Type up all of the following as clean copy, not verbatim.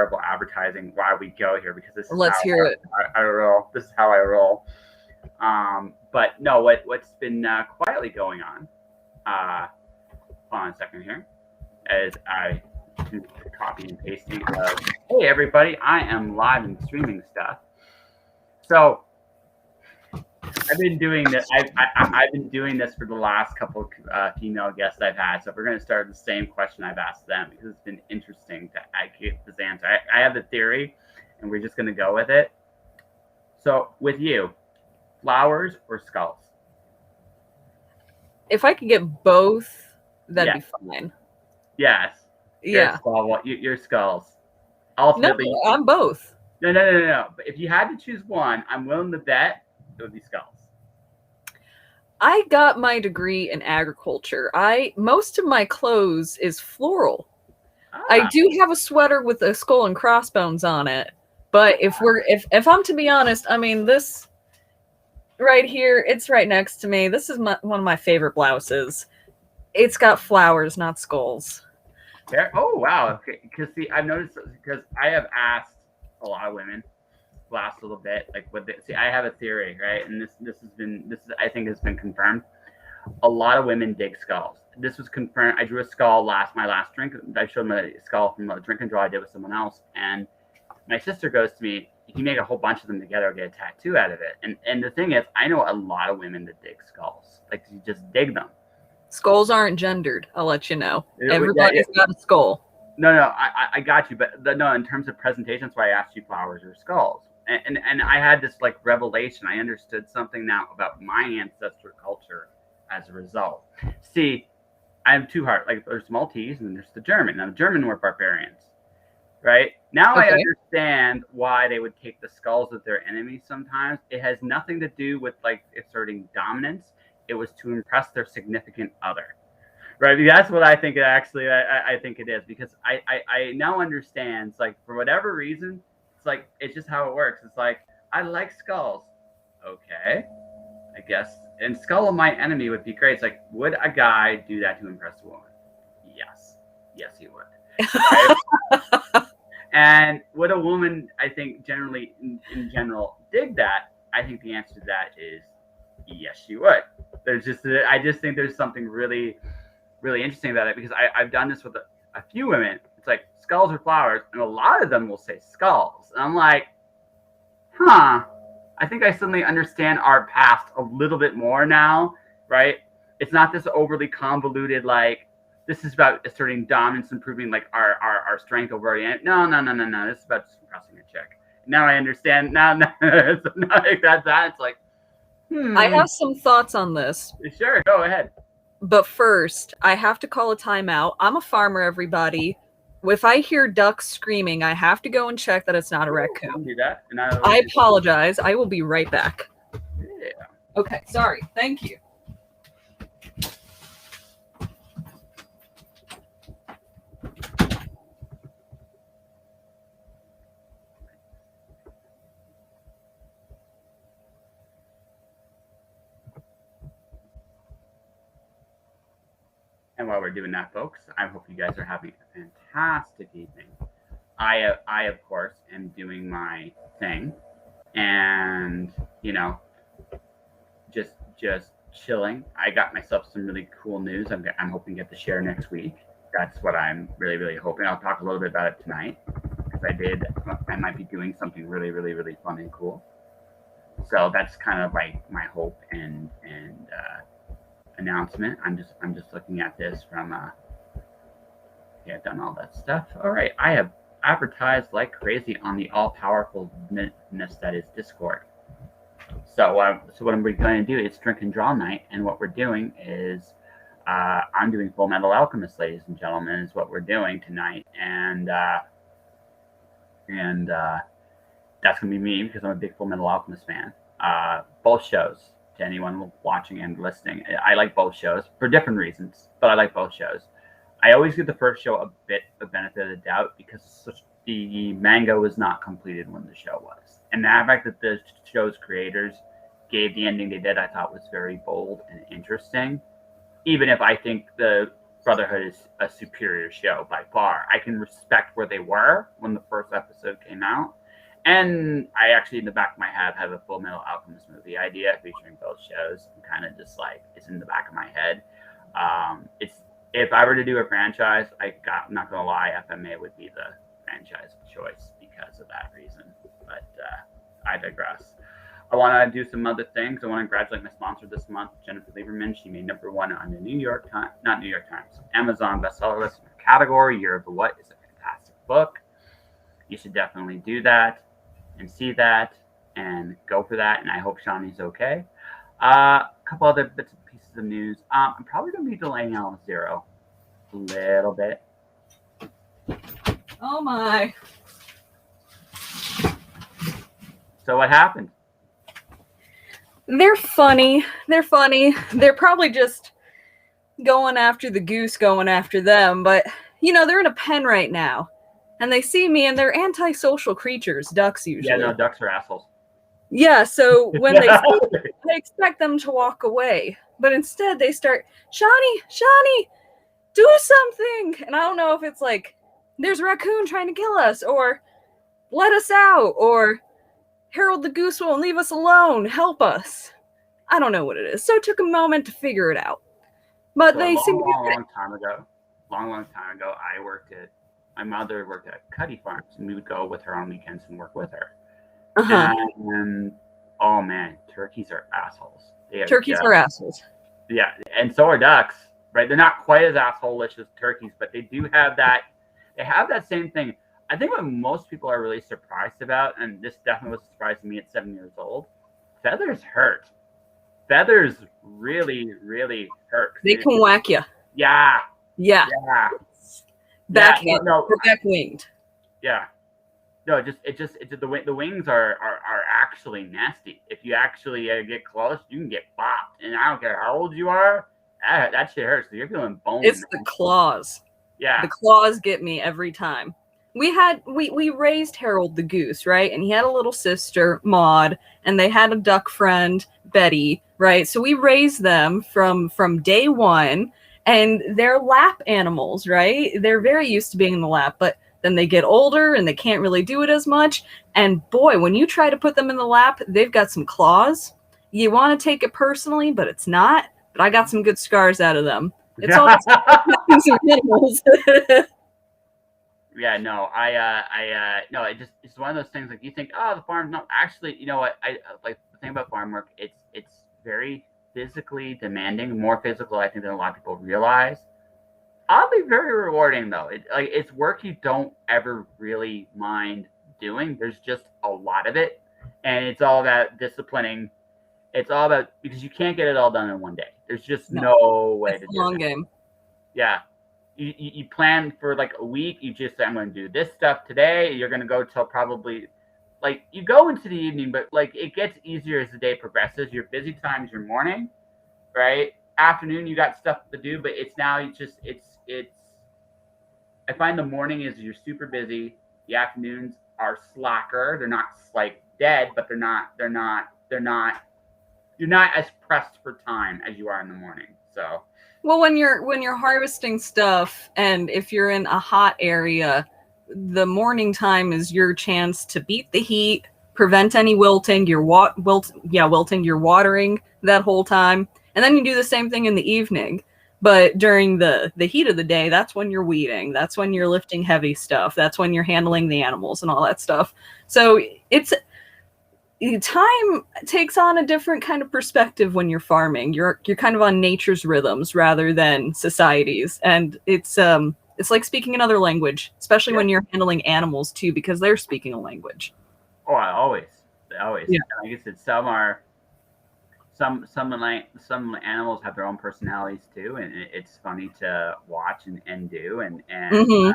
terrible advertising why we go here, because this is Let's hear it. I roll. This is how I roll. But no, what's been quietly going on? Hold on a second here, as I do the copy and pasting of, hey everybody, I am live and streaming stuff. So I've been doing this. I've been doing this for the last couple of female guests I've had. So we're going to start with the same question I've asked them, because it's been interesting to get this answer. I have a theory, and we're just going to go with it. So with you, flowers or skulls? If I could get both, that'd be fine. Yes. Yeah. Your skulls. Ultimately, no, I'm both. No. But if you had to choose one, I'm willing to bet it would be skulls. I got my degree in agriculture. Most of my clothes is floral. I do have a sweater with a skull and crossbones on it. But if I'm to be honest, I mean, this right here, it's right next to me. This is one of my favorite blouses. It's got flowers, not skulls. Oh, wow. Okay. Because, see, I've noticed, because I have asked a lot of women last little bit, like, I have a theory, right? And this I think has been confirmed. A lot of women dig skulls. This was confirmed. I drew a skull my last drink. I showed them a skull from a drink and draw I did with someone else. And my sister goes to me, if you make a whole bunch of them together, I'll get a tattoo out of it. And the thing is, I know a lot of women that dig skulls. Like, you just dig them. Skulls aren't gendered, I'll let you know. Everybody's got a skull. No, I got you. But no, in terms of presentation, that's why I asked you flowers or skulls. And I had this like revelation. I understood something now about my ancestral culture as a result. See, I have two hearts. Like, there's Maltese and there's the German. Now the German were barbarians, right? Now I understand why they would take the skulls of their enemies sometimes. It has nothing to do with like asserting dominance. It was to impress their significant other, right? That's what I think. I think it is, because I now understand. It's like, for whatever reason, it's like, it's just how it works. It's like, I like skulls. Okay, I guess. And skull of my enemy would be great. It's like, would a guy do that to impress a woman? Yes, he would. Right? And would a woman, I think, generally, in general, dig that? I think the answer to that is yes, she would. I just think there's something really, really interesting about it, because I've done this with a few women. It's like, skulls or flowers, and a lot of them will say skulls. And I'm like, I think I suddenly understand our past a little bit more now, right? It's not this overly convoluted, like, this is about asserting dominance and proving like our strength over the end. No. This is about just impressing a chick. Now I understand. Now it's not like that. It's like, I have some thoughts on this. Sure, go ahead. But first, I have to call a timeout. I'm a farmer, everybody. If I hear ducks screaming, I have to go and check that it's not a raccoon. Don't do that. I apologize. I will be right back. Yeah. Okay, sorry. Thank you. And while we're doing that, folks, I hope you guys are having a fantastic evening. I of course, am doing my thing, and just chilling. I got myself some really cool news. I'm hoping to get to share next week. That's what I'm really, really hoping. I'll talk a little bit about it tonight, because I might be doing something really, really, really fun and cool. So that's kind of like my hope and announcement. I'm just looking at this from I've done all that stuff. All right, I have advertised like crazy on the all-powerfulness that is Discord. So what I'm going to do is drink and draw night, and what we're doing is I'm doing Fullmetal Alchemist, ladies and gentlemen, is what we're doing tonight, and that's going to be me, because I'm a big Fullmetal Alchemist fan. Both shows, to anyone watching and listening, I like both shows for different reasons, but I like both shows. I always give the first show a bit of benefit of the doubt, because the manga was not completed when the show was. And the fact that the show's creators gave the ending they did, I thought was very bold and interesting. Even if I think the Brotherhood is a superior show by far. I can respect where they were when the first episode came out. And I actually, in the back of my head, have a Fullmetal Alchemist movie idea featuring both shows. And kind of just like it's in the back of my head. It's if I were to do a franchise, I'm not gonna lie, FMA would be the franchise of choice because of that reason. But I digress. I want to do some other things. I want to congratulate my sponsor this month, Jennifer Lieberman. She made #1 on the New York Times, Amazon bestseller list in her category. Year of the What is a fantastic book. You should definitely do that and see that and go for that. And I hope Shani's okay. A couple other bits and pieces of news. I'm probably going to be delaying Element Zero a little bit. Oh my. So what happened? They're funny. They're funny. They're probably just going after the goose going after them. But, you know, they're in a pen right now. And they see me, and they're antisocial creatures, ducks usually. Yeah, no, ducks are assholes. Yeah, so when they see me, I expect them to walk away. But instead, they start, Shani, do something! And I don't know if it's like, there's a raccoon trying to kill us, or let us out, or Harold the Goose won't leave us alone, help us. I don't know what it is. So it took a moment to figure it out. But so they seem to be long time ago, my mother worked at Cuddy Farms, and we would go with her on weekends and work with her. Uh-huh. And oh man, turkeys are assholes. Turkeys are assholes. Yeah, and so are ducks, right? They're not quite as asshole-ish as turkeys, but they do have that. They have that same thing. I think what most people are really surprised about, and this definitely was a surprise to me at 7 years old, feathers hurt. Feathers really, really hurt. They can whack you. Yeah. Yeah. Yeah. Backhand or back-winged. Yeah. No, the wings are actually nasty. If you actually get close, you can get bopped. And I don't care how old you are, that shit hurts. So you're feeling bone. It's the claws. Yeah. The claws get me every time. We raised Harold the Goose, right? And he had a little sister, Maud, and they had a duck friend, Betty, right? So we raised them from day one, and they're lap animals, right? They're very used to being in the lap, but then they get older and they can't really do it as much. And boy, when you try to put them in the lap, they've got some claws. You want to take it personally, but it's not. But I got some good scars out of them. It's all some animals. Yeah, no, no, it's one of those things like you think, oh, the farm. No, actually, you know what? I like the thing about farm work. It's very physically demanding, more physical, I think, than a lot of people realize. Oddly, very rewarding though. It's work you don't ever really mind doing. There's just a lot of it, and it's all about disciplining. It's all about because you can't get it all done in one day. There's just no way to do it. It's a long game. Yeah. You plan for like a week. You just say, I'm going to do this stuff today. You're going to go till probably like you go into the evening, but like it gets easier as the day progresses. Your busy time's your morning, right? Afternoon, you got stuff to do, but it's I find the morning is you're super busy. The afternoons are slacker. They're not like dead, but you're not as pressed for time as you are in the morning. So well, when you're harvesting stuff, and if you're in a hot area, the morning time is your chance to beat the heat, prevent any wilting. You're wilting. You're watering that whole time, and then you do the same thing in the evening. But during the heat of the day, that's when you're weeding. That's when you're lifting heavy stuff. That's when you're handling the animals and all that stuff. So time takes on a different kind of perspective when you're farming. You're kind of on nature's rhythms rather than society's, and it's like speaking another language, especially when you're handling animals too, because they're speaking a language. Oh, always. Yeah. Like I said, some animals have their own personalities too, and it's funny to watch and do. And mm-hmm.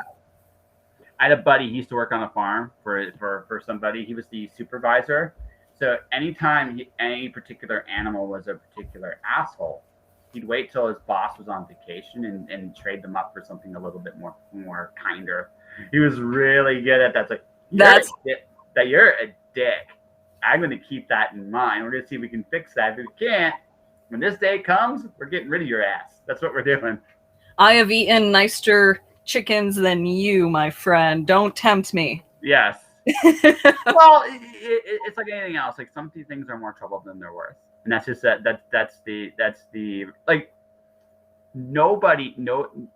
I had a buddy. He used to work on a farm for somebody. He was the supervisor. So anytime any particular animal was a particular asshole, he'd wait till his boss was on vacation and trade them up for something a little bit more kinder. He was really good at that. It's like, you're a dick. I'm going to keep that in mind. We're going to see if we can fix that. If we can't, when this day comes, we're getting rid of your ass. That's what we're doing. I have eaten nicer chickens than you, my friend. Don't tempt me. Yes. Well, it's like anything else. Like some things are more trouble than they're worth, and that's just that's the like nobody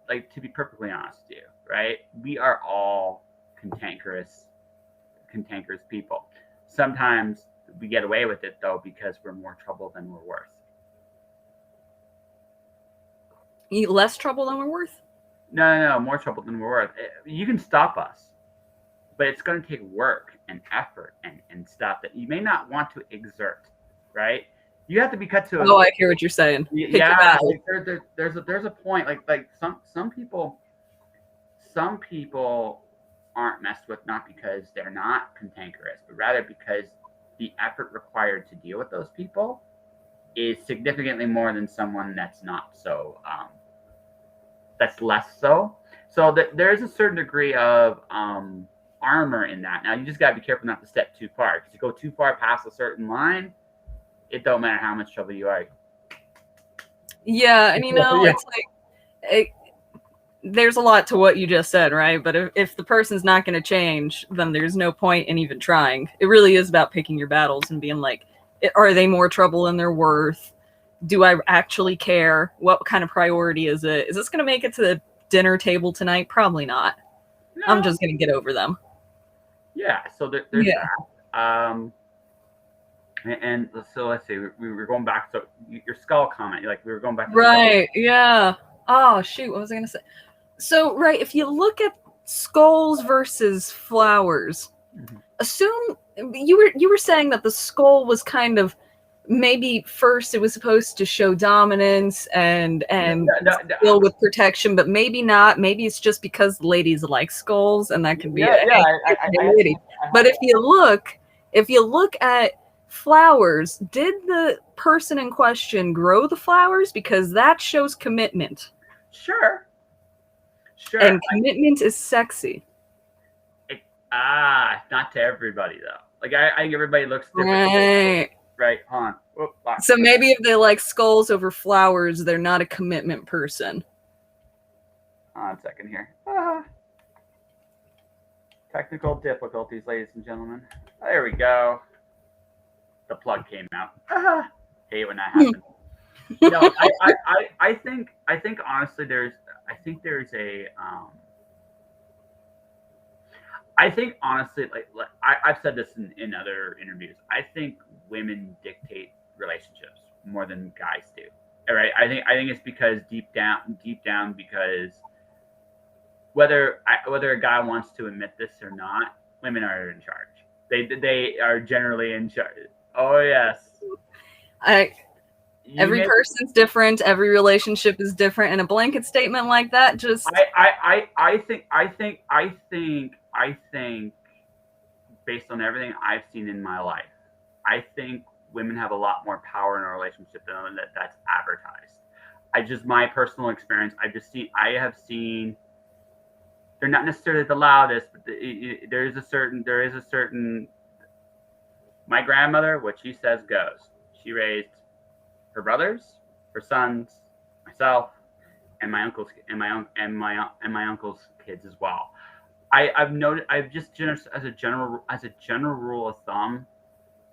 like to be perfectly honest with you, right? We are all cantankerous people. Sometimes we get away with it though because we're more trouble than we're worth. Eat less trouble than we're worth? No, more trouble than we're worth. You can stop us, but it's going to take work and effort and stuff that you may not want to exert, right? You have to be cut to. Oh, I hear what you're saying. Yeah, like there's a point. Like some people aren't messed with not because they're not cantankerous, but rather because the effort required to deal with those people is significantly more than someone that's not so. That's less so. So there's a certain degree of armor in that. Now you just gotta be careful not to step too far. Because you go too far past a certain line, it don't matter how much trouble you are. Yeah, and it's like there's a lot to what you just said, right? But if the person's not going to change, then there's no point in even trying. It really is about picking your battles and being like, are they more trouble than they're worth? Do I actually care? What kind of priority is it? Is this going to make it to the dinner table tonight? Probably not. No. I'm just going to get over them. Yeah, so there's that. And so let's see, we were going back. So your skull comment, like we were going back. Right, yeah. Oh, shoot, what was I going to say? So, right, if you look at skulls versus flowers, assume you were saying that the skull was kind of maybe first it was supposed to show dominance and deal with protection, but maybe not. Maybe it's just because ladies like skulls, and that could be But if you look at flowers, did the person in question grow the flowers? Because that shows commitment. Sure. And commitment is sexy. Not to everybody though. Like I think everybody looks different. Right. Hold on. So maybe if they like skulls over flowers, they're not a commitment person. Hold on a second here. Technical difficulties, ladies and gentlemen. There we go. The plug came out. Hate when that happens. No, I think honestly I think honestly, like I've said this in other interviews. I think women dictate relationships more than guys do. All right, I think it's because deep down, because whether a guy wants to admit this or not, women are in charge. They are generally in charge. Oh yes. Every person's different. Every relationship is different, and a blanket statement like that just. I think, based on everything I've seen in my life, I think women have a lot more power in a relationship than that's advertised. My personal experience, I have seen. They're not necessarily the loudest, but there is a certain. My grandmother, what she says goes. She raised her brothers, her sons, myself, and my uncles, and my uncle's kids as well. I've noted. As a general rule of thumb.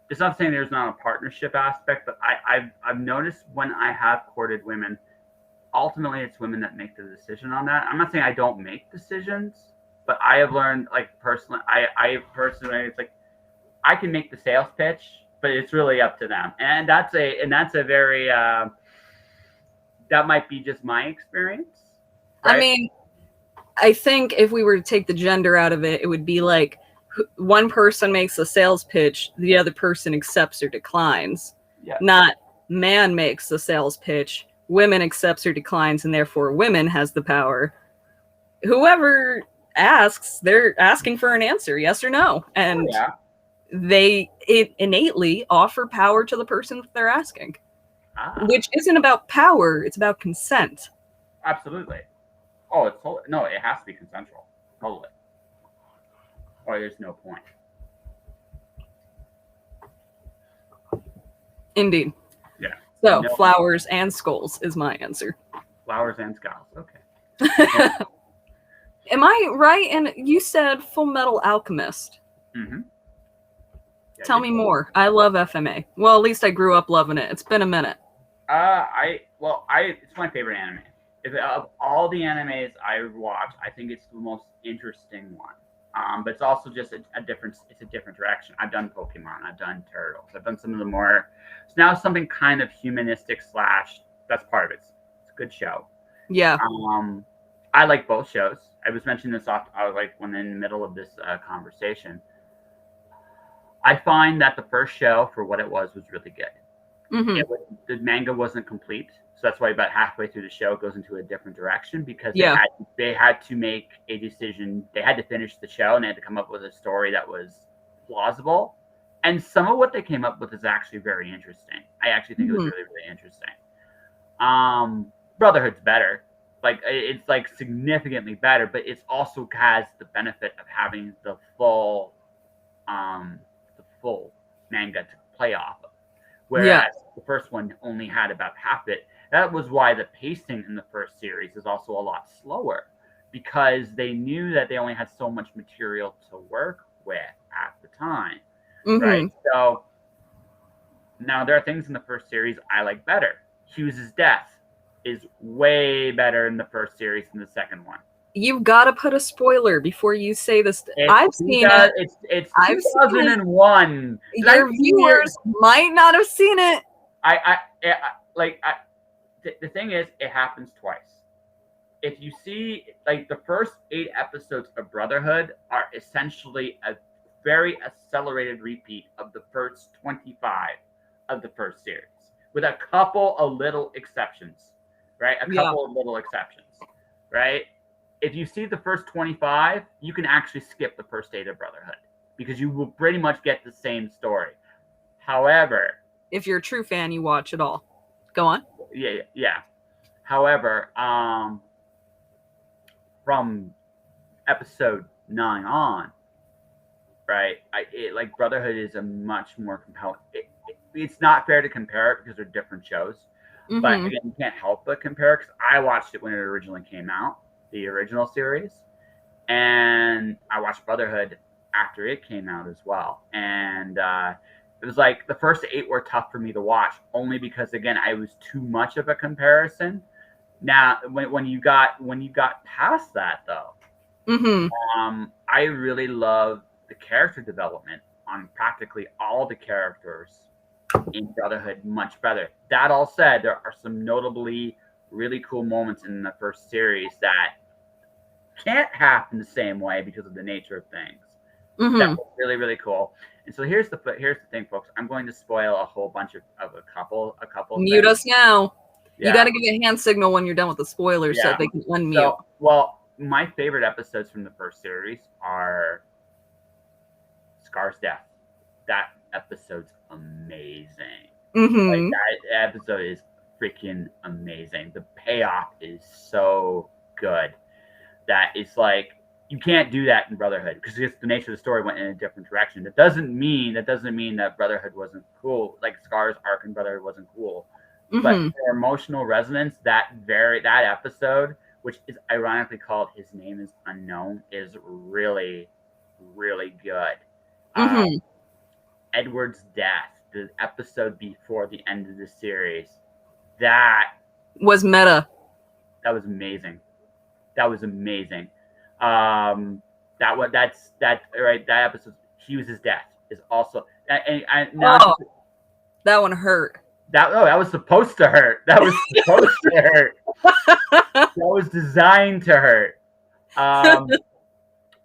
It's not saying there's not a partnership aspect, but I've noticed when I have courted women, ultimately it's women that make the decision on that. I'm not saying I don't make decisions, but I have learned, like personally, it's like I can make the sales pitch, but it's really up to them, and that's a very that might be just my experience. Right? I mean, I think if we were to take the gender out of it, it would be like one person makes a sales pitch, the other person accepts or declines. Yeah. Not man makes the sales pitch, women accepts or declines, and therefore women has the power. Whoever asks, they're asking for an answer, yes or no, and they innately offer power to the person that they're asking, which isn't about power; it's about consent. Absolutely. Oh, it has to be consensual. Totally. Or there's no point. Indeed. Yeah. So flowers and skulls is my answer. Flowers and skulls. Okay. Am I right? And you said Fullmetal Alchemist. Mm-hmm. Yeah, Tell me more. I love FMA. Well, at least I grew up loving it. It's been a minute. It's my favorite anime. If of all the animes I watch, I think it's the most interesting one. But it's also just a different. It's a different direction. I've done Pokemon. I've done Turtles. I've done some of the more. It's now something kind of humanistic slash. That's part of it. It's a good show. Yeah. I like both shows. I was mentioning this off. I was like when in the middle of this conversation. I find that the first show, for what it was really good. Mm-hmm. The manga wasn't complete, so that's why about halfway through the show it goes into a different direction because Yeah. they had to make a decision. They had to finish the show and they had to come up with a story that was plausible. And some of what they came up with is actually very interesting. I actually think it was really, really interesting. Brotherhood's better. Like it's like significantly better, but it also has the benefit of having the full manga to play off of. Whereas the first one only had about half it. That was why the pacing in the first series is also a lot slower because they knew that they only had so much material to work with at the time. Right. So now there are things in the first series I like better. Hughes's death is way better in the first series than the second one. You've got to put a spoiler before you say this. I've seen it. It's 2001. Your viewers might not have seen it. The thing is, it happens twice. If you see, like, the first 8 episodes of Brotherhood are essentially a very accelerated repeat of the first 25 of the first series, with a couple of little exceptions, right? A couple of little exceptions, right? If you see the first 25, you can actually skip the first 8 of Brotherhood because you will pretty much get the same story. However, if you're a true fan, you watch it all. Go on. Yeah. However, from episode 9 on, right? Like Brotherhood is a much more compelling. It's not fair to compare it because they're different shows, but again, you can't help but compare because I watched it when it originally came out, the original series, and I watched Brotherhood after it came out as well, and it was like the first 8 were tough for me to watch, only because again I was too much of a comparison. Now, when you got past that though, I really love the character development on practically all the characters in Brotherhood much better. That all said, there are some notably really cool moments in the first series that can't happen the same way because of the nature of things. That was really, really cool. And so here's the thing, folks. I'm going to spoil a whole bunch of a couple. Mute us now. Yeah. You got to give a hand signal when you're done with the spoilers so they can unmute. My favorite episodes from the first series are Scar's death. That episode's amazing. Like, that episode is freaking amazing. The payoff is so good that it's like you can't do that in Brotherhood because the nature of the story went in a different direction. That doesn't mean that Brotherhood wasn't cool. Like Scar's arc in Brotherhood wasn't cool, but for emotional resonance, that episode, which is ironically called "His Name Is Unknown," is really, really good. Edward's death, the episode before the end of the series, that was meta. That was amazing. That episode, Hughes's death is also that one hurt. That was supposed to hurt. That was supposed to hurt. That was designed to hurt.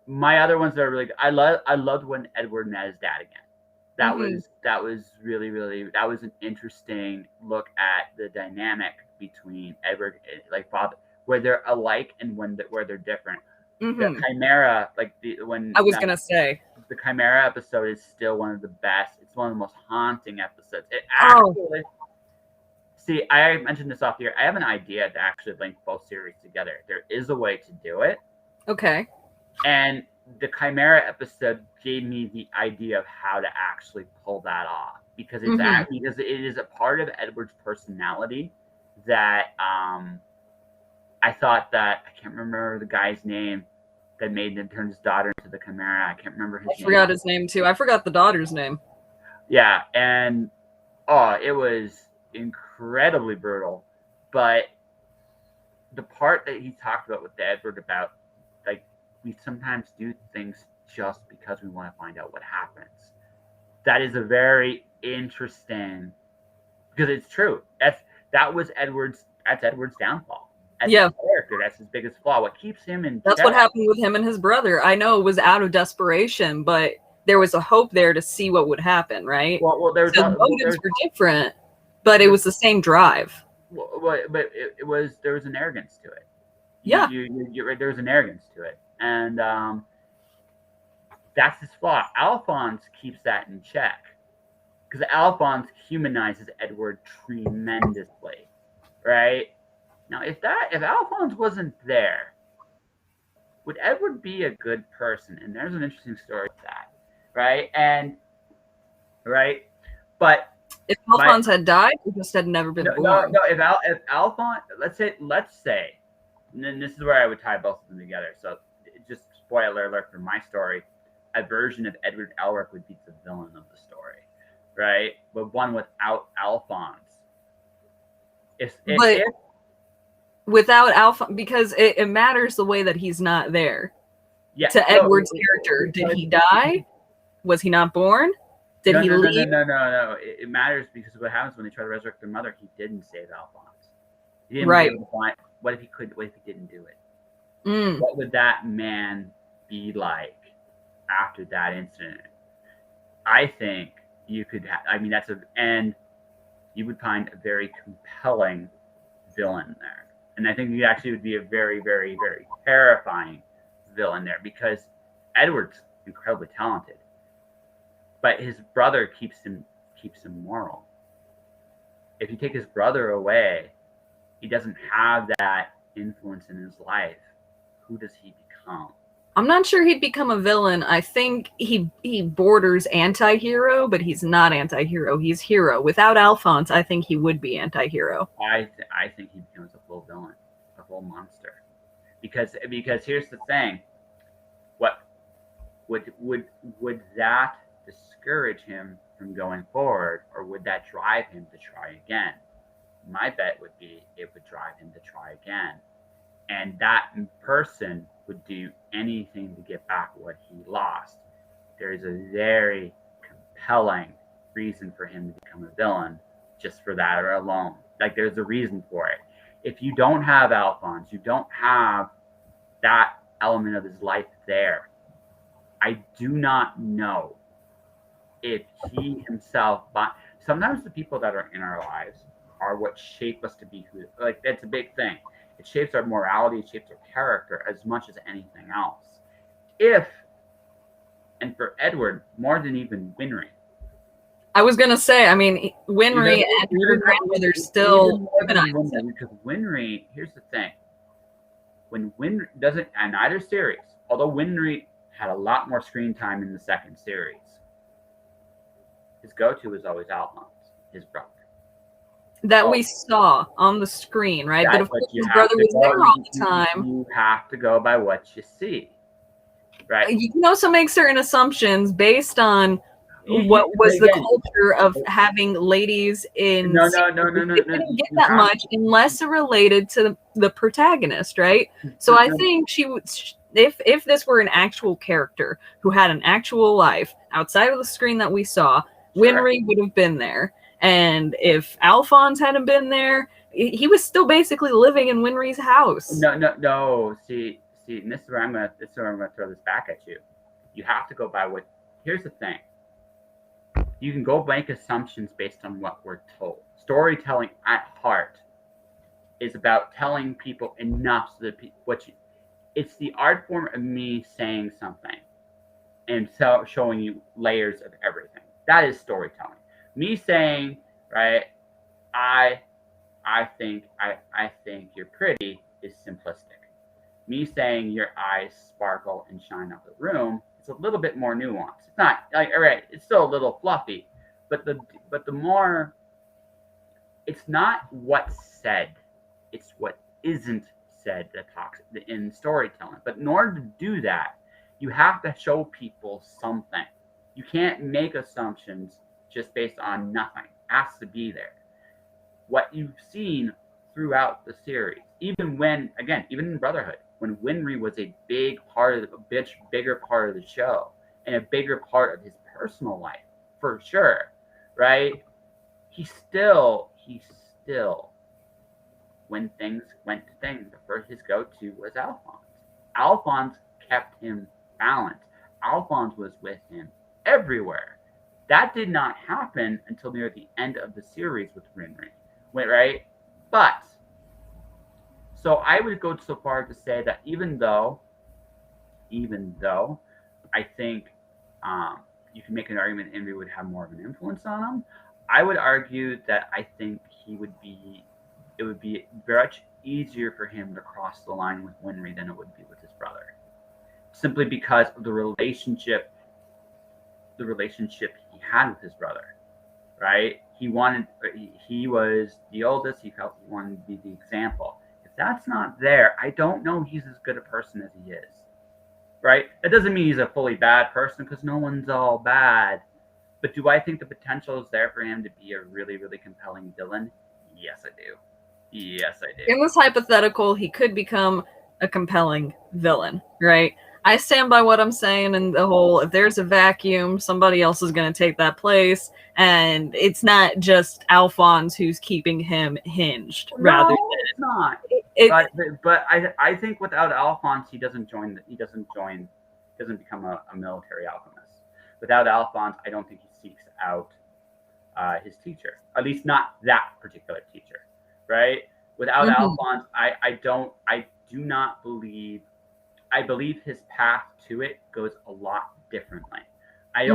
My other ones that are really good. I loved when Edward met his dad again. That was really, really, that was an interesting look at the dynamic between Edward, like father, where they're alike and where they're different. The Chimera, gonna say the Chimera episode is still one of the best. It's one of the most haunting episodes. It actually, see, I mentioned this off here. I have an idea to actually link both series together. There is a way to do it. Okay. And the Chimera episode gave me the idea of how to actually pull that off because because it is a part of Edward's personality that I thought that I can't remember the guy's name that made him turn his daughter into the Chimera. I can't remember his name. I forgot his name too. I forgot the daughter's name. Yeah, and it was incredibly brutal. But the part that he talked about with Edward about, like, we sometimes do things just because we want to find out what happens. That is a very interesting, because it's true. That's Edward's downfall. As Yeah. his character, that's his biggest flaw. What keeps him in That's check. what happened with him and his brother. I know it was out of desperation, but there was a hope there to see what would happen, right? Well, there's the motives were different, but it was the same drive. But there was an arrogance to it. Yeah. You're right. There was an arrogance to it, and that's his flaw. Alphonse keeps that in check, because Alphonse humanizes Edward tremendously, right? Now, if Alphonse wasn't there, would Edward be a good person? And there's an interesting story to that, right? But if Alphonse had died, he just had never been born. No. If Alphonse, let's say, and then this is where I would tie both of them together. So, just spoiler alert for my story: a version of Edward Elric would be the villain of the story, right? But one without Alphonse. Without Alphonse, because it matters the way that he's not there. Yeah. To Edward's character, did he die? Was he not born? Did he leave? No. It matters because what happens when they try to resurrect their mother? He didn't save Alphonse. He didn't right. be able to find, what if he could? What if he didn't do it? What would that man be like after that incident? I think you could. And you would find a very compelling villain there. And I think he actually would be a very, very, very terrifying villain there, because Edward's incredibly talented, but his brother keeps him moral. If you take his brother away, he doesn't have that influence in his life. Who does he become? I'm not sure he'd become a villain. I think he borders anti-hero, but he's not anti-hero. He's hero. Without Alphonse, I think he would be anti-hero. I think he becomes a full villain, a full monster. Because here's the thing. What would that discourage him from going forward, or would that drive him to try again? My bet would be it would drive him to try again. And that person would do anything to get back what he lost. There's a very compelling reason for him to become a villain just for that alone. Like, there's a reason for it. If you don't have Alphonse, you don't have that element of his life there, I do not know if he himself, but sometimes the people that are in our lives are what shape us to be who, like, that's a big thing. It shapes our morality, it shapes our character as much as anything else. And for Edward, more than even Winry. I was gonna say, I mean, Winry and her grandmother still humanized him. Because Winry, here's the thing. When Winry doesn't, in either series, although Winry had a lot more screen time in the second series, his go-to is always Alphonse, his brother. That we saw on the screen, right? But of course, his brother was there all the time. You have to go by what you see, right? You can also make certain assumptions based on what was the culture of having ladies in. No. You didn't get that much unless it related to the protagonist, right? So I think she would. If this were an actual character who had an actual life outside of the screen that we saw, Winry would have been there. And if Alphonse hadn't been there, he was still basically living in Winry's house. No. See, and this is where I'm gonna throw this back at you. You have to go by what. Here's the thing. You can go make assumptions based on what we're told. Storytelling at heart is about telling people enough so that it's the art form of me saying something and so showing you layers of everything. That is storytelling. Me saying, right, I think you're pretty is simplistic. Me saying your eyes sparkle and shine up the room, it's a little bit more nuanced. It's not like, all right, it's still a little fluffy, but the more, it's not what's said, it's what isn't said, that talks in storytelling. But in order to do that, you have to show people something. You can't make assumptions just based on nothing. It has to be there. What you've seen throughout the series, even in Brotherhood, when Winry was a big part of bigger part of the show and a bigger part of his personal life, for sure, right? He still, when things went to things, the first his go-to was Alphonse. Alphonse kept him balanced. Alphonse was with him everywhere. That did not happen until near the end of the series with Winry, right? But so I would go so far to say that even though I think you can make an argument Envy would have more of an influence on him, I would argue that I think it would be much easier for him to cross the line with Winry than it would be with his brother, simply because of the relationship he had with his brother, right? He was the oldest. He felt he wanted to be the example. If that's not there, I don't know he's as good a person as he is, right? That doesn't mean he's a fully bad person, because no one's all bad. But do I think the potential is there for him to be a really, really compelling villain? Yes, I do. In this hypothetical, he could become a compelling villain, right? I stand by what I'm saying in the whole, if there's a vacuum, somebody else is going to take that place, and it's not just Alphonse who's keeping him hinged. No, rather it's not. But I think without Alphonse, he doesn't become a military alchemist. Without Alphonse, I don't think he seeks out his teacher, at least not that particular teacher, right? Without Alphonse, I do not believe. I believe his path to it goes a lot differently. I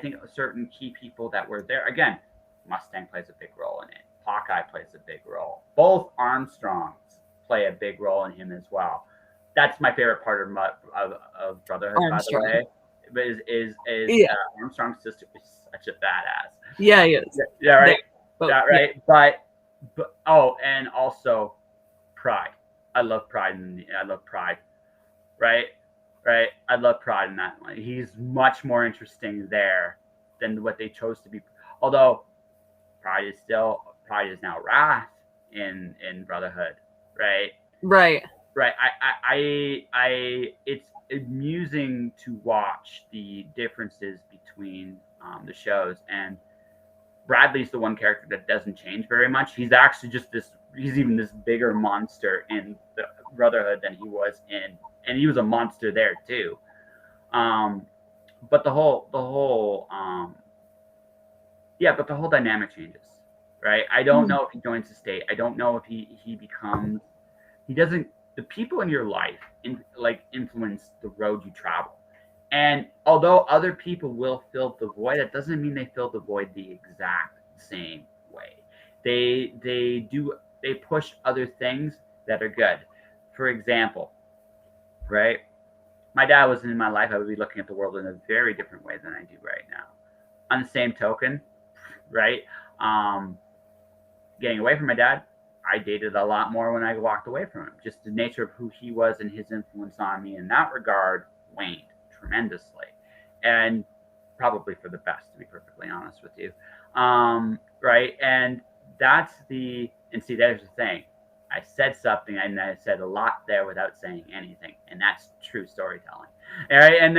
think certain key people that were there, again, Mustang plays a big role in it. Hawkeye plays a big role. Both Armstrongs play a big role in him as well. That's my favorite part of Brotherhood, Armstrong. By the way. Armstrong's sister is such a badass. Yeah, he is. Yeah, right. Right. Yeah. But and also Pride. I love Pride. Right. I love Pride in that one. He's much more interesting there than what they chose to be. Although Pride is now Wrath in Brotherhood. Right. It's amusing to watch the differences between the shows, and Bradley's the one character that doesn't change very much. He's actually he's even this bigger monster in the Brotherhood than he was in, and he was a monster there too. But the whole dynamic changes, right? I don't know if he joins the state. I don't know if the people in your life influence the road you travel. And although other people will fill the void, that doesn't mean they fill the void the exact same way. They push other things that are good. For example, right? My dad wasn't in my life, I would be looking at the world in a very different way than I do right now. On the same token, right? Getting away from my dad, I dated a lot more when I walked away from him. Just the nature of who he was and his influence on me in that regard waned tremendously, and probably for the best, to be perfectly honest with you. Right? And there's the thing. I said something, and I said a lot there without saying anything, and that's true storytelling. All right, and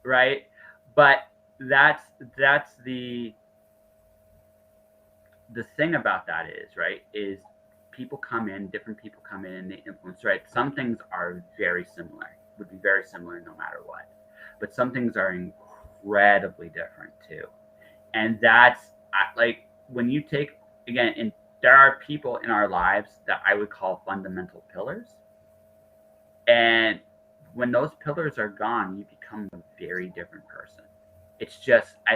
right, but that's the thing about that is different people come in and they influence, right? Some things are would be very similar no matter what, but some things are incredibly different too. And that's when you take, again, there are people in our lives that I would call fundamental pillars. And when those pillars are gone, you become a very different person. I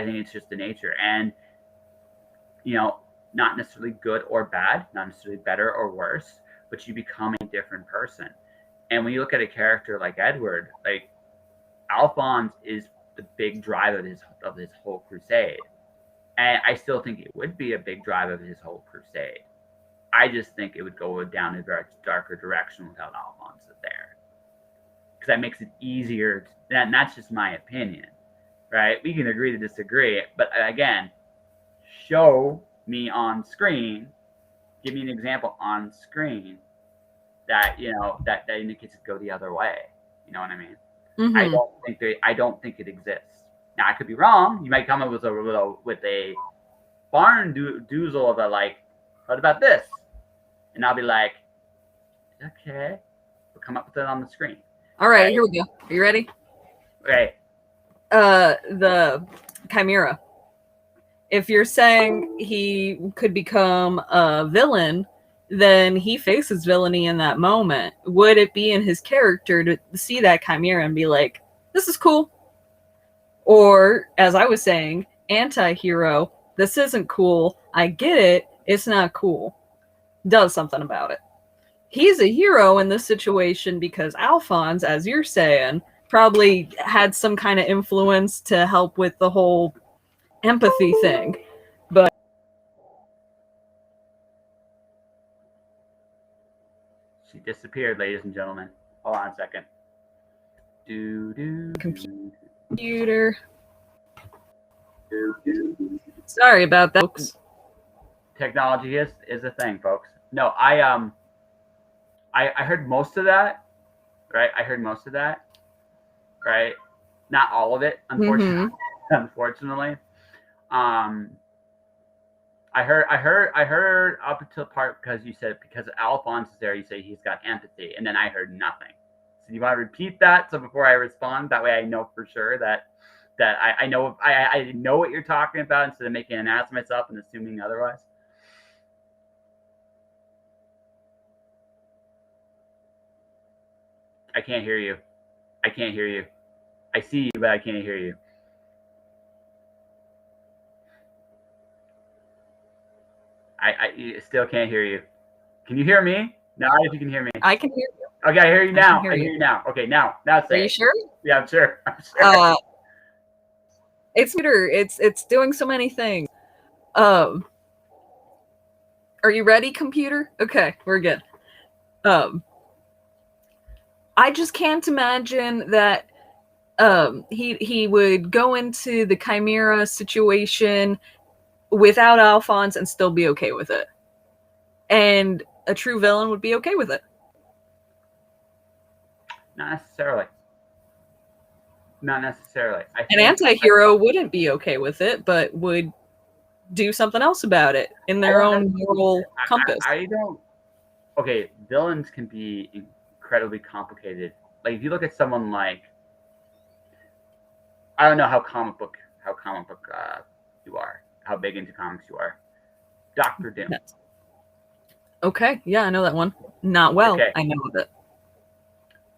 think it's just the nature. And, not necessarily good or bad, not necessarily better or worse, but you become a different person. And when you look at a character like Edward, Alphonse is the big drive of his whole crusade. And I still think it would be a big drive of his whole crusade. I just think it would go down a darker direction without Alphonse there, because that makes it easier. And that's just my opinion, right? We can agree to disagree, but again, show me on screen, give me an example on screen that that indicates it go the other way. You know what I mean? Mm-hmm. I don't think it exists. Now I could be wrong. You might come up with a barn doozle of a like, what about this? And I'll be like, okay, we'll come up with it on the screen. All right, here we go. Are you ready? Okay. The Chimera. If you're saying he could become a villain, then he faces villainy in that moment. Would it be in his character to see that Chimera and be like, this is cool? Or, as I was saying, anti-hero, this isn't cool. I get it. It's not cool. Does something about it. He's a hero in this situation because Alphonse, as you're saying, probably had some kind of influence to help with the whole empathy thing. But she disappeared, ladies and gentlemen. Hold on a second. Computer. Sorry about that, folks. Technology is a thing, folks. No, I heard most of that, right? I heard most of that, right? Not all of it, unfortunately. Mm-hmm. Unfortunately, I heard up until the part because you said because Alphonse is there, you say he's got empathy, and then I heard nothing. So you want to repeat that so before I respond? That way I know for sure that I know what you're talking about instead of making an ass of myself and assuming otherwise. I can't hear you. I can't hear you. I see you, but I can't hear you. I still can't hear you. Can you hear me? No, if you can hear me. I can hear you. Okay, I hear you now. I hear you now. Okay, now say. Are you sure? Yeah, I'm sure. It's weird. It's doing so many things. Are you ready, computer? Okay, we're good. I just can't imagine that he would go into the Chimera situation without Alphonse and still be okay with it. And a true villain would be okay with it. Not necessarily. Not necessarily. An anti-hero wouldn't be okay with it, but would do something else about it in their own moral compass. I don't. Okay, villains can be incredibly complicated. Like if you look at someone like, I don't know how comic book you are, how big into comics you are. Dr. Doom. Okay, yeah, I know that one. Not well, okay. I know of it.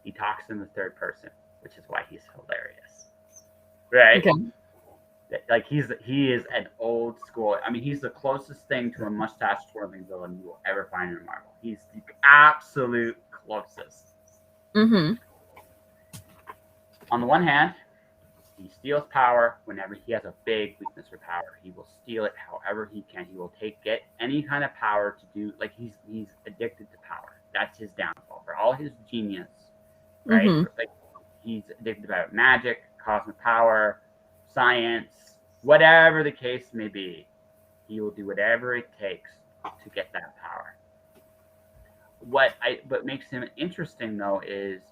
He talks in the third person, which is why he's hilarious. Right? Okay. Like he is an old school. I mean, he's the closest thing to a mustache twirling villain you will ever find in Marvel. He's the absolute closest. Mm-hmm. On the one hand, he steals power whenever he has a big weakness for power. He will steal it however he can. He will get any kind of power to do, like he's addicted to power. That's his downfall. For all his genius, right? Mm-hmm. Like he's addicted to magic, cosmic power, science, whatever the case may be. He will do whatever it takes to get that power. What makes him interesting though is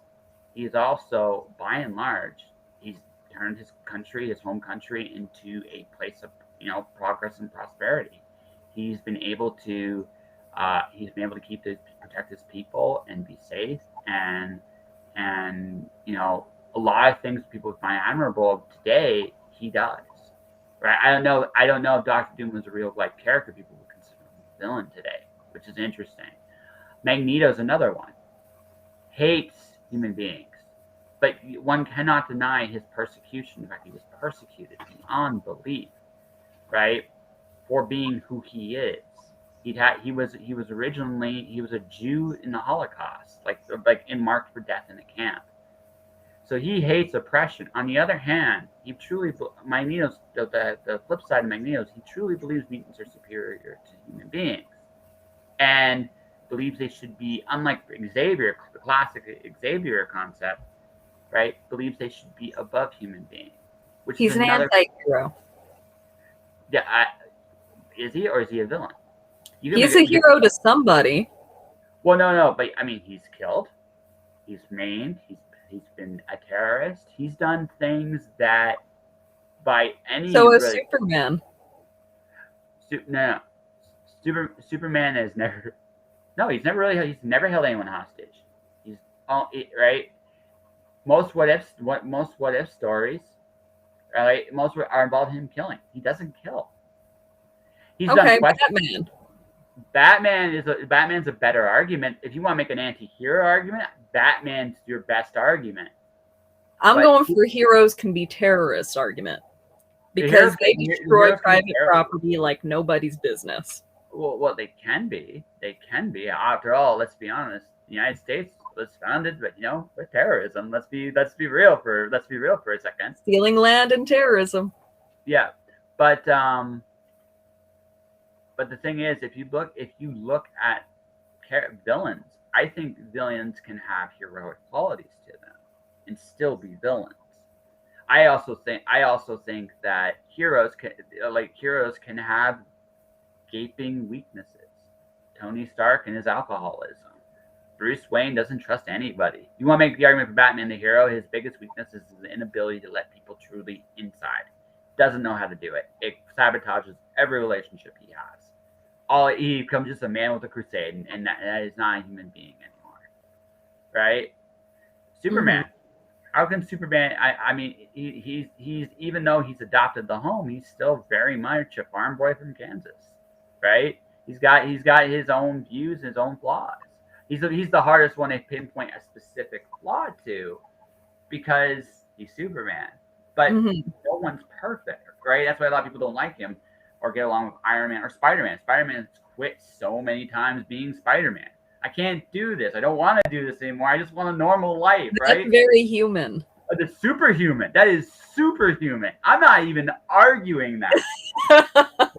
he's also, by and large, he's turned his home country, into a place of progress and prosperity. He's been able to protect his people and be safe, and a lot of things people find admirable today he does. Right? I don't know if Dr. Doom was a real life character people would consider him a villain today, which is interesting. Magneto's another one. Hates human beings. But one cannot deny his persecution. In fact, he was persecuted beyond belief, right, for being who he is. He was originally a Jew in the Holocaust, like marked for death in a camp. So he hates oppression. On the other hand, he truly Magneto's the flip side of Magneto's. He truly believes mutants are superior to human beings. and believes they should be, unlike Xavier, the classic Xavier concept, right? Believes they should be above human beings, which He's is an another. anti-hero. Yeah, is he, or is he a villain? He's a hero to somebody. Well, no, but I mean, he's killed, he's maimed, he's been a terrorist. He's done things that, by any So is Superman. No, Superman has never. No, he's never held anyone hostage. He's all right. Most what if stories, right? Most are involved him killing. He doesn't kill. He's okay, done Batman. Batman's a better argument. If you want to make an anti-hero argument, Batman's your best argument. I'm going for heroes can be terrorists argument. Because they destroy private property like nobody's business. Well, they can be. They can be. After all, let's be honest. The United States was founded, with terrorism. Let's be real for a second. Stealing land and terrorism. Yeah, but the thing is, if you look at villains, I think villains can have heroic qualities to them and still be villains. I also think that heroes can have gaping weaknesses. Tony Stark and his alcoholism. Bruce Wayne doesn't trust anybody. You want to make the argument for Batman the hero? His biggest weakness is his inability to let people truly inside. Doesn't know how to do it. It sabotages every relationship he has. He becomes just a man with a crusade, and that is not a human being anymore, right? Superman. Mm-hmm. How can Superman? I mean, he's even though he's adopted the home, he's still very much a farm boy from Kansas, right? He's got his own views, his own flaws. He's the hardest one to pinpoint a specific flaw to, because he's Superman. But no one's perfect, right? That's why a lot of people don't like him or get along with Iron Man or Spider-Man. Spider-Man's quit so many times being Spider-Man. I can't do this. I don't want to do this anymore. I just want a normal life, right? That's very human. That's superhuman. That is superhuman. I'm not even arguing that.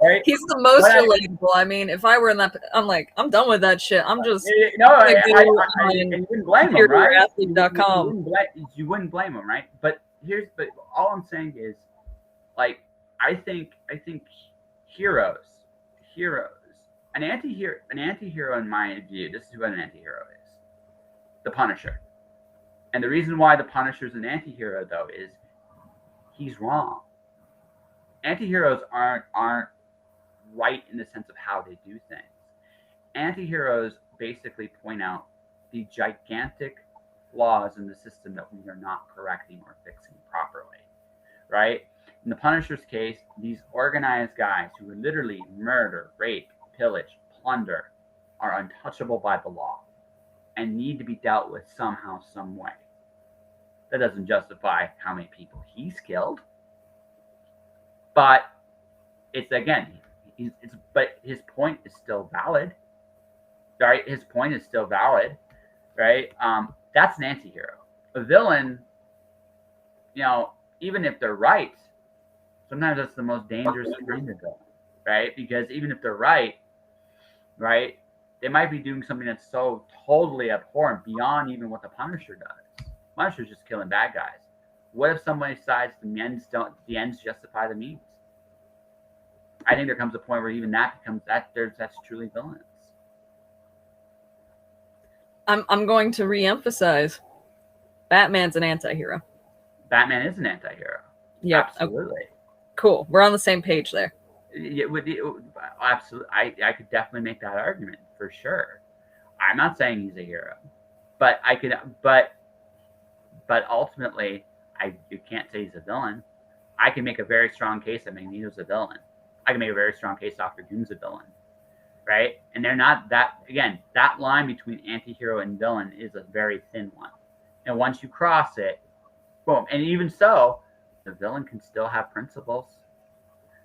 Right? He's the most relatable. I mean, if I were in that, I'm like, I'm done with that shit. I'm just you wouldn't blame him, right? You wouldn't blame him, right? But all I'm saying is, like, I think heroes. An anti-hero in my view, this is what an anti-hero is. The Punisher. And the reason why the Punisher is an anti-hero, though, is he's wrong. Anti-heroes aren't right in the sense of how they do things. Anti-heroes basically point out the gigantic flaws in the system that we are not correcting or fixing properly, right? In the Punisher's case, these organized guys who literally murder, rape, pillage, plunder, are untouchable by the law and need to be dealt with somehow, some way. That doesn't justify how many people he's killed, but but his point is still valid, right? His point is still valid, right? That's an anti-hero. A villain, even if they're right, sometimes that's the most dangerous kind of villain, right? Because even if they're right, they might be doing something that's so totally abhorrent beyond even what the Punisher does. Punisher's just killing bad guys. What if somebody decides the ends justify the means? I think there comes a point where even that becomes that's truly villainous. I'm going to reemphasize, Batman's an anti-hero. Batman is an anti-hero. Yeah, absolutely. Okay. Cool. We're on the same page there. Absolutely. I could definitely make that argument for sure. I'm not saying he's a hero, but ultimately, you can't say he's a villain. I can make a very strong case that Magneto's a villain. I can make a very strong case Dr. Doom's a villain, right? And they're not that. Again, that line between anti-hero and villain is a very thin one. And once you cross it, boom. And even so, the villain can still have principles.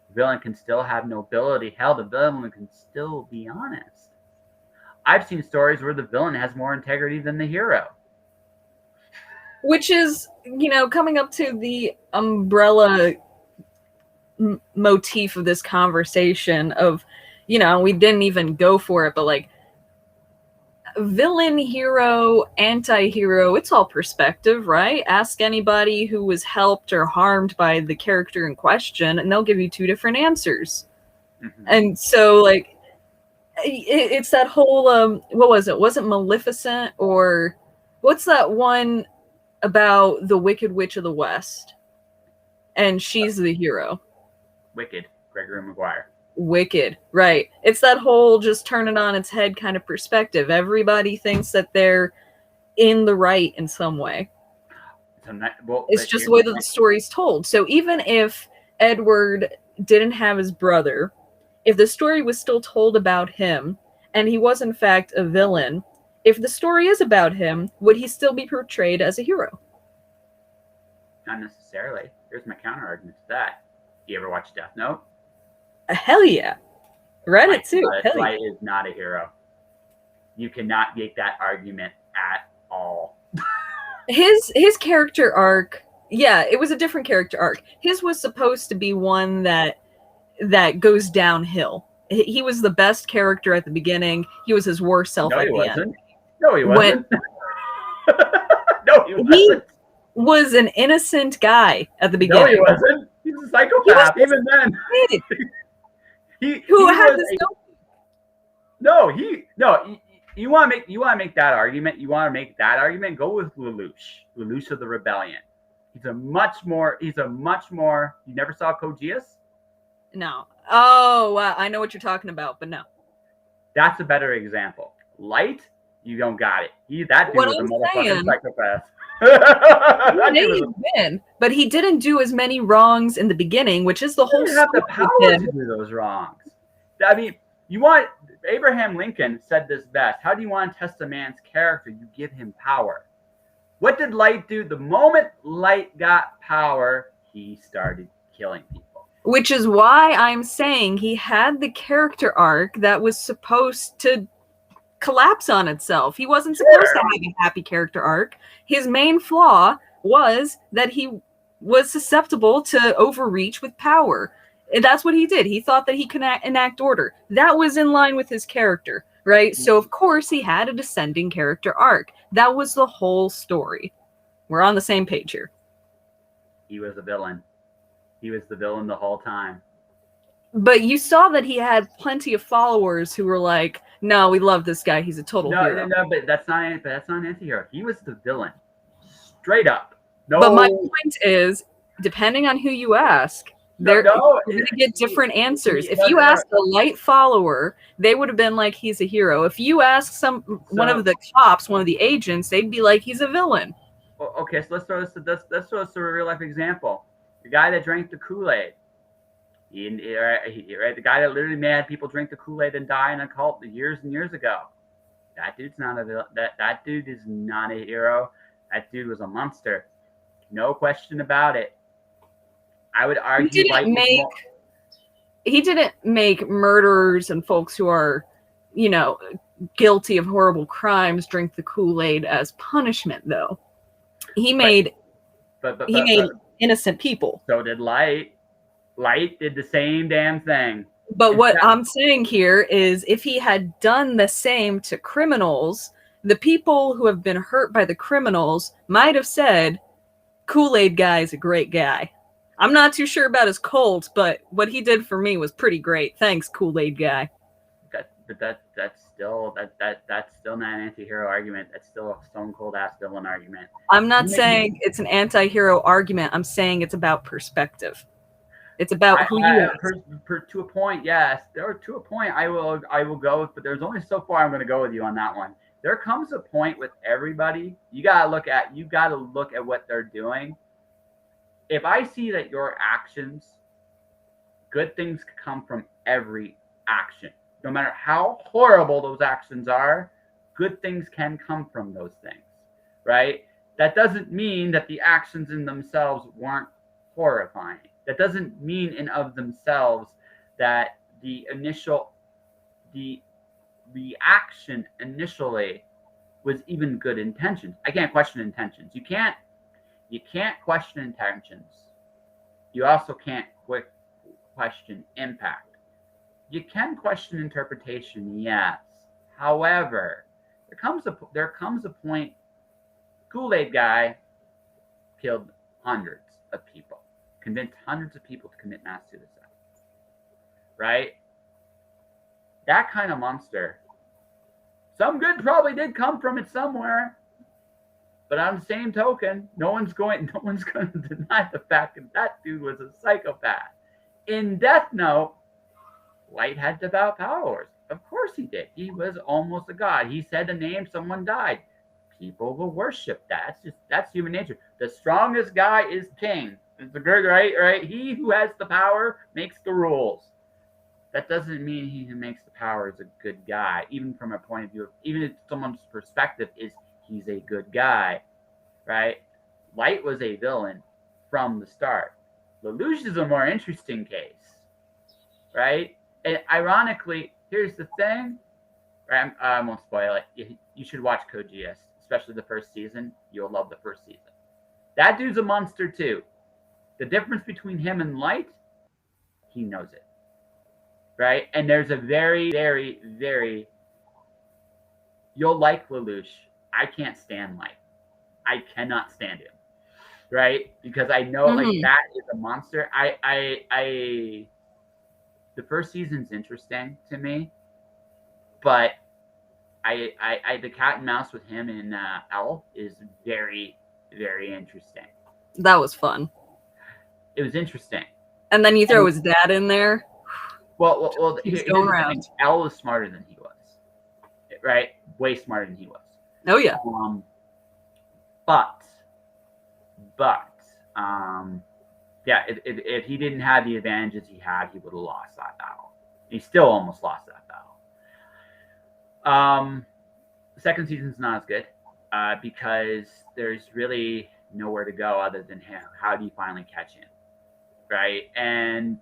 The villain can still have nobility. Hell, the villain can still be honest. I've seen stories where the villain has more integrity than the hero. Which is, coming up to the umbrella motif of this conversation of, we didn't even go for it, but like Villain, hero, anti-hero, it's all perspective, right? Ask anybody who was helped or harmed by the character in question, and they'll give you two different answers. Mm-hmm. And so, like, it's that whole, what was it? Was it Maleficent, or what's that one about the Wicked Witch of the West? And she's the hero. Wicked, Gregory Maguire. Wicked, right. It's that whole just turn it on its head kind of perspective. Everybody thinks that they're in the right in some way. It's just the way that the story's told. So even if Edward didn't have his brother, if the story was still told about him, and he was in fact a villain, if the story is about him, would he still be portrayed as a hero? Not necessarily. Here's my counter argument to that. You ever watch Death Note? Hell yeah. Read it too. Light is not a hero. You cannot make that argument at all. His character arc, yeah, it was a different character arc. His was supposed to be one that goes downhill. He was the best character at the beginning. He was his worst self at the end. No, he wasn't. No, he wasn't. He was an innocent guy at the beginning. No, he wasn't. He's a psychopath. Even then. Who had this? You want to make that argument. You want to make that argument. Go with Lelouch of the Rebellion. He's a much more. You never saw Code Geass? No. Oh, wow. I know what you're talking about, but no. That's a better example. Light, you don't got it. That dude was a motherfucking psychopath. But he didn't do as many wrongs in the beginning, which is the whole. You have the power to do those wrongs. I mean, Abraham Lincoln said this best. How do you want to test a man's character? You give him power. What did Light do? The moment Light got power, he started killing people. Which is why I'm saying he had the character arc that was supposed to collapse on itself. He wasn't supposed to have a happy character arc. His main flaw was that he was susceptible to overreach with power. And that's what he did. He thought that he could enact order. That was in line with his character, right? So, of course, he had a descending character arc. That was the whole story. We're on the same page here. He was a villain. He was the villain the whole time. But you saw that he had plenty of followers who were like, no, we love this guy. He's a total hero. No, but that's not an anti-hero. He was the villain. Straight up. No. But my point is, depending on who you ask, you're going to get different answers. If you ask a Light follower, they would have been like, he's a hero. If you ask one of the cops, one of the agents, they'd be like, he's a villain. Okay, so let's throw this to a real life example. The guy that drank the Kool-Aid. The guy that literally made people drink the Kool-Aid and die in a cult years and years ago. That dude's not a villain. That dude is not a hero. That dude was a monster. No question about it. I would argue he didn't make murderers and folks who are, guilty of horrible crimes drink the Kool-Aid as punishment, though. He made innocent people. So did Light. Light did the same damn thing. But what I'm saying here is, if he had done the same to criminals, the people who have been hurt by the criminals might have said, Kool-Aid guy is a great guy. I'm not too sure about his cult, but what he did for me was pretty great. Thanks, Kool-Aid guy. That's still not an anti-hero argument. That's still a stone cold ass villain argument. I'm not saying it's an anti-hero argument. I'm saying it's about perspective. It's about who you are. To a point, yes. To a point, I will go, but there's only so far I'm going to go with you on that one. There comes a point with everybody. You gotta look at what they're doing. If I see that your actions, good things come from every action. No matter how horrible those actions are, good things can come from those things, right? That doesn't mean that the actions in themselves weren't horrifying. That doesn't mean in of themselves that the reaction initially was even good intentions. I can't question intentions. You can't question intentions. You also can't question impact. You can question interpretation, yes. However, there comes a point. Kool-Aid guy killed hundreds of people, convinced hundreds of people to commit mass suicide. Right? That kind of monster. Some good probably did come from it somewhere. But on the same token, no one's going to deny the fact that that dude was a psychopath. In Death Note, Light had devout powers. Of course he did. He was almost a god. He said the name, someone died. People will worship that. That's human nature. The strongest guy is king. It's a good, right? He who has the power makes the rules. That doesn't mean he who makes the power is a good guy. Even from a point of view, even if someone's perspective is he's a good guy, right? Light was a villain from the start. Lelouch is a more interesting case, right? And ironically, here's the thing, right? I won't spoil it. You should watch Code Geass, especially the first season. You'll love the first season. That dude's a monster too. The difference between him and Light, he knows it, right? And there's a very, very, very, you'll like Lelouch. I can't stand Light. I cannot stand him, right? Because I know like that is a monster. The first season's interesting to me, but the cat and mouse with him and L is very, very interesting. That was fun. It was interesting. And then you throw his dad in there. Well, he's going around. L was smarter than he was, right? Way smarter than he was. Oh yeah. Yeah, if he didn't have the advantages he had, he would have lost that battle. He still almost lost that battle. The second season's not as good because there's really nowhere to go other than him. How do you finally catch him, right? And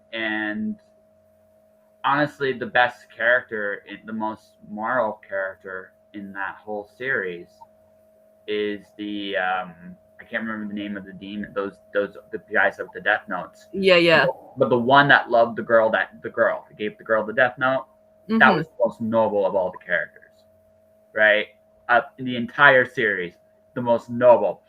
honestly, the best character, the most moral character in that whole series is the I can't remember the name of the demon. Those the guys with the death notes. Yeah. But the one that loved the girl that gave the girl the death note. That was the most noble of all the characters, right? In the entire series, the most noble.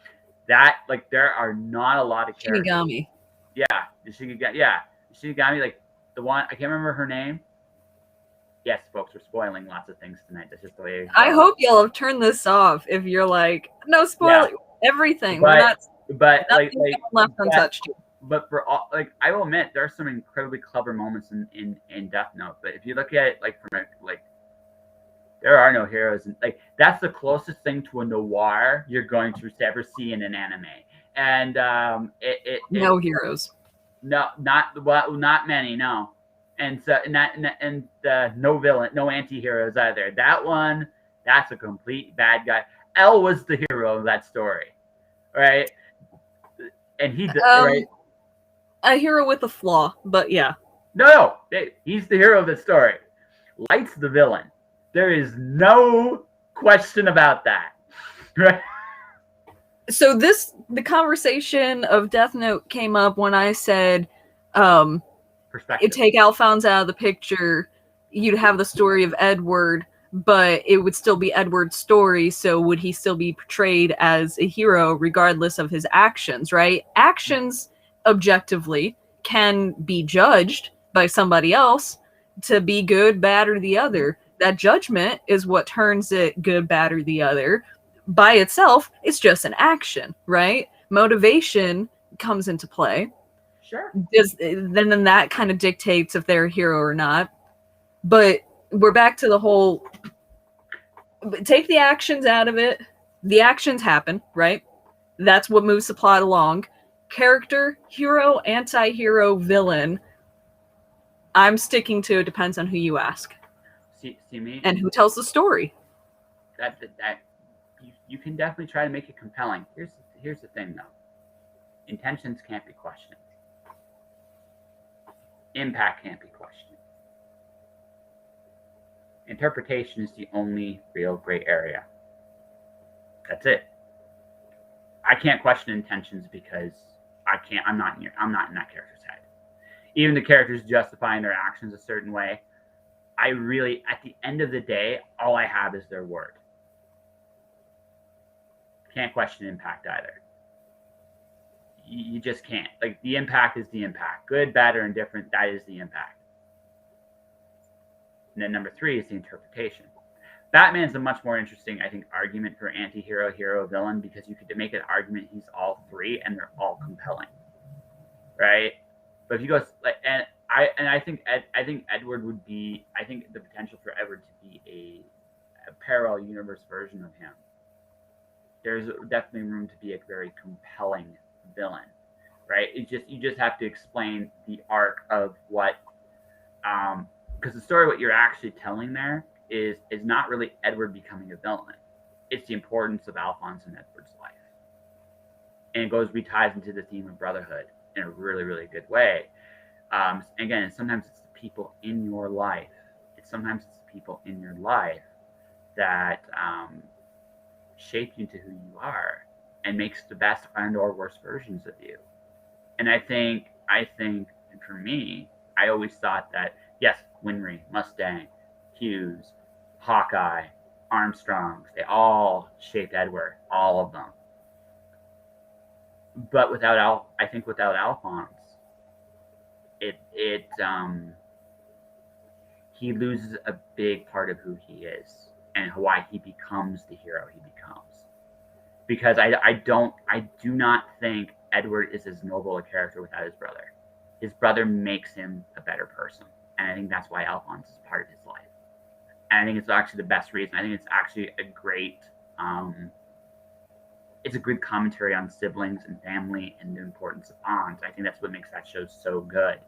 That like there are not a lot of characters. Shinigami. Yeah, Shinigami. Like the one I can't remember her name. Yes, folks, we're spoiling lots of things tonight. That's just the way. I hope y'all have turned this off. If you're like, no spoil everything, but nothing left untouched. But for all, like, I will admit there are some incredibly clever moments in Death Note. But if you look at it like from there are no heroes, and like that's the closest thing to a noir you're going to ever see in an anime. And no heroes. No, not many. No. And so, no villain, no anti-heroes either. That one, that's a complete bad guy. L was the hero of that story, right? And he did, right? A hero with a flaw, but yeah. No, he's the hero of the story. Light's the villain. There is no question about that, right? So the conversation of Death Note came up when I said, take Alphonse out of the picture, you'd have the story of Edward, but it would still be Edward's story, so would he still be portrayed as a hero regardless of his actions, right? Actions, objectively, can be judged by somebody else to be good, bad, or the other. That judgment is what turns it good, bad, or the other. By itself, it's just an action, right? Motivation comes into play. Sure. Then that kind of dictates if they're a hero or not. But we're back to the whole, take the actions out of it. The actions happen, right? That's what moves the plot along. Character, hero, anti-hero, villain. I'm sticking to it depends on who you ask. See me? And who tells the story. That you can definitely try to make it compelling. Here's the thing, though. Intentions can't be questioned. Impact can't be questioned. Interpretation is the only real gray area. That's it. I can't question intentions because I'm not in that character's head. Even the characters justifying their actions a certain way, I really, at the end of the day, all I have is their word. Can't question impact either. You just can't. Like, the impact is the impact. Good, bad, or indifferent, that is the impact. And then number 3 is the interpretation. Batman's a much more interesting, I think, argument for anti-hero, hero, villain, because you could make an argument he's all 3 and they're all compelling, right? But if you go like, and I think Edward would be, I think the potential for Edward to be a parallel universe version of him. There's definitely room to be a very compelling villain, right? You just have to explain the arc of what, because the story what you're actually telling there is not really Edward becoming a villain. It's the importance of Alphonse in Edward's life, and it ties into the theme of brotherhood in a really, really good way. Again, sometimes it's the people in your life. Sometimes it's the people in your life that shape you to who you are and makes the best and or worst versions of you. And I think, and for me, I always thought that, yes, Winry, Mustang, Hughes, Hawkeye, Armstrongs, they all shaped Edward, all of them. But without Alphonse, he loses a big part of who he is and why he becomes the hero he becomes. Because I do not think Edward is as noble a character without his brother. His brother makes him a better person. And I think that's why Alphonse is part of his life. And I think it's actually the best reason. I think it's actually a great, it's a good commentary on siblings and family and the importance of bonds. I think that's what makes that show so good.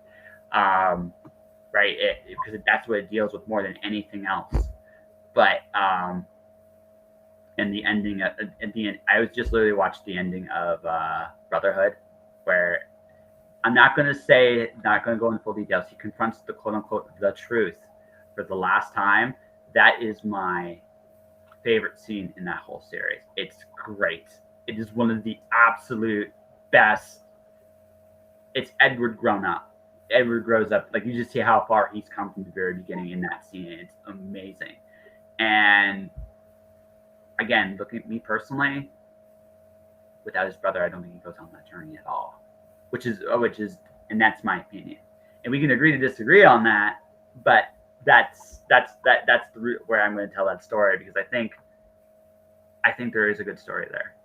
Right? Because that's what it deals with more than anything else. But in the ending, at the end, I was just literally watched the ending of Brotherhood, where I'm not going to go into full details. He confronts the quote unquote the truth for the last time. That is my favorite scene in that whole series. It's great. It is one of the absolute best. It's Edward grown up. Edward grows up. Like, you just see how far he's come from the very beginning in that scene. It's amazing. And again, looking at me personally, without his brother, I don't think he goes on that journey at all. Which is, and that's my opinion. And we can agree to disagree on that, but that's the route where I'm going to tell that story, because I think there is a good story there.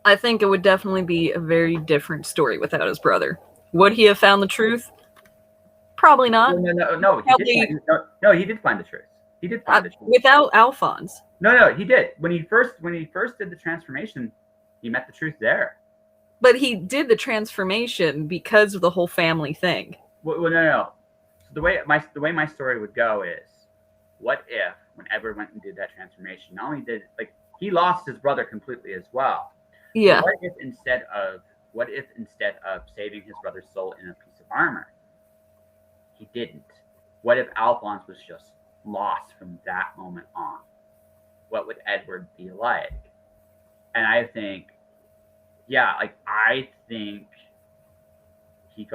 I think it would definitely be a very different story without his brother. Would he have found the truth? Probably not. No, he did find the truth. He did find the truth. Without Alphonse. No, he did. When he first did the transformation, he met the truth there. But he did the transformation because of the whole family thing. Well, no. So the way my story would go is, what if when Edward went and did that transformation, not only did, like, he lost his brother completely as well. Yeah. What if instead of saving his brother's soul in a piece of armor, he didn't? What if Alphonse was just lost from that moment on? What would Edward be like? And I think, I think he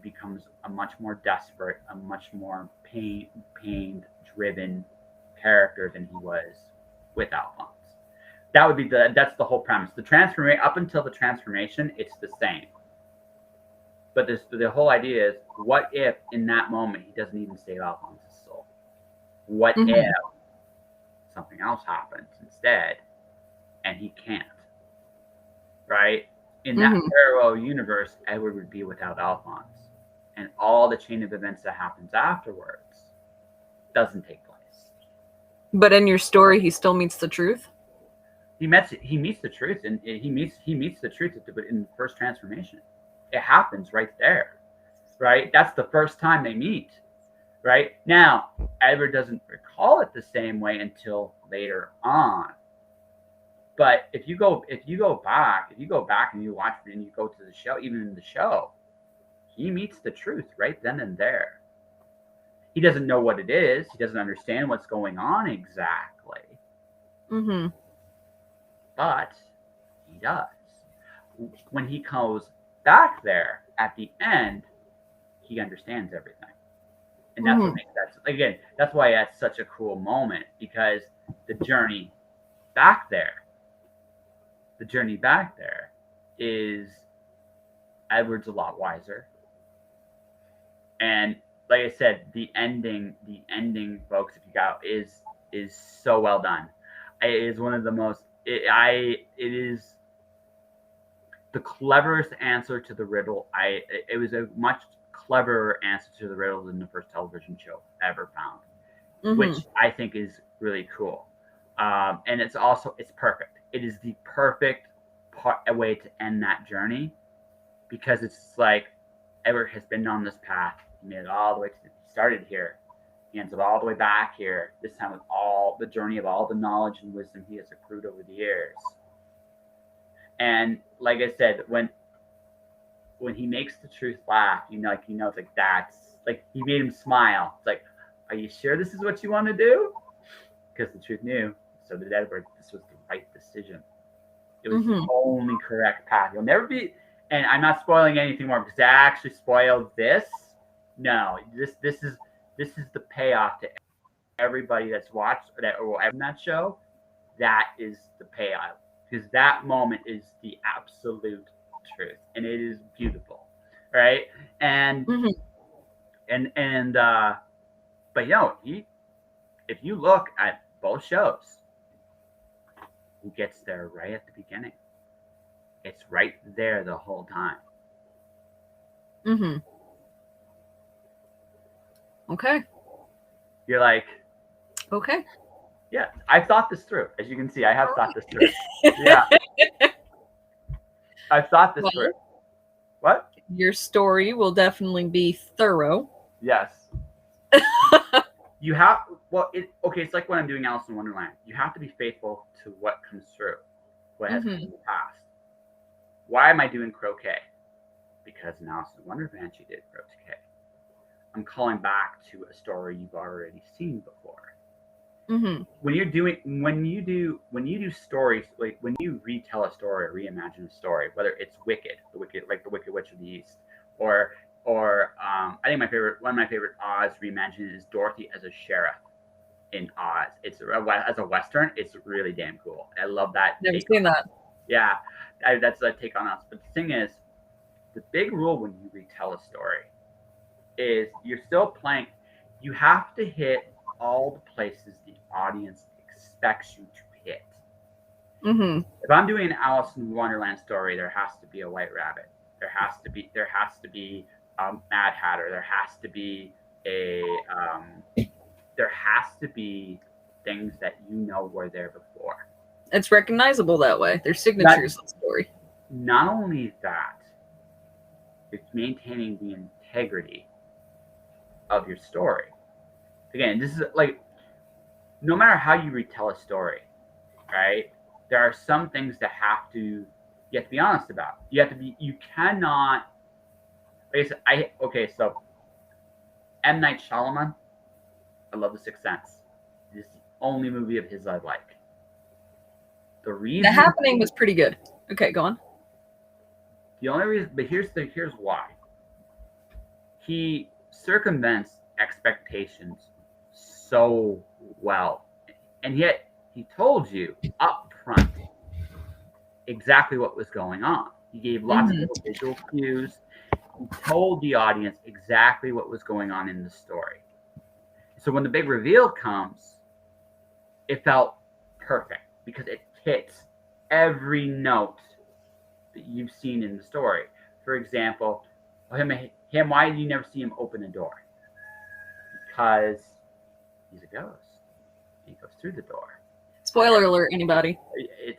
becomes a much more desperate, a much more pain-driven character than he was with Alphonse. That's the whole premise. Up until the transformation, it's the same. But the whole idea is, what if in that moment he doesn't even save Alphonse's soul? What if something else happens instead and he can't? Right? In that parallel universe, Edward would be without Alphonse. And all the chain of events that happens afterwards doesn't take place. But in your story, he still meets the truth? He meets the truth, and he meets the truth in the first transformation. It happens right there, right? That's the first time they meet, right? Now, Edward doesn't recall it the same way until later on. But if you go back and you watch it and you go to the show, even in the show, he meets the truth right then and there. He doesn't know what it is. He doesn't understand what's going on exactly. Mm-hmm. But he does. When he goes back there at the end, he understands everything. And that's what makes that, again, that's why that's such a cool moment, because the journey back there the journey back there is Edward's a lot wiser. And like I said, the ending, folks, if you got is so well done. It is one of the most. It is the cleverest answer to the riddle. It was a much cleverer answer to the riddle than the first television show ever found, which I think is really cool. And it's perfect. It is the perfect way to end that journey, because it's like Edward has been on this path. He made it all the way he started here. He ends up all the way back here. This time with all the journey of all the knowledge and wisdom he has accrued over the years. And like I said, when he makes the truth laugh, it's like that's like he made him smile. It's like, are you sure this is what you want to do? Because the truth knew, so did Edward. This was the right decision. It was the only correct path. You'll never be. And I'm not spoiling anything more because I actually spoiled this. No, this is the payoff to everybody that's watched that or ever that show. That is the payoff, because that moment is the absolute truth, and it is beautiful, right? And but if you look at both shows, he gets there right at the beginning. It's right there the whole time. Okay. You're like, okay. Yeah, I've thought this through. As you can see, I have thought this through. Yeah. I've thought this through. What? Your story will definitely be thorough. Yes. You have, it's like when I'm doing Alice in Wonderland. You have to be faithful to what comes through, what has come in the past. Why am I doing croquet? Because in Alice in Wonderland, she did croquet. I'm calling back to a story you've already seen before. When you do stories, like when you retell a story or reimagine a story, whether it's like the Wicked Witch of the East, or I think one of my favorite Oz reimagining is Dorothy as a sheriff in Oz. It's as a Western, it's really damn cool. I love that. Never seen that. Yeah, that's a take on Oz. But the thing is, the big rule when you retell a story is you're still playing. You have to hit all the places the audience expects you to hit. If I'm doing an Alice in Wonderland story, there has to be a white rabbit. There has to be Mad Hatter. There has to be things that were there before. It's recognizable that way. There's signatures in the story. Not only that, it's maintaining the integrity of your story. Again, this is like, no matter how you retell a story, right? There are some things that you have to be honest about. You cannot, like I said, so M. Night Shyamalan, I love The Sixth Sense. It's the only movie of his I like. The Happening was pretty good. Okay, go on. The only reason, but here's why. He circumvents expectations so well, and yet he told you up front exactly what was going on. He gave lots of little visual cues. He told the audience exactly what was going on in the story. So when the big reveal comes, it felt perfect because it hits every note that you've seen in the story. For example, him, why did you never see him open a door? Because he's a ghost. He goes through the door. Spoiler alert, anybody? If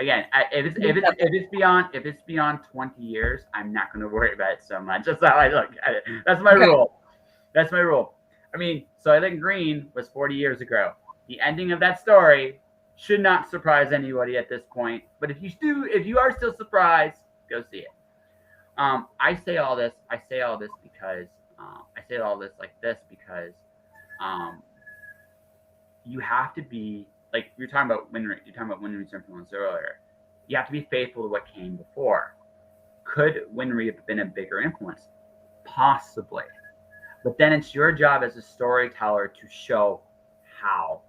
it's beyond 20 years, I'm not going to worry about it so much. That's how I look at it. That's my rule. That's my rule. I mean, Soylent Green was 40 years ago. The ending of that story should not surprise anybody at this point. But if you are still surprised, go see it. I say all this because you have to be, like you're talking about Winry's influence earlier. You have to be faithful to what came before. Could Winry have been a bigger influence? Possibly. But then it's your job as a storyteller to show how.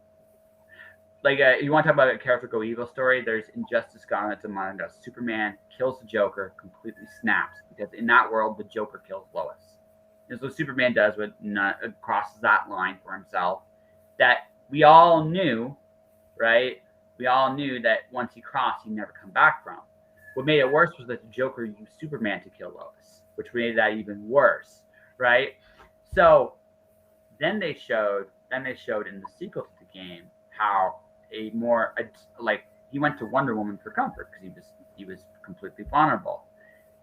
like you want to talk about a character go evil story? There's Injustice Gauntlet Among Us. Superman kills the Joker, completely snaps because in that world the Joker kills Lois. And so Superman does what crosses that line for himself that we all knew, right? We all knew that once he crossed, he'd never come back from. What made it worse was that the Joker used Superman to kill Lois, which made that even worse, right? So then they showed in the sequel to the game how he went to Wonder Woman for comfort because he was completely vulnerable.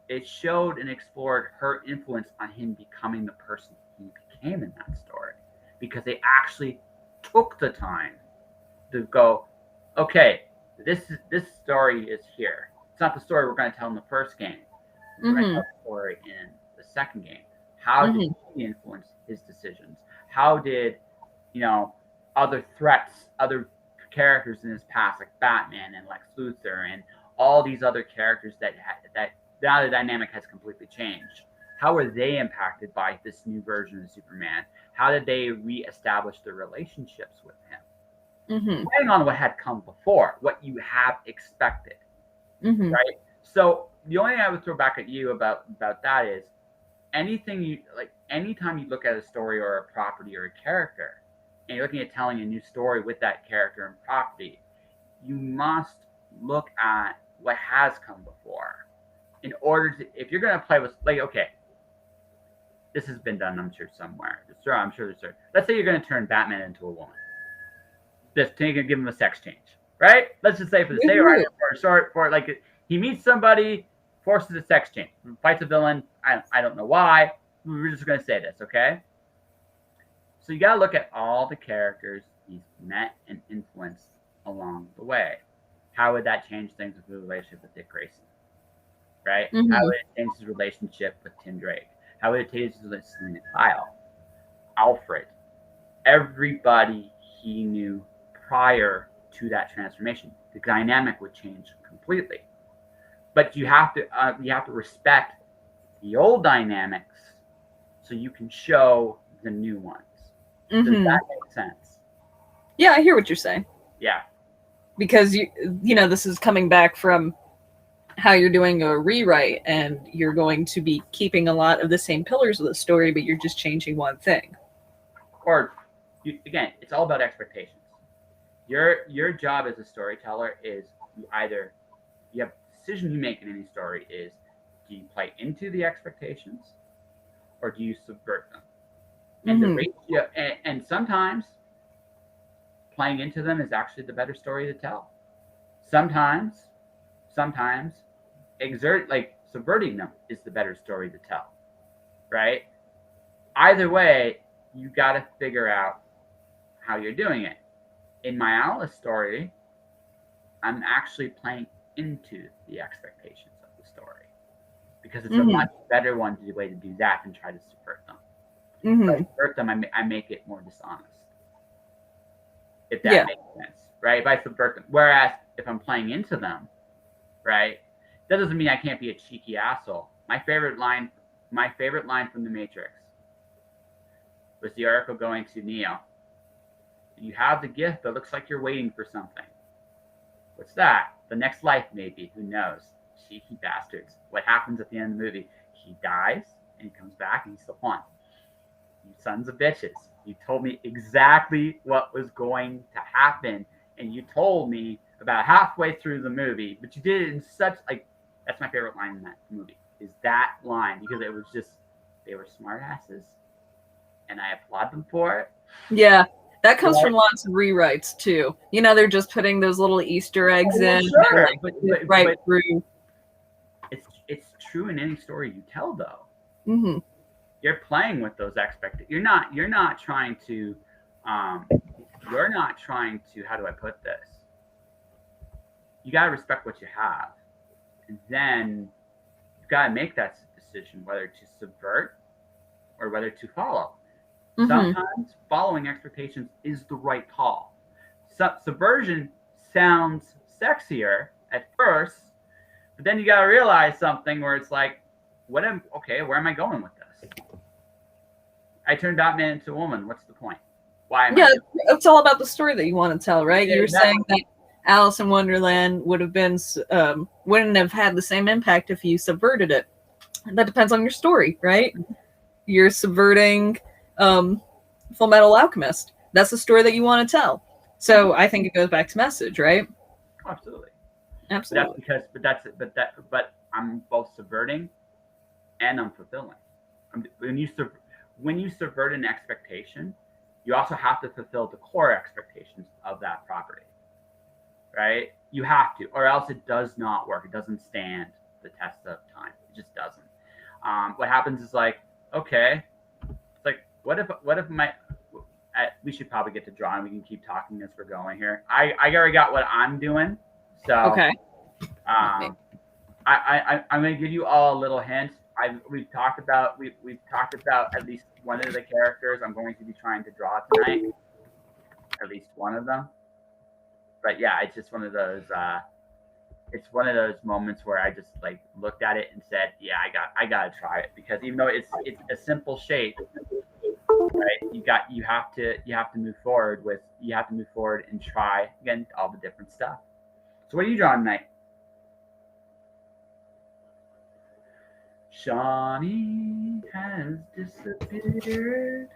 It showed and explored her influence on him becoming the person he became in that story, because they actually took the time to go, okay, this story is here. It's not the story we're going to tell in the first game. We're going to tell the story in the second game. How did he influence his decisions? How did, other threats, other characters in his past, like Batman and Lex Luthor and all these other characters that now the dynamic has completely changed. How were they impacted by this new version of Superman? How did they reestablish their relationships with him? Depending on what had come before, what you have expected, right? So the only thing I would throw back at you about that is anytime you look at a story or a property or a character, and you're looking at telling a new story with that character and property, you must look at what has come before in order to, if you're going to play with, okay, this has been done, I'm sure, somewhere. I'm sure there's. Let's say you're going to turn Batman into a woman. Just give him a sex change, right? Let's just say for the sake of argument, he meets somebody, forces a sex change, fights a villain. I don't know why. We're just going to say this, okay? So you got to look at all the characters he's met and influenced along the way. How would that change things with the relationship with Dick Grayson, right? How would it change his relationship with Tim Drake? How would it change his relationship with Kyle, Alfred, everybody he knew prior to that transformation? The dynamic would change completely. But you have to respect the old dynamics so you can show the new ones. Does that make sense? Yeah, I hear what you're saying. Yeah. Because this is coming back from how you're doing a rewrite, and you're going to be keeping a lot of the same pillars of the story, but you're just changing one thing. Or again, it's all about expectations. Your job as a storyteller is you have the decision you make in any story is, do you play into the expectations or do you subvert them? And the ratio, and sometimes playing into them is actually the better story to tell. Sometimes subverting them is the better story to tell, right? Either way, you got to figure out how you're doing it. In my Alice story, I'm actually playing into the expectations of the story because it's a much better way to do that than try to subvert them. If I subvert them, I make it more dishonest. If that makes sense, right? If I subvert them, whereas if I'm playing into them, right, that doesn't mean I can't be a cheeky asshole. My favorite line from The Matrix was the Oracle going to Neo. You have the gift, but looks like you're waiting for something. What's that? The next life, maybe. Who knows? Cheeky bastards. What happens at the end of the movie? He dies, and he comes back, and he's still fun. You sons of bitches. You told me exactly what was going to happen, and you told me about halfway through the movie, but you did it in such, that's my favorite line in that movie, is that line, because it was just, they were smart asses, and I applaud them for it. Yeah. That comes from lots of rewrites too. They're just putting those little Easter eggs in. Sure, but through. It's true in any story you tell, though. You're playing with those expectations. You're not trying to. How do I put this? You gotta respect what you have, and then you gotta make that decision whether to subvert or whether to follow. Sometimes following expectations is the right call. Subversion sounds sexier at first, but then you got to realize something where it's like, where am I going with this? I turned Batman into a woman. What's the point? Why am Yeah, I? it's all about the story that you want to tell, right? Yeah, You were exactly. saying that Alice in Wonderland would have been wouldn't have had the same impact if you subverted it. That depends on your story, right? You're subverting Fullmetal Alchemist. That's the story that you want to tell. So I think it goes back to message, right? Absolutely. Absolutely. But I'm both subverting and I'm fulfilling. When you subvert an expectation, you also have to fulfill the core expectations of that property, right? You have to, or else it does not work. It doesn't stand the test of time. It just doesn't. What happens is like, okay, it's like, what if my we should probably get to drawing. We can keep talking as we're going here. I already got what I'm doing, so Okay. I'm going to give you all a little hint. We've talked about at least one of the characters I'm going to be trying to draw tonight. At least one of them. But yeah, it's just one of those. It's one of those moments where I just like looked at it and said, "Yeah, I got to try it," because even though it's a simple shape, right? You have to move forward and try again all the different stuff. So what are you drawing tonight? Shani has disappeared.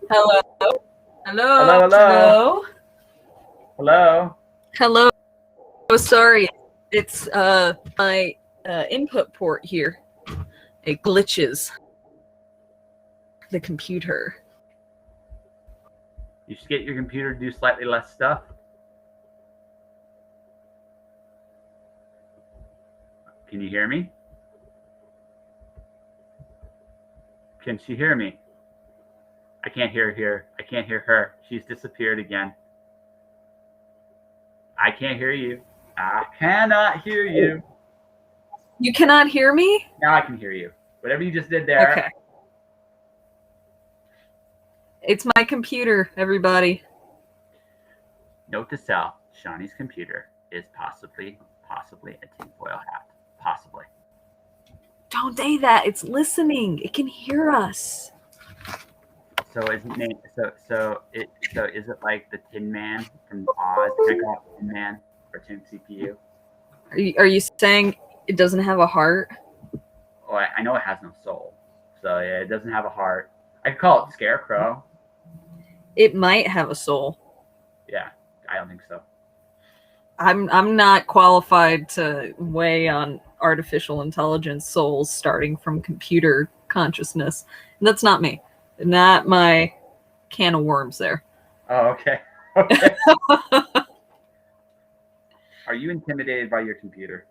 Hello. Hello, hello. Hello. Hello. Oh, sorry. It's my input port here. It glitches the computer. You should get your computer to do slightly less stuff. Can you hear me? Can she hear me? I can't hear her. I can't hear her. She's disappeared again. I can't hear you. I cannot hear you. You cannot hear me? Now I can hear you. Whatever you just did there. Okay. It's my computer, everybody. Note to self, Shani's computer is possibly a tinfoil hat. Possibly. Don't say that. It's listening. It can hear us. So is it like the Tin Man from Oz? Can I call it Tin Man or Tin CPU? Are you saying it doesn't have a heart? Well, I know it has no soul. So yeah, it doesn't have a heart. I could call it Scarecrow. It might have a soul. Yeah, I don't think so. I'm not qualified to weigh on artificial intelligence souls starting from computer consciousness. That's not me. Not my can of worms there. Oh, okay. Okay. Are you intimidated by your computer?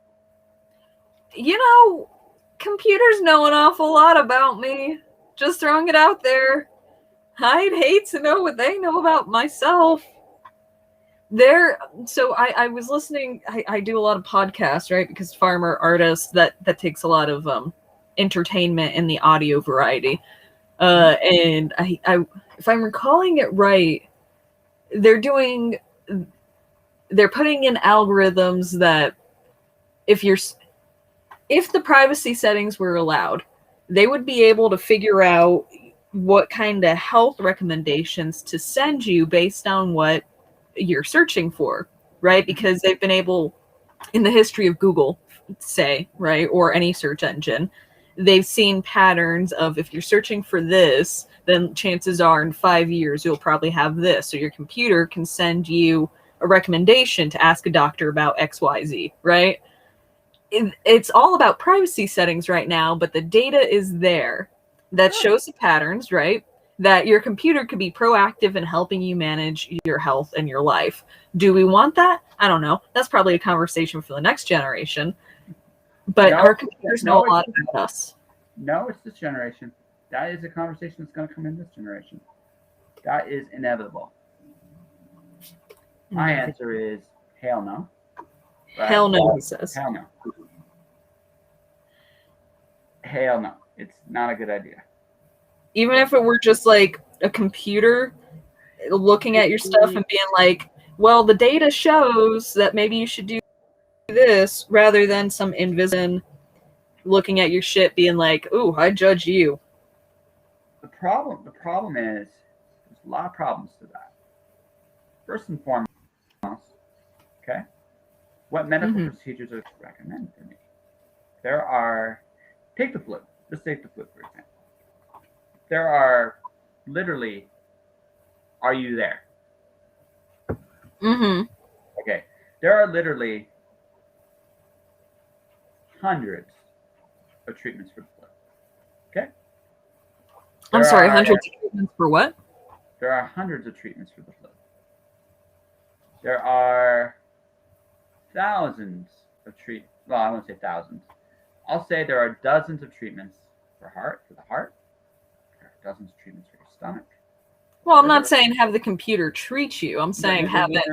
You know, computers know an awful lot about me. Just throwing it out there. I'd hate to know what they know about myself. So I was listening. I do a lot of podcasts, right? Because farmer artists, that takes a lot of entertainment in the audio variety. And I if I'm recalling it right, they're putting in algorithms that if the privacy settings were allowed, they would be able to figure out what kind of health recommendations to send you based on what you're searching for, right? Because they've been able, in the history of Google, say, right, or any search engine, they've seen patterns of if you're searching for this, then chances are in 5 years you'll probably have this. So your computer can send you a recommendation to ask a doctor about XYZ, right? It's all about privacy settings right now, but the data is there that shows the patterns, right? That your computer could be proactive in helping you manage your health and your life. Do we want that? I don't know. That's probably a conversation for the next generation. But our computers know a lot about us. No, it's this generation. That is a conversation that's going to come in this generation. That is inevitable. My answer is hell no. Right? Hell no, he says. Hell no. Hell no. It's not a good idea. Even if it were just like a computer looking at your stuff and being like, well, the data shows that maybe you should do this, rather than some invisible looking at your shit being like, ooh, I judge you. problem is there's a lot of problems to that. First and foremost, okay, what medical procedures are recommended for me? There are, take the flu. Let's take the flu for example. There are literally, are you there? Okay, there are literally hundreds of treatments for the flu. Okay. I'm sorry, hundreds of treatments for what? There are hundreds of treatments for the flu. There are thousands of treatments. Well, I won't say thousands. I'll say there are dozens of treatments for the heart. There are dozens of treatments for your stomach. Well, I'm not saying have the computer treat you. I'm saying have it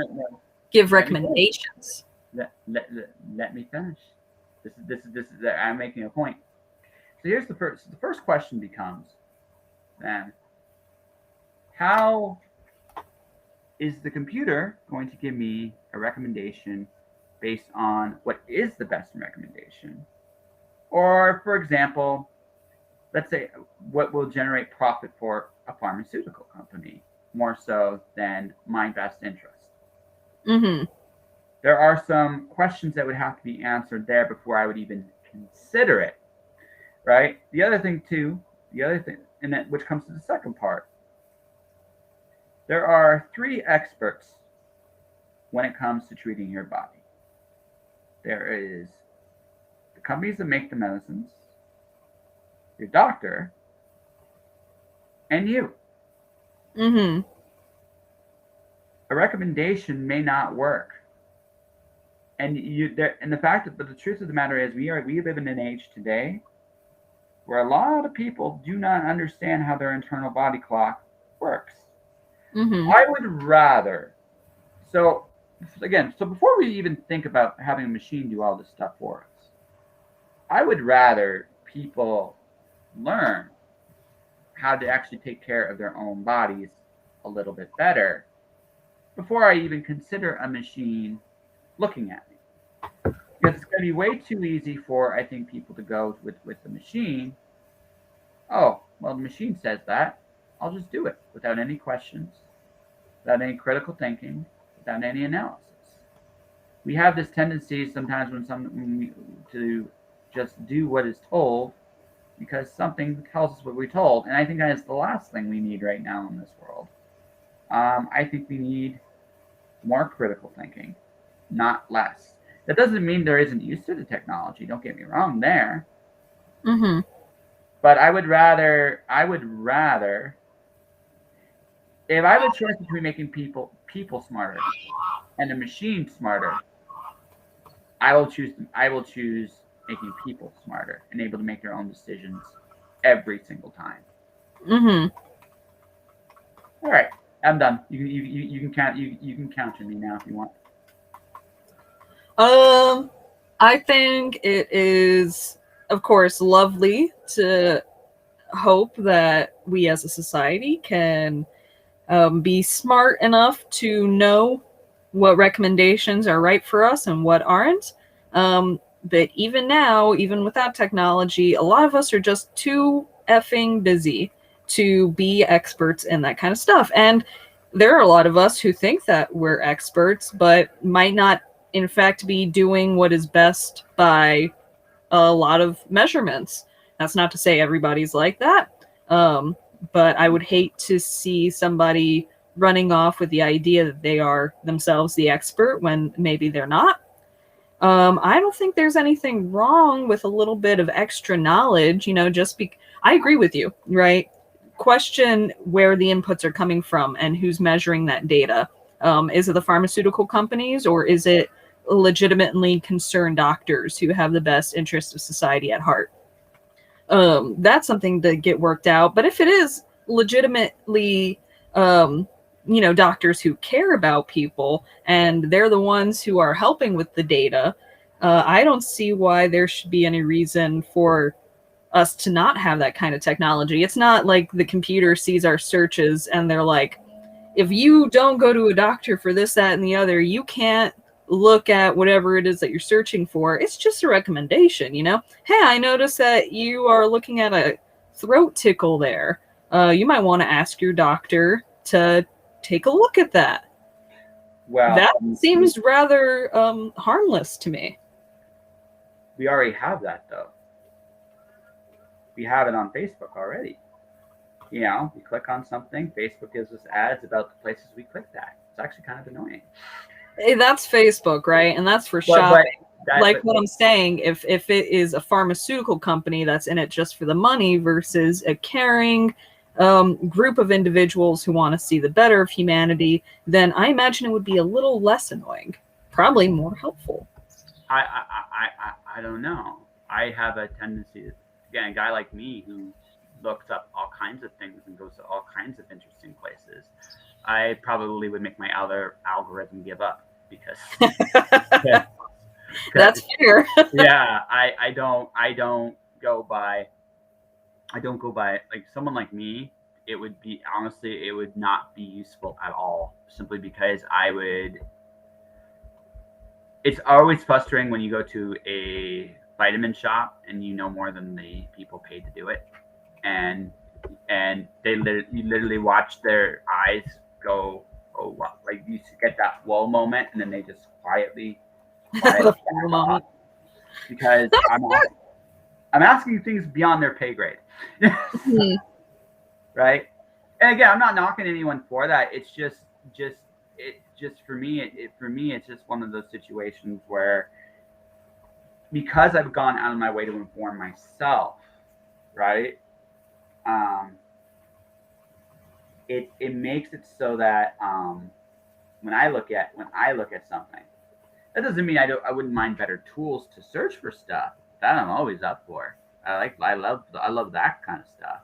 give recommendations. Let me finish. This is. I'm making a point. So here's the first. The first question becomes, then, how is the computer going to give me a recommendation based on what is the best recommendation? Or, for example, let's say what will generate profit for a pharmaceutical company more so than my best interest. There are some questions that would have to be answered there before I would even consider it, right? The other thing, and then which comes to the second part. There are 3 experts when it comes to treating your body. There is the companies that make the medicines, your doctor, and you. A recommendation may not work. And but the truth of the matter is we live in an age today where a lot of people do not understand how their internal body clock works. I would rather, so before we even think about having a machine do all this stuff for us, I would rather people learn how to actually take care of their own bodies a little bit better before I even consider a machine looking at me. Because it's going to be way too easy for, I think, people to go with the machine. Oh, well, the machine says that. I'll just do it without any questions, without any critical thinking, without any analysis. We have this tendency sometimes to just do what is told because something tells us what we're told. And I think that is the last thing we need right now in this world. I think we need more critical thinking, not less. That doesn't mean there isn't use to the technology. Don't get me wrong there. But I would rather, if I have a choice between making people smarter and a machine smarter, I will choose making people smarter and able to make their own decisions every single time. All right, I'm done. You can counter me now if you want. I think it is, of course, lovely to hope that we as a society can be smart enough to know what recommendations are right for us and what aren't. But even now, even without technology, a lot of us are just too effing busy to be experts in that kind of stuff. And there are a lot of us who think that we're experts, but might not, in fact, be doing what is best by a lot of measurements. That's not to say everybody's like that. But I would hate to see somebody running off with the idea that they are themselves the expert when maybe they're not. I don't think there's anything wrong with a little bit of extra knowledge, I agree with you, right? Question where the inputs are coming from and who's measuring that data. Is it the pharmaceutical companies or is it legitimately concerned doctors who have the best interest of society at heart? That's something to get worked out. But if it is legitimately, doctors who care about people and they're the ones who are helping with the data, I don't see why there should be any reason for us to not have that kind of technology. It's not like the computer sees our searches and they're like, if you don't go to a doctor for this, that, and the other, you can't look at whatever it is that you're searching for. It's just a recommendation, Hey, I noticed that you are looking at a throat tickle there. you might want to ask your doctor to take a look at that. Well, that seems rather harmless to me. We already have that, though. We have it on Facebook already. You know, we click on something, Facebook gives us ads about the places we clicked at. It's actually kind of annoying. Hey, that's Facebook, right? And that's for shopping. What I'm saying, if it is a pharmaceutical company that's in it just for the money versus a caring group of individuals who want to see the better of humanity, then I imagine it would be a little less annoying, probably more helpful. I don't know. I have a tendency, again, a guy like me who looks up all kinds of things and goes to all kinds of interesting places, I probably would make my other algorithm give up because that's fair. Yeah, I don't go by like someone like me. It would be, honestly, it would not be useful at all, simply because it's always frustrating when you go to a vitamin shop and you know more than the people paid to do it, and you literally watch their eyes go, oh wow, like you get that whoa moment, and then they just quietly back off, because I'm asking things beyond their pay grade. Right? And again, I'm not knocking anyone for that. It's just for me, it's just one of those situations where, because I've gone out of my way to inform myself, right? It makes it so that when I look at something, that doesn't mean I wouldn't mind better tools to search for stuff. That I'm always up for. I love that kind of stuff.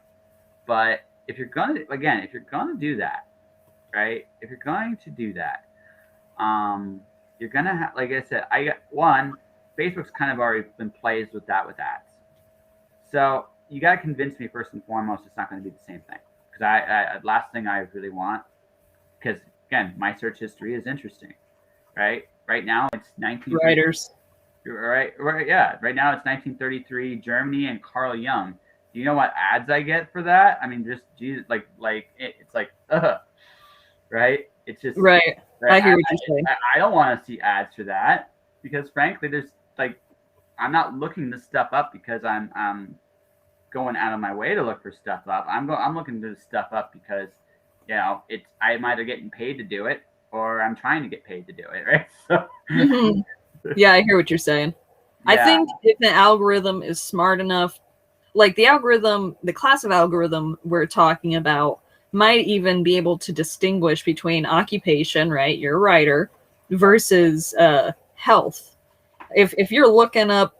But if you're gonna do that, right? If you're going to do that, you're gonna have, like I said, Facebook's kind of already been plays with ads. So you gotta convince me first and foremost it's not gonna be the same thing. Because I last thing I really want, because again, my search history is interesting, right? Right now it's 19 writers. Right, yeah. Right now it's 1933 Germany and Carl Jung. Do you know what ads I get for that? I mean, just Jesus, it's like, right? It's just right. I hear what you're saying. I don't want to see ads for that, because frankly, there's I'm not looking this stuff up because I'm going out of my way to look for stuff up. I'm looking this stuff up because, you know, I'm either getting paid to do it or I'm trying to get paid to do it, right? So. Yeah, I hear what you're saying. Yeah. I think if an algorithm is smart enough, like the class of algorithm we're talking about might even be able to distinguish between occupation, right? You're a writer, versus health. If you're looking up,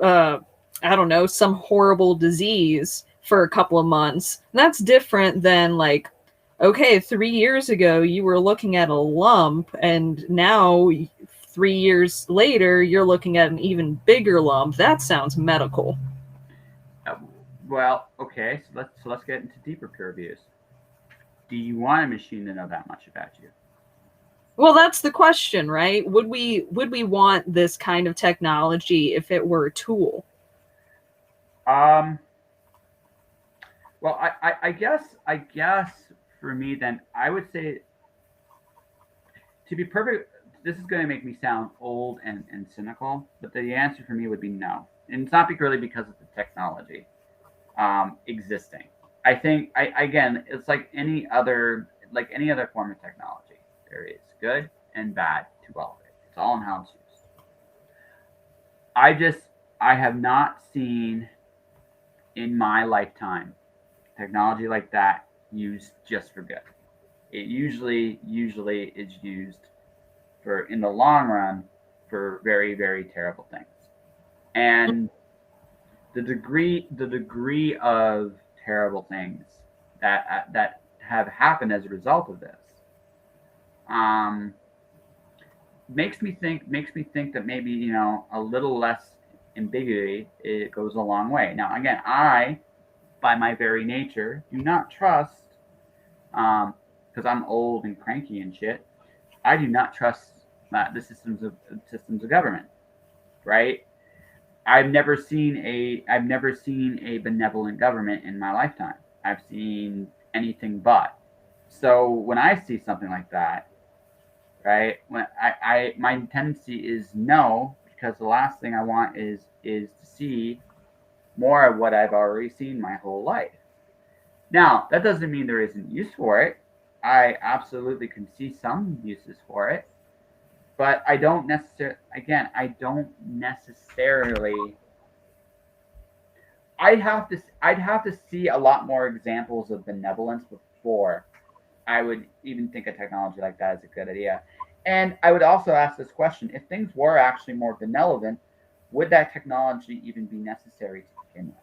I don't know, some horrible disease for a couple of months, that's different than like, okay, 3 years ago you were looking at a lump, and now 3 years later you're looking at an even bigger lump. That sounds medical. Well, okay, so let's get into deeper peer reviews. Do you want a machine to know that much about you? Well, that's the question, right? Would we want this kind of technology if it were a tool? Well, I guess for me, then I would say, to be perfect, this is going to make me sound old and cynical, but the answer for me would be no. And it's not really because of the technology existing. I think again, it's like any other form of technology. There is good and bad to all of it. It's all in how it's used. I have not seen in my lifetime technology like that used just for good. It usually is used for, in the long run, for very, very terrible things. And the degree of terrible things that have happened as a result of this makes me think that maybe, you know, a little less ambiguity, it goes a long way. Now again, I, by my very nature, do not trust, because I'm old and cranky and shit, I do not trust the systems of government, right? I've never seen a benevolent government in my lifetime. I've seen anything but. So when I see something like that, right, when my tendency is no, because the last thing I want is to see more of what I've already seen my whole life. Now, that doesn't mean there isn't use for it. I absolutely can see some uses for it, but I don't necessarily. Again, I don't necessarily. I'd have to see a lot more examples of benevolence before I would even think a technology like that is a good idea. And I would also ask this question: if things were actually more benevolent, would that technology even be necessary to begin with?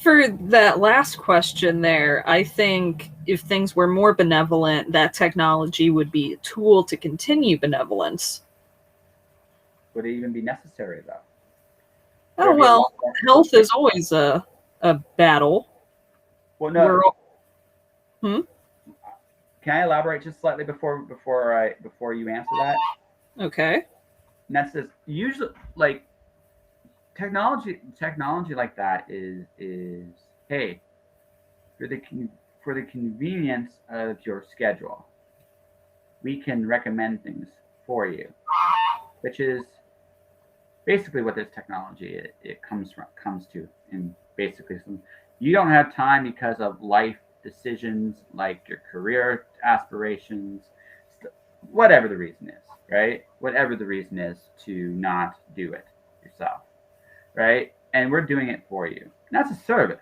For that last question there, I think if things were more benevolent, that technology would be a tool to continue benevolence. Would it even be necessary though? Oh, well, health is always a battle. Well, no. Hmm? Can I elaborate just slightly before you answer that? Okay. And that's this. Usually, like technology like that is hey, for the for the convenience of your schedule, we can recommend things for you, which is basically what this technology it comes to. And basically, you don't have time because of life decisions like your career aspirations, whatever the reason is, right? Whatever the reason is to not do it yourself, right? And we're doing it for you. And that's a service.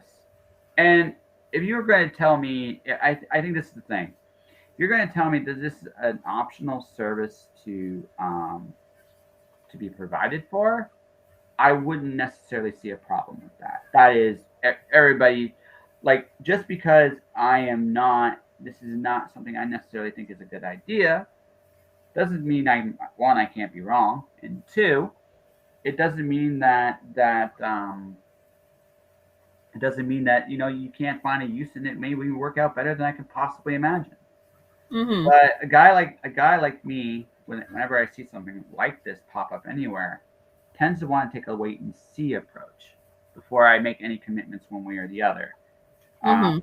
And if you were going to tell me, I think this is the thing. You're going to tell me that this is an optional service to be provided for. I wouldn't necessarily see a problem with that. That is everybody, like just because I am not, this is not something I necessarily think is a good idea, doesn't mean I can't be wrong, and two, it doesn't mean it doesn't mean that you can't find a use in it. Maybe work out better than I could possibly imagine. Mm-hmm. But a guy like me, whenever I see something like this pop up anywhere, tends to want to take a wait and see approach before I make any commitments one way or the other. Mm-hmm.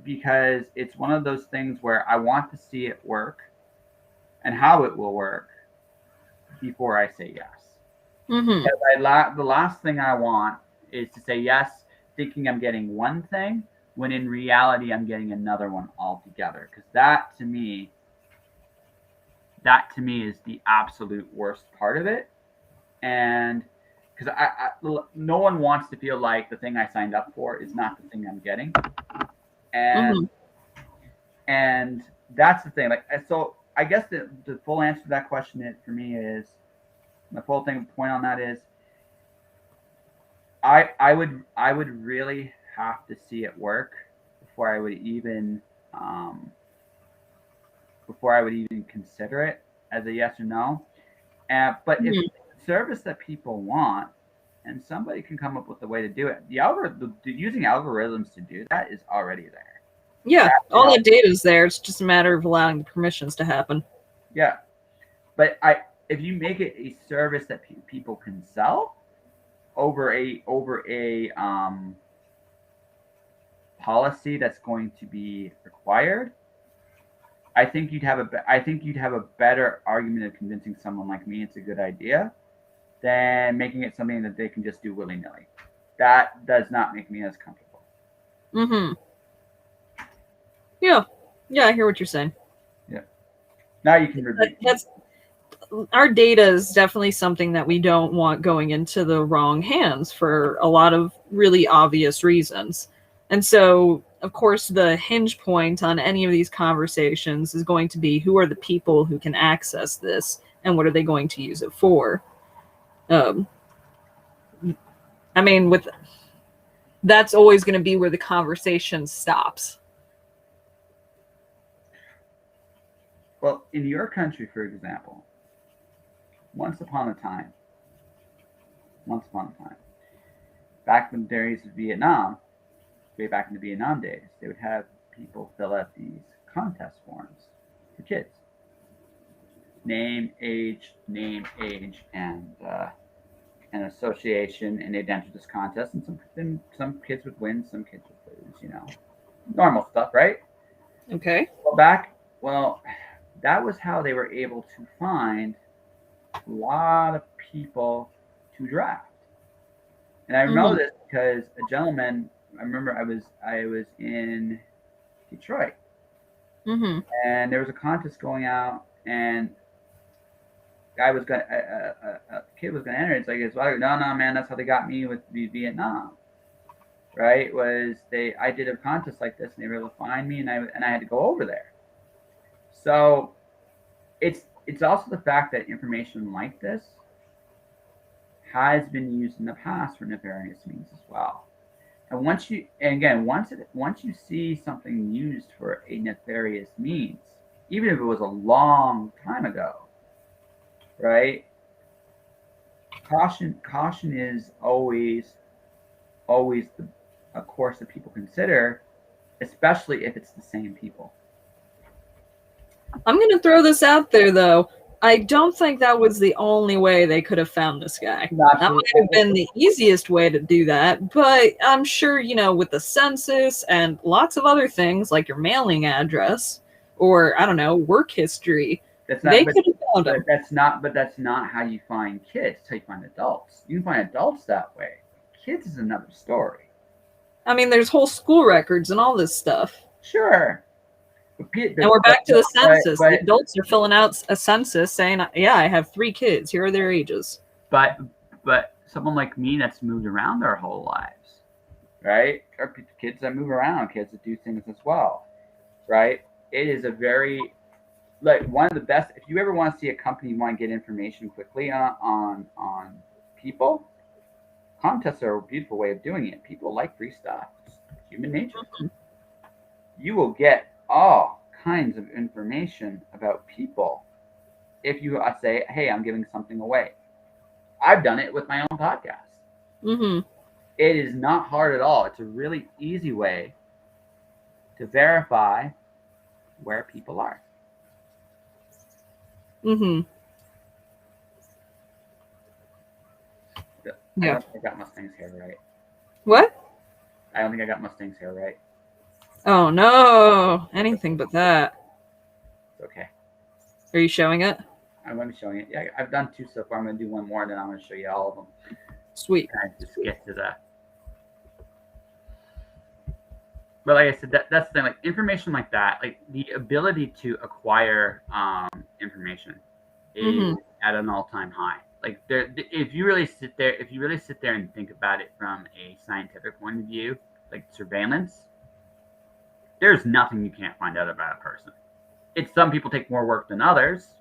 Because it's one of those things where I want to see it work and how it will work before I say yes. Mm-hmm. The last thing I want is to say yes, thinking I'm getting one thing when in reality I'm getting another one altogether. Because that to me is the absolute worst part of it. And because no one wants to feel like the thing I signed up for is not the thing I'm getting, and Mm-hmm. and that's the thing. Like, so I guess the full answer to that question for me is the full point on that is I would really have to see it work before I would even um, consider it as a yes or no. But if Mm-hmm. it's a service that people want, and somebody can come up with a way to do it, using algorithms to do that is already there. Yeah, all That, that data is there. It's just a matter of allowing the permissions to happen. yeah, but if you make it a service that people can sell over a policy that's going to be required, I think you'd have a better argument of convincing someone like me it's a good idea than making it something that they can just do willy nilly. That does not make me as comfortable. Mm-hmm. Yeah. Yeah, I hear what you're saying. Yeah. Now you can repeat. That's our data is definitely something that we don't want going into the wrong hands for a lot of really obvious reasons. And so, of course, the hinge point on any of these conversations is going to be who are the people who can access this and what are they going to use it for. I mean, that's always going to be where the conversation stops. Well, in your country, for example, once upon a time, back in the days of Vietnam, way back in the Vietnam days, they would have people fill out these contest forms for kids. Name, age, and an association, and they'd enter this contest, and some kids would win, some kids would lose. Normal stuff, right? Okay. Well, that was how they were able to find a lot of people to draft. And I know this because a gentleman. I remember I was in Detroit, and there was a contest going out, and a kid was gonna enter. It's like, no, man, that's how they got me with Vietnam, right? I did a contest like this, and they were able to find me, and I had to go over there. So it's also the fact that information like this has been used in the past for nefarious means as well. And once you see something used for a nefarious means, even if it was a long time ago, right? Caution is always a course that people consider, especially if it's the same people. I'm going to throw this out there, though. I don't think that was the only way they could have found this guy. That might have been the easiest way to do that, but I'm sure, with the census and lots of other things like your mailing address or, I don't know, work history, they could have found him. But that's not how you find kids. That's how you find adults. You can find adults that way. Kids is another story. I mean, there's whole school records and all this stuff. Sure. And we're back to the census. The adults are filling out a census saying, yeah, I have 3 kids. Here are their ages. But someone like me that's moved around their whole lives, right? Or kids that move around, kids that do things as well, right? It is a very, one of the best, if you ever want to see a company want to get information quickly on people, contests are a beautiful way of doing it. People like free stuff. It's human nature. You will get all kinds of information about people if you say, hey, I'm giving something away. I've done it with my own podcast. It is not hard at all. It's a really easy way to verify where people are. Yeah. I don't think I got Mustang's hair right. What? I don't think I got Mustang's hair right. Oh, no. Anything but that. It's okay. Are you showing it? I'm going to be showing it. Yeah, I've done 2 so far. I'm going to do 1 more, and then I'm going to show you all of them. Sweet. And just get to that. But like I said, that's the thing. Like information like that, like the ability to acquire information is at an all-time high. Like if you really sit there and think about it from a scientific point of view, like surveillance, there's nothing you can't find out about a person. It's some people take more work than others,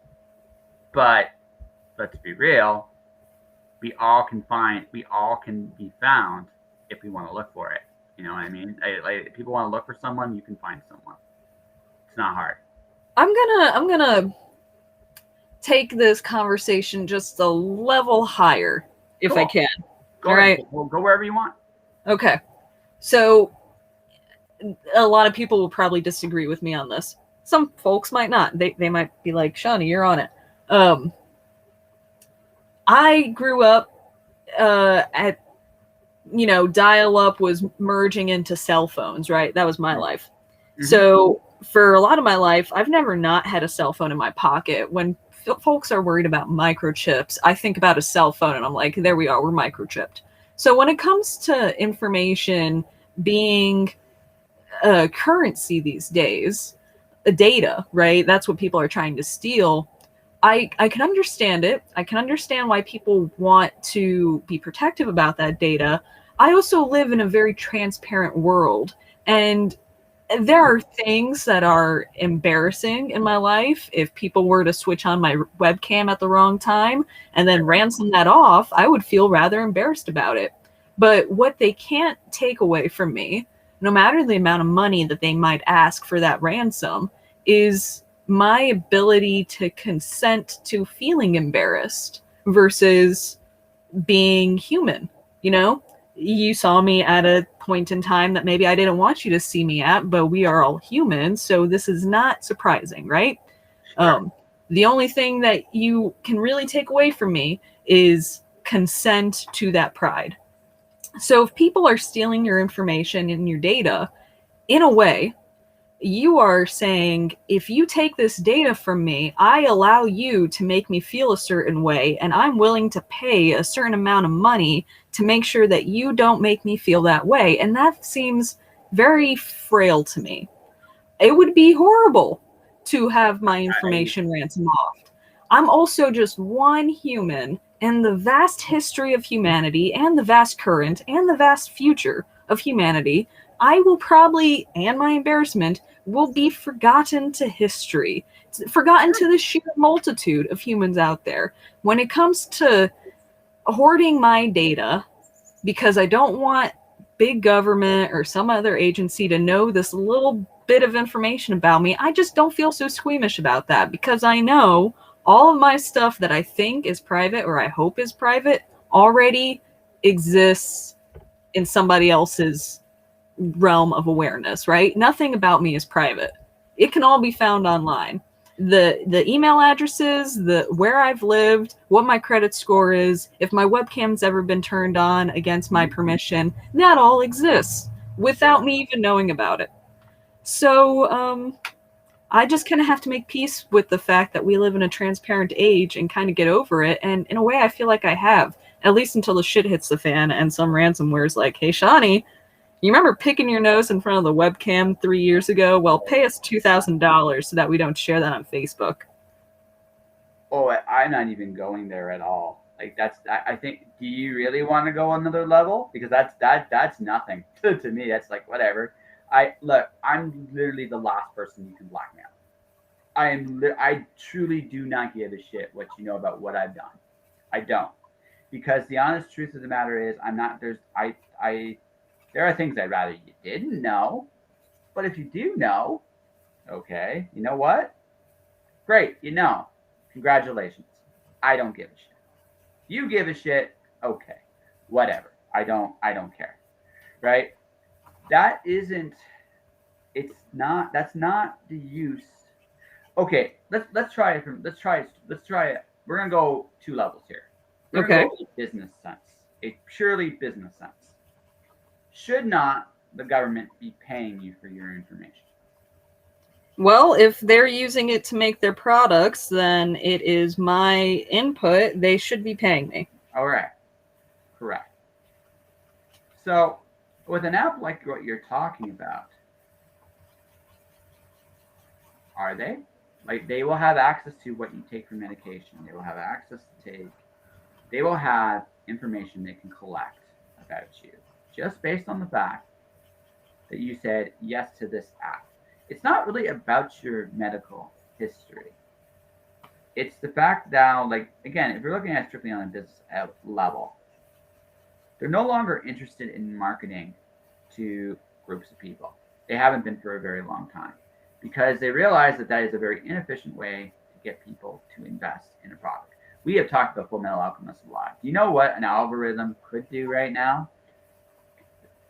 but let's be real, we all can be found if we want to look for it. You know what I mean? If people want to look for someone, you can find someone. It's not hard. I'm gonna take this conversation just a level higher, if I can. All right. We'll go wherever you want. Okay. So a lot of people will probably disagree with me on this. Some folks might not. They might be like, Shani, you're on it. I grew up at, dial-up was merging into cell phones, right? That was my life. So for a lot of my life, I've never not had a cell phone in my pocket. When folks are worried about microchips, I think about a cell phone and I'm like, there we are, we're microchipped. So when it comes to information being currency these days, data, right? That's what people are trying to steal. I can understand it. I can understand why people want to be protective about that data. I also live in a very transparent world, and there are things that are embarrassing in my life. If people were to switch on my webcam at the wrong time and then ransom that off, I would feel rather embarrassed about it. But what they can't take away from me, no matter the amount of money that they might ask for that ransom, is my ability to consent to feeling embarrassed versus being human. You saw me at a point in time that maybe I didn't want you to see me at, but we are all human, so this is not surprising, right? Sure. The only thing that you can really take away from me is consent to that pride. So if people are stealing your information and your data, in a way, you are saying, if you take this data from me, I allow you to make me feel a certain way, and I'm willing to pay a certain amount of money to make sure that you don't make me feel that way. And that seems very frail to me. It would be horrible to have my information ransomed off. I'm also just one human in the vast history of humanity and the vast current and the vast future of humanity. I will probably, and my embarrassment, will be forgotten to history, forgotten to the sheer multitude of humans out there. When it comes to hoarding my data, because I don't want big government or some other agency to know this little bit of information about me, I just don't feel so squeamish about that, because I know all of my stuff that I think is private or I hope is private already exists in somebody else's realm of awareness, right? Nothing about me is private. It can all be found online. The email addresses, the where I've lived, what my credit score is, if my webcam's ever been turned on against my permission, that all exists without me even knowing about it. So I just kind of have to make peace with the fact that we live in a transparent age and kind of get over it. And in a way, I feel like I have, at least until the shit hits the fan and some ransomware's like, hey, Shani, you remember picking your nose in front of the webcam 3 years ago? Well, pay us $2,000 so that we don't share that on Facebook. Oh, I'm not even going there at all. Like I think. Do you really want to go another level? Because that's nothing to me. That's like whatever. I'm literally the last person you can blackmail. I truly do not give a shit what you know about what I've done. I don't, because the honest truth of the matter is, I'm not. There are things I'd rather you didn't know, but if you do know, okay, you know what? Great, you know. Congratulations. I don't give a shit. You give a shit, okay. Whatever. I don't care. Right? That's not the use. Okay, let's try it. We're gonna go 2 levels here. We're gonna go business sense. A purely business sense. Should not the government be paying you for your information? Well, if they're using it to make their products, then it is my input. They should be paying me. All right. Correct. So, with an app like what you're talking about, are they? Like, they will have access to what you take for medication. They will have access to take. They will have information they can collect about you, just based on the fact that you said yes to this app. It's not really about your medical history. It's the fact that, like, again, if you're looking at it strictly on a business level, they're no longer interested in marketing to groups of people. They haven't been for a very long time, because they realize that that is a very inefficient way to get people to invest in a product. We have talked about Fullmetal Alchemist a lot. Do you know what an algorithm could do right now?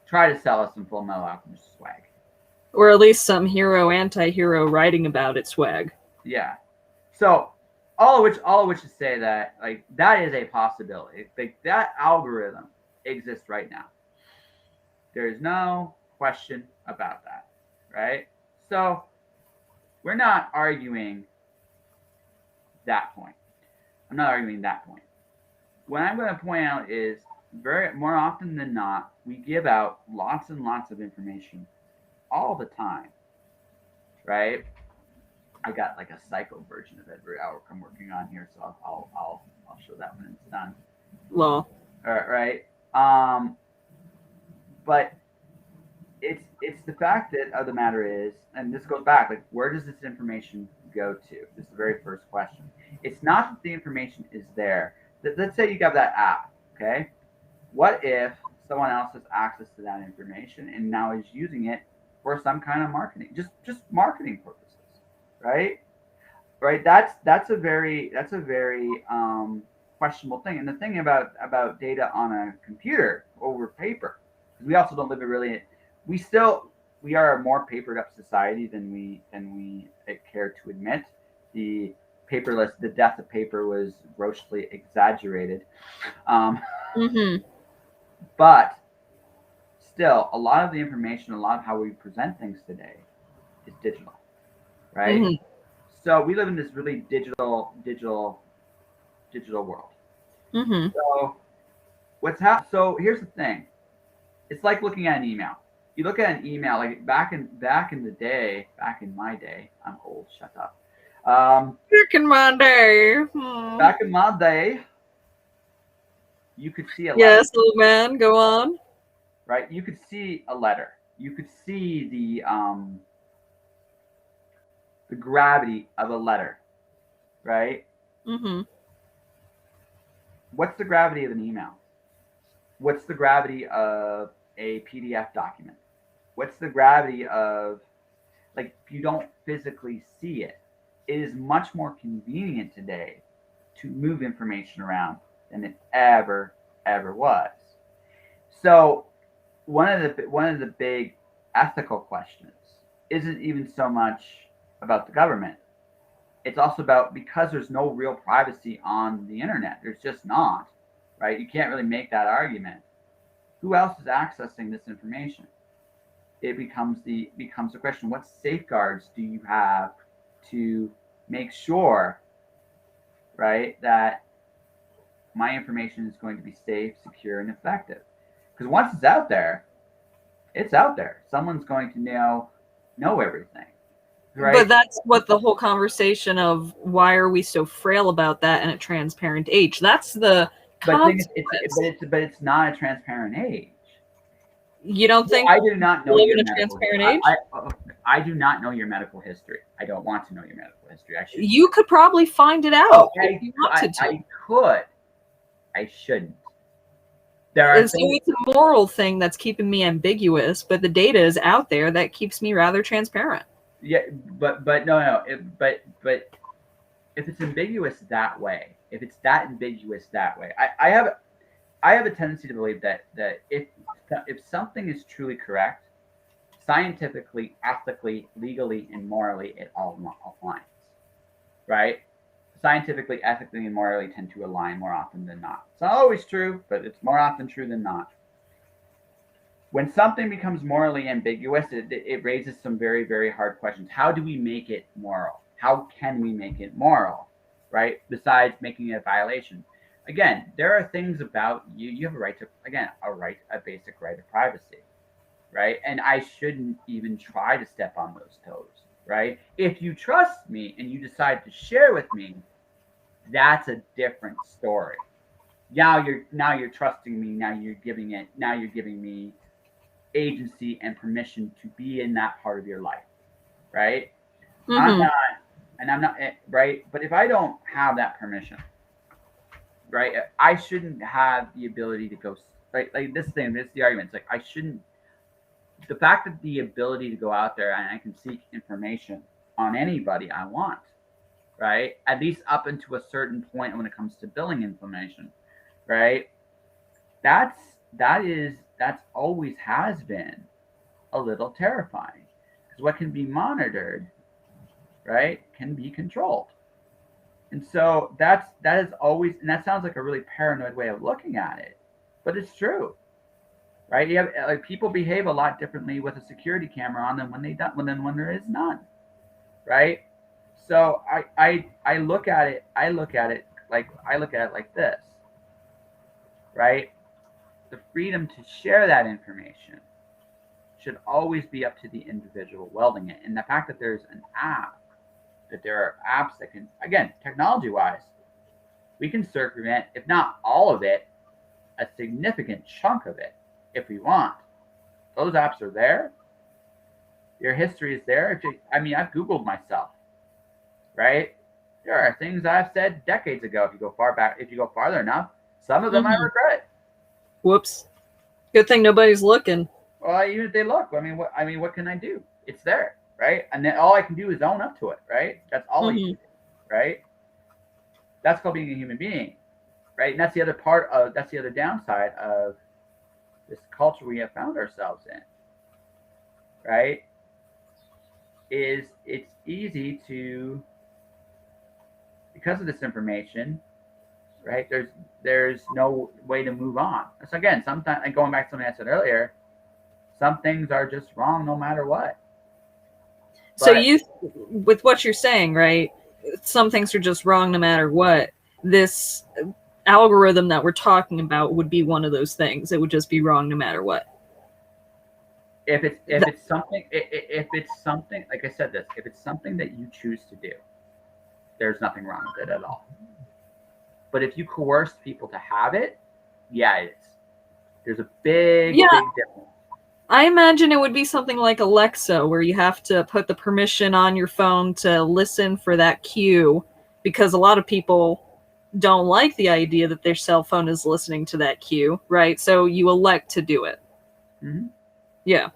Try to sell us some Fullmetal Alchemist swag. Or at least some hero, anti-hero writing about it swag. Yeah. So all of which to say that, like, that is a possibility. Like, that algorithm exists right now. There is no question about that, right? So we're not arguing that point. I'm not arguing that point. What I'm going to point out is, more often than not, we give out lots and lots of information all the time, right? I got like a psycho version of every hour I'm working on here, so I'll show that when it's done. Law. All right. But it's the fact that of the matter is, and this goes back, like, where does this information go to? This is the very first question. It's not that the information is there. Let's say you got that app, okay? What if someone else has access to that information and now is using it for some kind of marketing, just marketing purposes, right? Right. That's a very questionable thing. And the thing about data on a computer over paper, because we also don't live we are a more papered up society than we care to admit. The paperless, the death of paper was grossly exaggerated. Um, but still, a lot of the information, a lot of how we present things today is digital, right? So we live in this really digital world. So so here's the thing. It's like looking at an email. You look at an email like back in the day, back in my day. I'm old. Shut up. Back in my day. Back in my day, you could see a letter. Yes, old man. Go on. Right? You could see a letter. You could see the gravity of a letter. Right? What's the gravity of an email? What's the gravity of a PDF document? What's the gravity of, like, if you don't physically see it, it is much more convenient today to move information around than it ever was. So one of the big ethical questions isn't even so much about the government. It's also about, because there's no real privacy on the internet. There's just not, right? You can't really make that argument. Who else is accessing this information? It becomes the question: what safeguards do you have to make sure, right, that my information is going to be safe, secure, and effective? Because once it's out there, it's out there. Someone's going to know everything. Right? But that's what the whole conversation of why are we so frail about that in a transparent age. That's the consequence. But it's not a transparent age. You don't think? I do not know your transparent age. I do not know your medical history. I don't want to know your medical history. You could probably find it out if you wanted to. I could. I shouldn't. So it's a moral thing that's keeping me ambiguous, but the data is out there that keeps me rather transparent. Yeah, but no. But if it's ambiguous that way, if it's that ambiguous that way, I have a tendency to believe that if something is truly correct, scientifically, ethically, legally, and morally, it all aligns, right? Scientifically, ethically, and morally tend to align more often than not. It's not always true, but it's more often true than not. When something becomes morally ambiguous, it raises some very, very hard questions. How do we make it moral? How can we make it moral, right? Besides making it a violation. Again, there are things about you. You have a right to, a basic right of privacy, right? And I shouldn't even try to step on those toes, right? If you trust me and you decide to share with me, that's a different story. Now you're trusting me. Now you're giving me agency and permission to be in that part of your life, right? I'm not right. But if I don't have that permission, right, I shouldn't have the ability to go, right? Like this is the argument. It's like I shouldn't. The fact that the ability to go out there and I can seek information on anybody I want, right? At least up until a certain point when it comes to billing information, right? That's always has been a little terrifying, because what can be monitored, right, can be controlled. And so that is always, and that sounds like a really paranoid way of looking at it, but it's true, right? You have, like, people behave a lot differently with a security camera on them when there is none, right? So I look at it like this, right? The freedom to share that information should always be up to the individual wielding it. And the fact that there's an app, that there are apps that can, again, technology-wise, we can circumvent, if not all of it, a significant chunk of it if we want. Those apps are there. Your history is there. I've Googled myself, right? There are things I've said decades ago. If you go farther enough, some of them I regret. Whoops. Good thing nobody's looking. Well, even if they look, what can I do? It's there, right? And then all I can do is own up to it, right? That's all you can do, right? That's called being a human being, right? And that's the other downside of this culture we have found ourselves in, right? Is it's easy to because of this information, right? There's no way to move on. So again, sometimes, and going back to something I said earlier, some things are just wrong no matter what. So with what you're saying, right? Some things are just wrong no matter what. This algorithm that we're talking about would be one of those things. It would just be wrong no matter what. If it's something like I said this, if it's something that you choose to do, there's nothing wrong with it at all. But if you coerce people to have it, yeah, it is. There's a big difference. I imagine it would be something like Alexa, where you have to put the permission on your phone to listen for that cue, because a lot of people don't like the idea that their cell phone is listening to that cue, right? So you elect to do it. Mm-hmm. Yeah.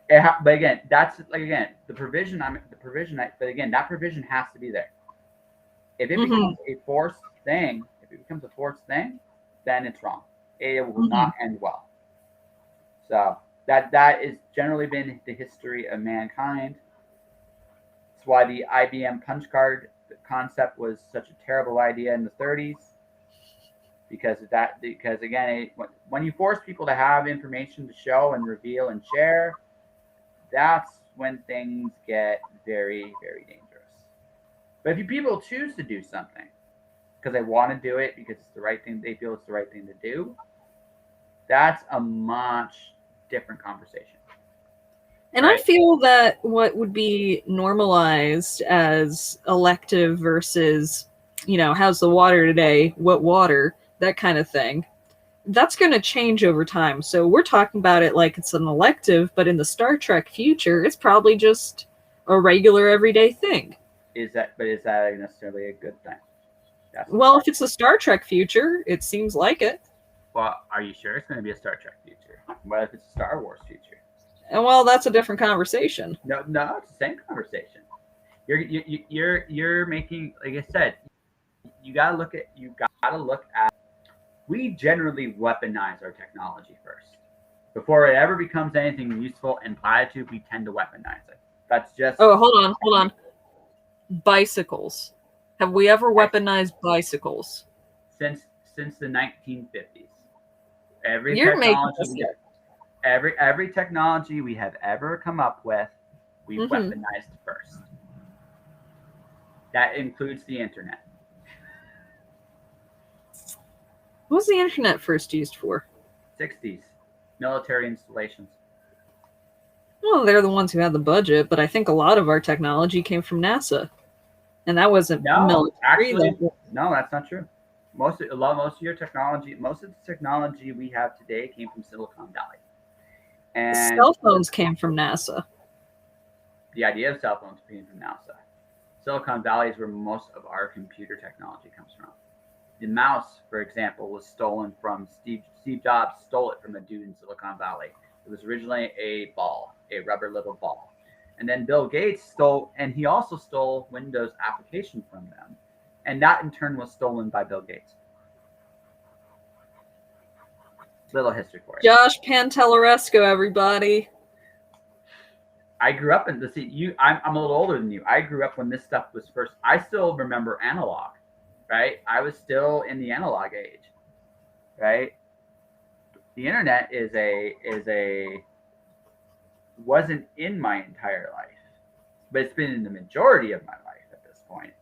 But again, that's the provision. But again, that provision has to be there. If it becomes a forced thing, then it's wrong. It will not end well. So that is generally been the history of mankind. It's why the IBM punch card concept was such a terrible idea in the 30s. Because again, when you force people to have information to show and reveal and share, that's when things get very, very dangerous. But if people choose to do something because they want to do it, because it's the right thing, they feel it's the right thing to do, that's a much different conversation. And right? I feel that what would be normalized as elective versus, how's the water today? What water? That kind of thing. That's going to change over time. So we're talking about it like it's an elective, but in the Star Trek future, it's probably just a regular everyday thing. Is that necessarily a good thing? Well, if it's a Star Trek future, it seems like it. Well, are you sure it's going to be a Star Trek future? What if it's a Star Wars future? And well, that's a different conversation. No, it's the same conversation. You're making, like I said, you gotta look at. We generally weaponize our technology first. Before it ever becomes anything useful and platitude, we tend to weaponize it. That's just. Oh, hold on. Bicycles. Have we ever weaponized bicycles? Since the 1950s. Every technology we have ever come up with, we've weaponized first. That includes the internet. What was the internet first used for? 60s. Military installations. Well, they're the ones who had the budget, but I think a lot of our technology came from NASA. And that wasn't military. Actually, no, that's not true. Most of the technology we have today came from Silicon Valley. And cell phones came from NASA. The idea of cell phones came from NASA. Silicon Valley is where most of our computer technology comes from. The mouse, for example, was stolen from Steve Jobs stole it from a dude in Silicon Valley. It was originally a rubber little ball. And then Bill Gates stole Windows application from them. And that in turn was stolen by Bill Gates. Little history for you. Josh Pantelleresco, everybody. I grew up I'm a little older than you. I grew up when this stuff was first. I still remember analog, right? I was still in the analog age, right? The internet wasn't in my entire life, but it's been in the majority of my life at this point.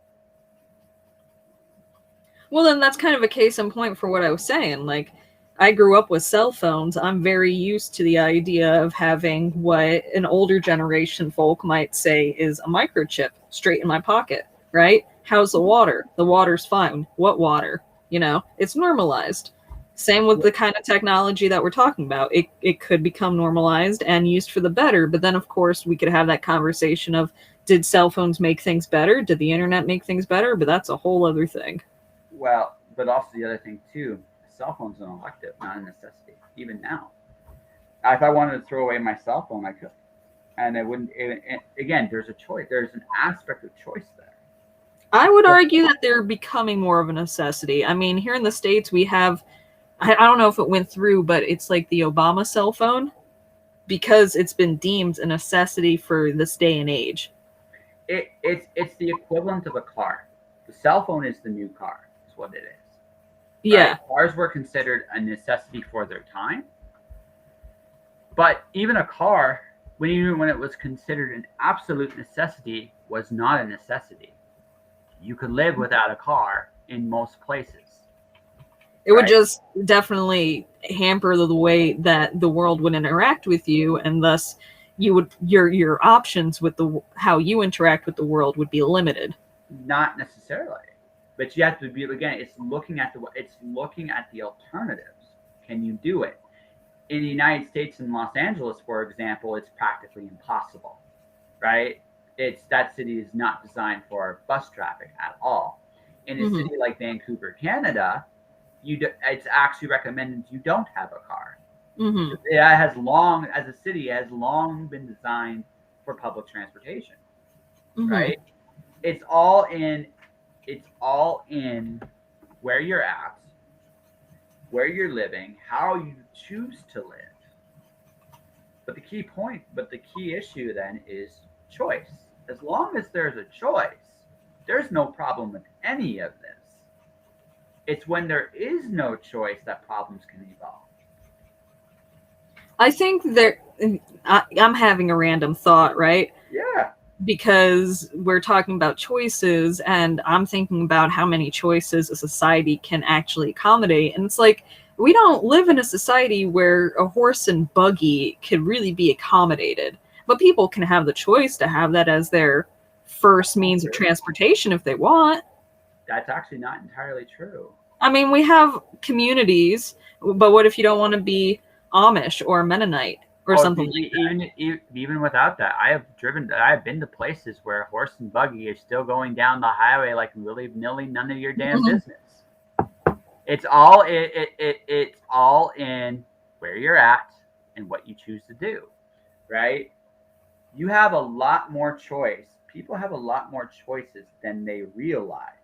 Well, then that's kind of a case in point for what I was saying. Like, I grew up with cell phones. I'm very used to the idea of having what an older generation folk might say is a microchip straight in my pocket, right? How's the water? The water's fine. What water? It's normalized. Same with the kind of technology that we're talking about. It could become normalized and used for the better. But then, of course, we could have that conversation of, did cell phones make things better? Did the internet make things better? But that's a whole other thing. Well, but also the other thing, too, cell phone's an elective, not a necessity, even now. If I wanted to throw away my cell phone, I could. And it wouldn't, again, there's a choice. There's an aspect of choice there. I would argue that they're becoming more of a necessity. I mean, here in the States, we have, I don't know if it went through, but it's like the Obama cell phone, because it's been deemed a necessity for this day and age. It's the equivalent of a car. The cell phone is the new car, is what it is. Yeah. Right? Cars were considered a necessity for their time. But even a car, even when it was considered an absolute necessity, was not a necessity. You could live without a car in most places. It would just definitely hamper the way that the world would interact with you, and thus your options with how you interact with the world would be limited. Not necessarily, but you have to be, again. It's looking at the alternatives. Can you do it? In the United States, in Los Angeles, for example, it's practically impossible, right? That city is not designed for bus traffic at all. In a city like Vancouver, Canada, it's actually recommended you don't have a car. It has long, as a city, has long been designed for public transportation, right? It's all in where you're at, where you're living, how you choose to live. But the key issue then is choice. As long as there's a choice, there's no problem with any of this. It's when there is no choice that problems can evolve. I think I'm having a random thought, right? Yeah. Because we're talking about choices, and I'm thinking about how many choices a society can actually accommodate. And it's like, we don't live in a society where a horse and buggy could really be accommodated. But people can have the choice to have that as their first means of transportation if they want. That's actually not entirely true. I mean, we have communities, but what if you don't want to be Amish or Mennonite or something like that? Even without that, I have been to places where horse and buggy is still going down the highway like really none of your damn business. It's all it's all in where you're at and what you choose to do, right? You have a lot more choice. People have a lot more choices than they realize.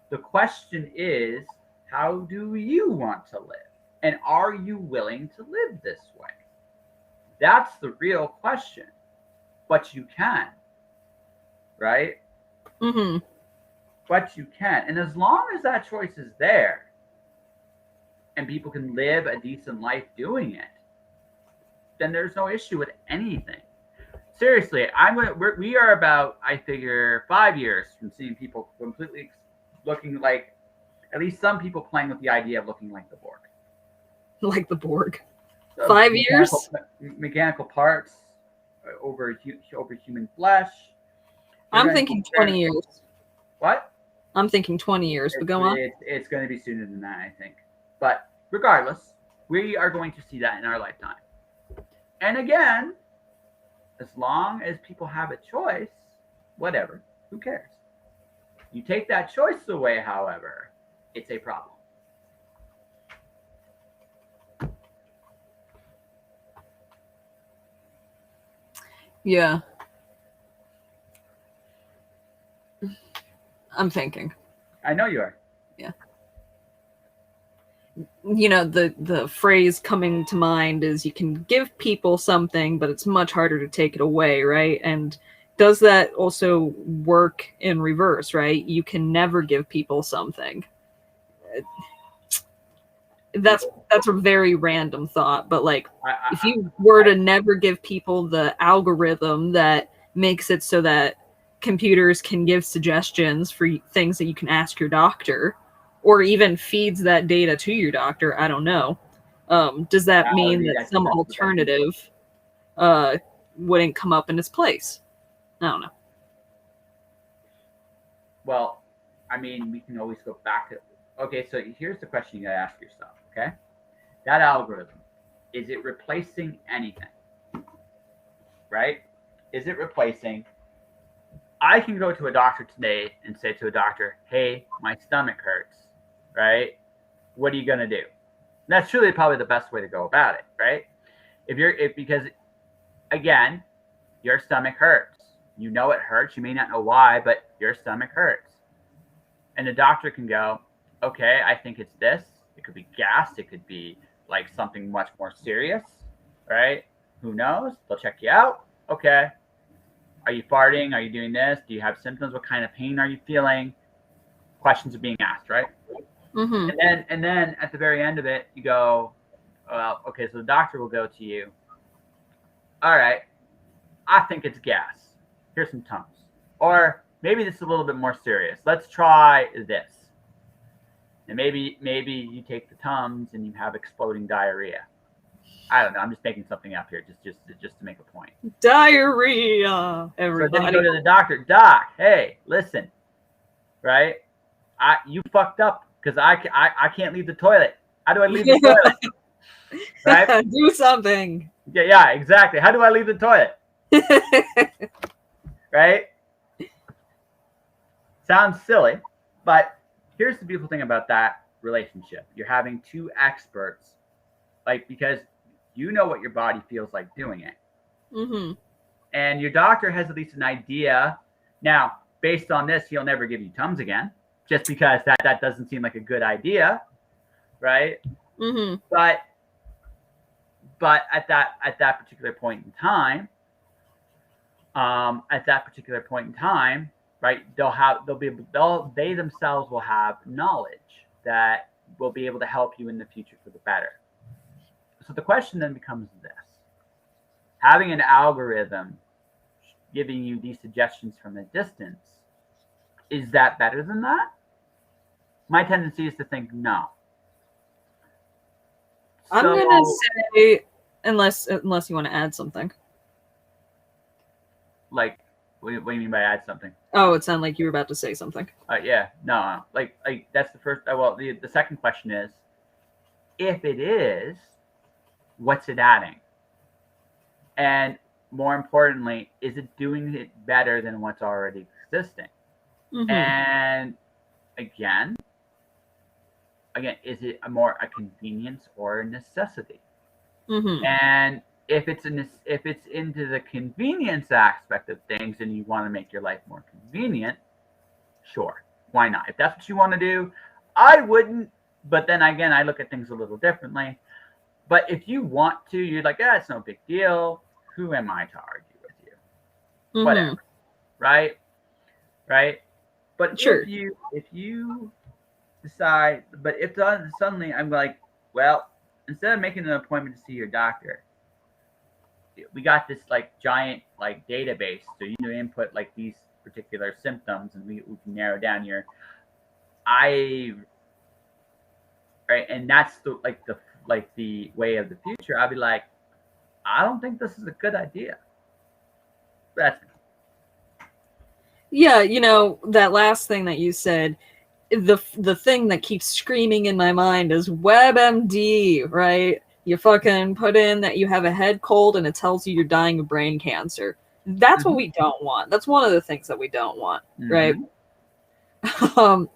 The question is, how do you want to live? And are you willing to live this way? That's the real question. But you can, right? But you can. And as long as that choice is there and people can live a decent life doing it, then there's no issue with anything. Seriously, we are about, I figure, 5 years from seeing people completely looking like, at least some people playing with the idea of looking like the Borg. Like the Borg. 5 years? Mechanical parts over human flesh. I'm thinking 20 years. What? I'm thinking 20 years, but go on. It's going to be sooner than that, I think. But regardless, we are going to see that in our lifetime. And again, as long as people have a choice, whatever, who cares? You take that choice away, however, it's a problem. Yeah. I'm thinking. I know you are. Yeah. You know, the phrase coming to mind is you can give people something, but it's much harder to take it away, right? And does that also work in reverse, right? You can never give people something. That's a very random thought, but like, if you were to never give people the algorithm that makes it so that computers can give suggestions for things that you can ask your doctor, or even feeds that data to your doctor, I don't know. Does that mean that some alternative wouldn't come up in its place? I don't know. Well, I mean, we can always go back to. Okay, so here's the question you gotta ask yourself. Okay, that algorithm, is it replacing anything? Right? Is it replacing? I can go to a doctor today and say to a doctor, "Hey, my stomach hurts." Right? What are you gonna do? And that's truly probably the best way to go about it, right? Because again, your stomach hurts. You know it hurts. You may not know why, but your stomach hurts. And the doctor can go, "Okay, I think it's this. It could be gas. It could be like something much more serious, right? Who knows? They'll check you out. Okay. Are you farting? Are you doing this? Do you have symptoms? What kind of pain are you feeling? questions are being asked, right? Mm-hmm. And then at the very end of it, you go, well, okay, so the doctor will go to you. All right, I think it's gas. Here's some Tums. Or maybe this is a little bit more serious. Let's try this. And maybe you take the Tums and you have exploding diarrhea. I don't know. I'm just making something up here, just to make a point. Diarrhea, everybody. So then you go to the doctor. Doc, hey, listen, right? You fucked up because I can't leave the toilet. How do I leave the toilet? Right? Do something. Yeah, exactly. How do I leave the toilet? Right? Sounds silly, but here's the beautiful thing about that relationship. You're having two experts, like, because you know what your body feels like doing it. Mm-hmm. And your doctor has at least an idea. Now, based on this, he'll never give you Tums again, just because that doesn't seem like a good idea, right? Mm-hmm. But at that particular point in time, right, they themselves will have knowledge that will be able to help you in the future for the better. So the question then becomes this: having an algorithm giving you these suggestions from a distance, is that better than that? My tendency is to think no. I'm gonna say, unless you want to add something. Like, what do you mean by add something? Oh, it sounded like you were about to say something. Yeah, no. Like that's the first. Well, the second question is, if it is, what's it adding? And more importantly, is it doing it better than what's already existing? Mm-hmm. And again, is it a convenience or a necessity? Mm-hmm. And if it's into the convenience aspect of things and you want to make your life more convenient, sure, why not? If that's what you want to do, I wouldn't. But then again, I look at things a little differently. But if you want to, you're like, it's no big deal. Who am I to argue with you? Mm-hmm. Whatever, right? But sure. if you decide, but if suddenly I'm like, well, instead of making an appointment to see your doctor, we got this like giant like database, so you can input like these particular symptoms, and we can narrow down your right, and that's the way of the future. I'll be like, I don't think this is a good idea. That's yeah, that last thing that you said, the thing that keeps screaming in my mind is WebMD, right? You fucking put in that you have a head cold and it tells you you're dying of brain cancer. That's what we don't want. That's one of the things that we don't want, right? The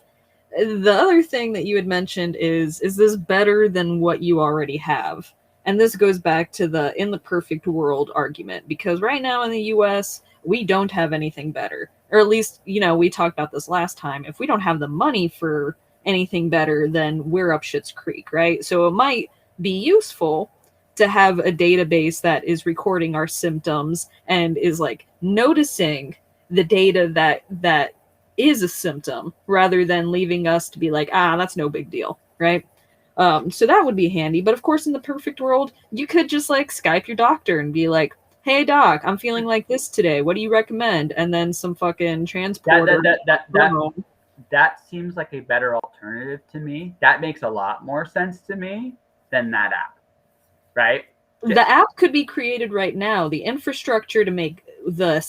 other thing that you had mentioned is this better than what you already have? And this goes back to the in the perfect world argument, because right now in the US, we don't have anything better. Or at least, we talked about this last time. If we don't have the money for anything better, then we're up shit's creek, right? So it might be useful to have a database that is recording our symptoms and is like noticing the data that is a symptom, rather than leaving us to be like, that's no big deal, right? So that would be handy. But of course, in the perfect world, you could just like Skype your doctor and be like, hey doc, I'm feeling like this today. What do you recommend? And then some fucking transporter. That seems like a better alternative to me. That makes a lot more sense to me than that app, right? The app could be created right now. The infrastructure to make the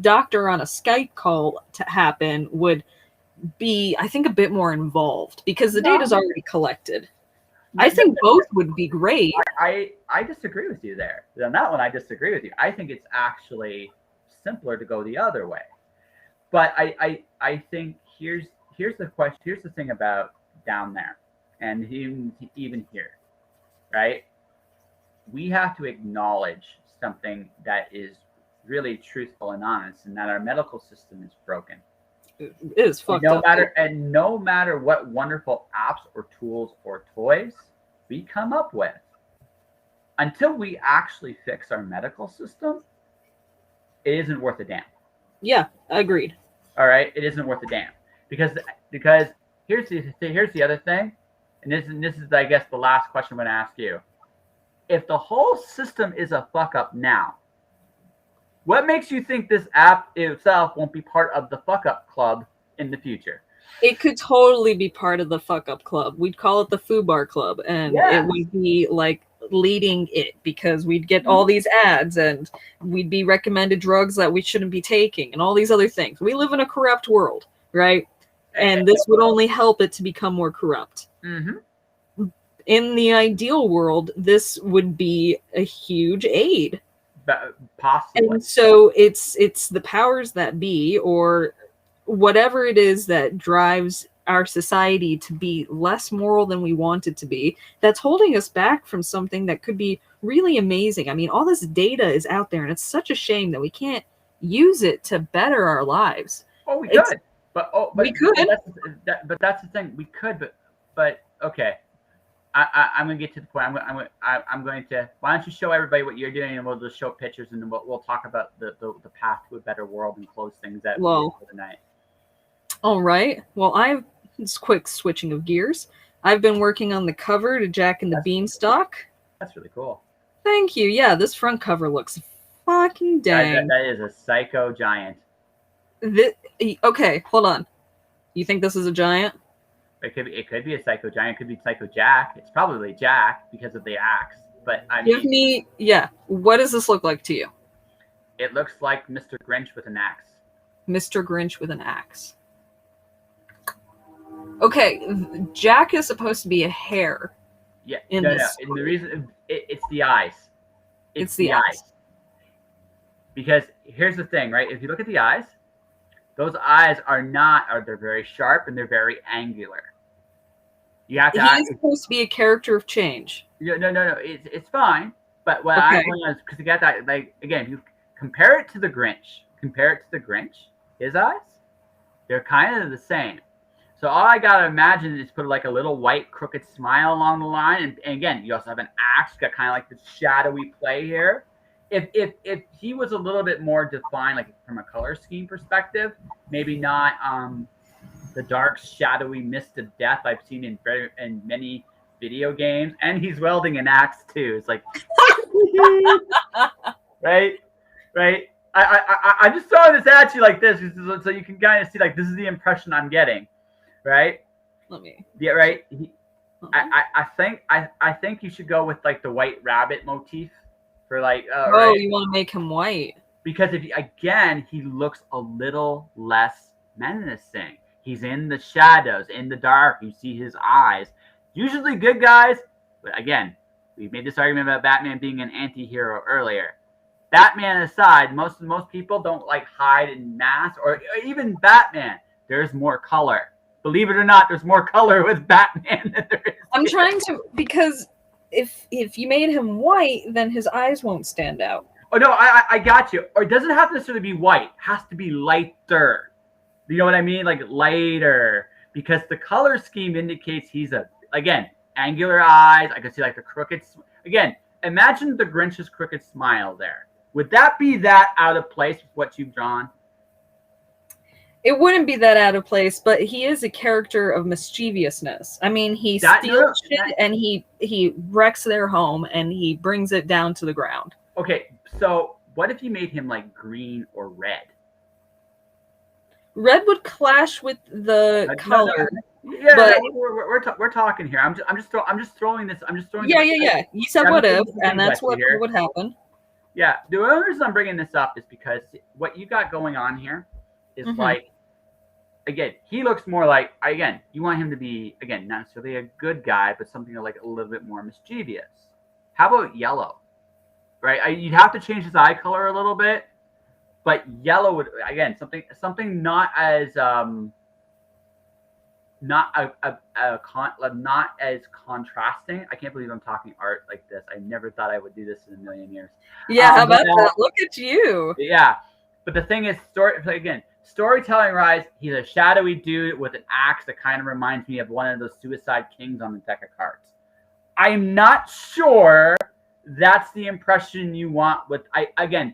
doctor on a Skype call to happen would be, I think, a bit more involved, because the data's already collected. I think both would be great. I disagree with you there. On that one, I disagree with you. I think it's actually simpler to go the other way. But I think here's the question. Here's the thing about down there, and even here, right? We have to acknowledge something that is really truthful and honest, and that our medical system is broken. It is fucked up. No matter what wonderful apps or tools or toys we come up with, until we actually fix our medical system, it isn't worth a damn. Yeah, agreed. All right, it isn't worth a damn, because here's the other thing, and this is I guess the last question I'm going to ask you. If the whole system is a fuck up now, what makes you think this app itself won't be part of the fuck up club in the future? It could totally be part of the fuck up club. We'd call it the Fubar Club, and it would be like leading it because we'd get all these ads and we'd be recommended drugs that we shouldn't be taking and all these other things. We live in a corrupt world, right? And this would only help it to become more corrupt. Mm-hmm. In the ideal world, this would be a huge aid. Possibly. And so it's the powers that be, or whatever it is that drives our society to be less moral than we want it to be, that's holding us back from something that could be really amazing. I mean, all this data is out there, and it's such a shame that we can't use it to better our lives. Oh, we could. We could. But that's the thing. We could, but okay. I'm gonna get to the point. I'm going to. Why don't you show everybody what you're doing, and we'll just show pictures, and then we'll talk about the path to a better world and close things out for the night. All right. Well, it's quick switching of gears. I've been working on the cover to Jack and the Beanstalk. That's really cool. Thank you. Yeah, this front cover looks fucking dang. That is a psycho giant. Okay, hold on. You think this is a giant? It could be a psycho giant. It could be Psycho Jack. It's probably Jack because of the axe. But what does this look like to you? It looks like Mr. Grinch with an axe. Mr. Grinch with an axe. Okay, Jack is supposed to be a hare. Yeah, and the reason it's the eyes. It's the eyes. Because here's the thing, right? If you look at the eyes, those eyes they're very sharp and they're very angular. You have to. He's supposed to be a character of change. No. It's fine. But what I'm going on is because you got that. Like again, you compare it to the Grinch. His eyes, they're kind of the same. So all I gotta imagine is put like a little white crooked smile along the line, and again, you also have an axe. You got kind of like this shadowy play here. If he was a little bit more defined, like from a color scheme perspective, maybe not the dark, shadowy mist of death I've seen in many video games, and he's wielding an axe too. It's like, right. I'm just throwing this at you like this, so you can kind of see like this is the impression I'm getting, right? Right. I think you should go with like the white rabbit motif. Right? You want to make him white because he looks a little less menacing. He's in the shadows, in the dark. You see his eyes. Usually good guys, but again, we made this argument about Batman being an anti-hero earlier. Batman aside, most people don't like hide in masks, or even Batman. There's more color. Believe it or not, there's more color with Batman than there is. I'm trying to because. If you made him white, then his eyes won't stand out. Oh no, I got you. Or it doesn't have to necessarily be white. It has to be lighter. You know what I mean? Like lighter. Because the color scheme indicates he's angular eyes. I can see like the crooked. Again, imagine the Grinch's crooked smile there. Would that be that out of place with what you've drawn? It wouldn't be that out of place, but he is a character of mischievousness. I mean, he steals shit and he wrecks their home and he brings it down to the ground. Okay, so what if you made him like green or red? Red would clash with the color. Yeah, but we're talking here. I'm just throwing this. Yeah. You said what if, and that's what would happen. Yeah, the only reason I'm bringing this up is because what you got going on here is like. Again, he looks more like, you want him to be, not necessarily a good guy, but something like a little bit more mischievous. How about yellow? Right? You'd have to change his eye color a little bit, but yellow would, something not as, not as contrasting. I can't believe I'm talking art like this. I never thought I would do this in a million years. Yeah, how about that? Look at you. Yeah. But the thing is, storytelling-wise, he's a shadowy dude with an axe that kind of reminds me of one of those Suicide Kings on the deck of cards. I'm not sure that's the impression you want with,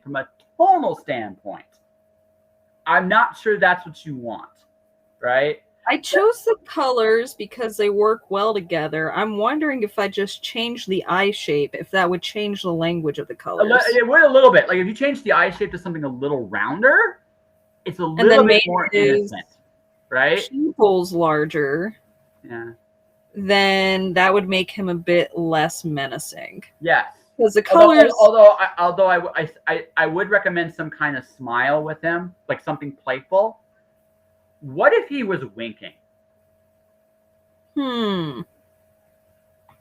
from a tonal standpoint. I'm not sure that's what you want, right? I chose the colors because they work well together. I'm wondering if I just change the eye shape, if that would change the language of the colors. It would a little bit. Like if you change the eye shape to something a little rounder, it's a And little then bit maybe more his innocent, right? pupils larger, Yeah. then that would make him a bit less menacing. Yes. Because the colors. I would recommend some kind of smile with him, like something playful. What if he was winking?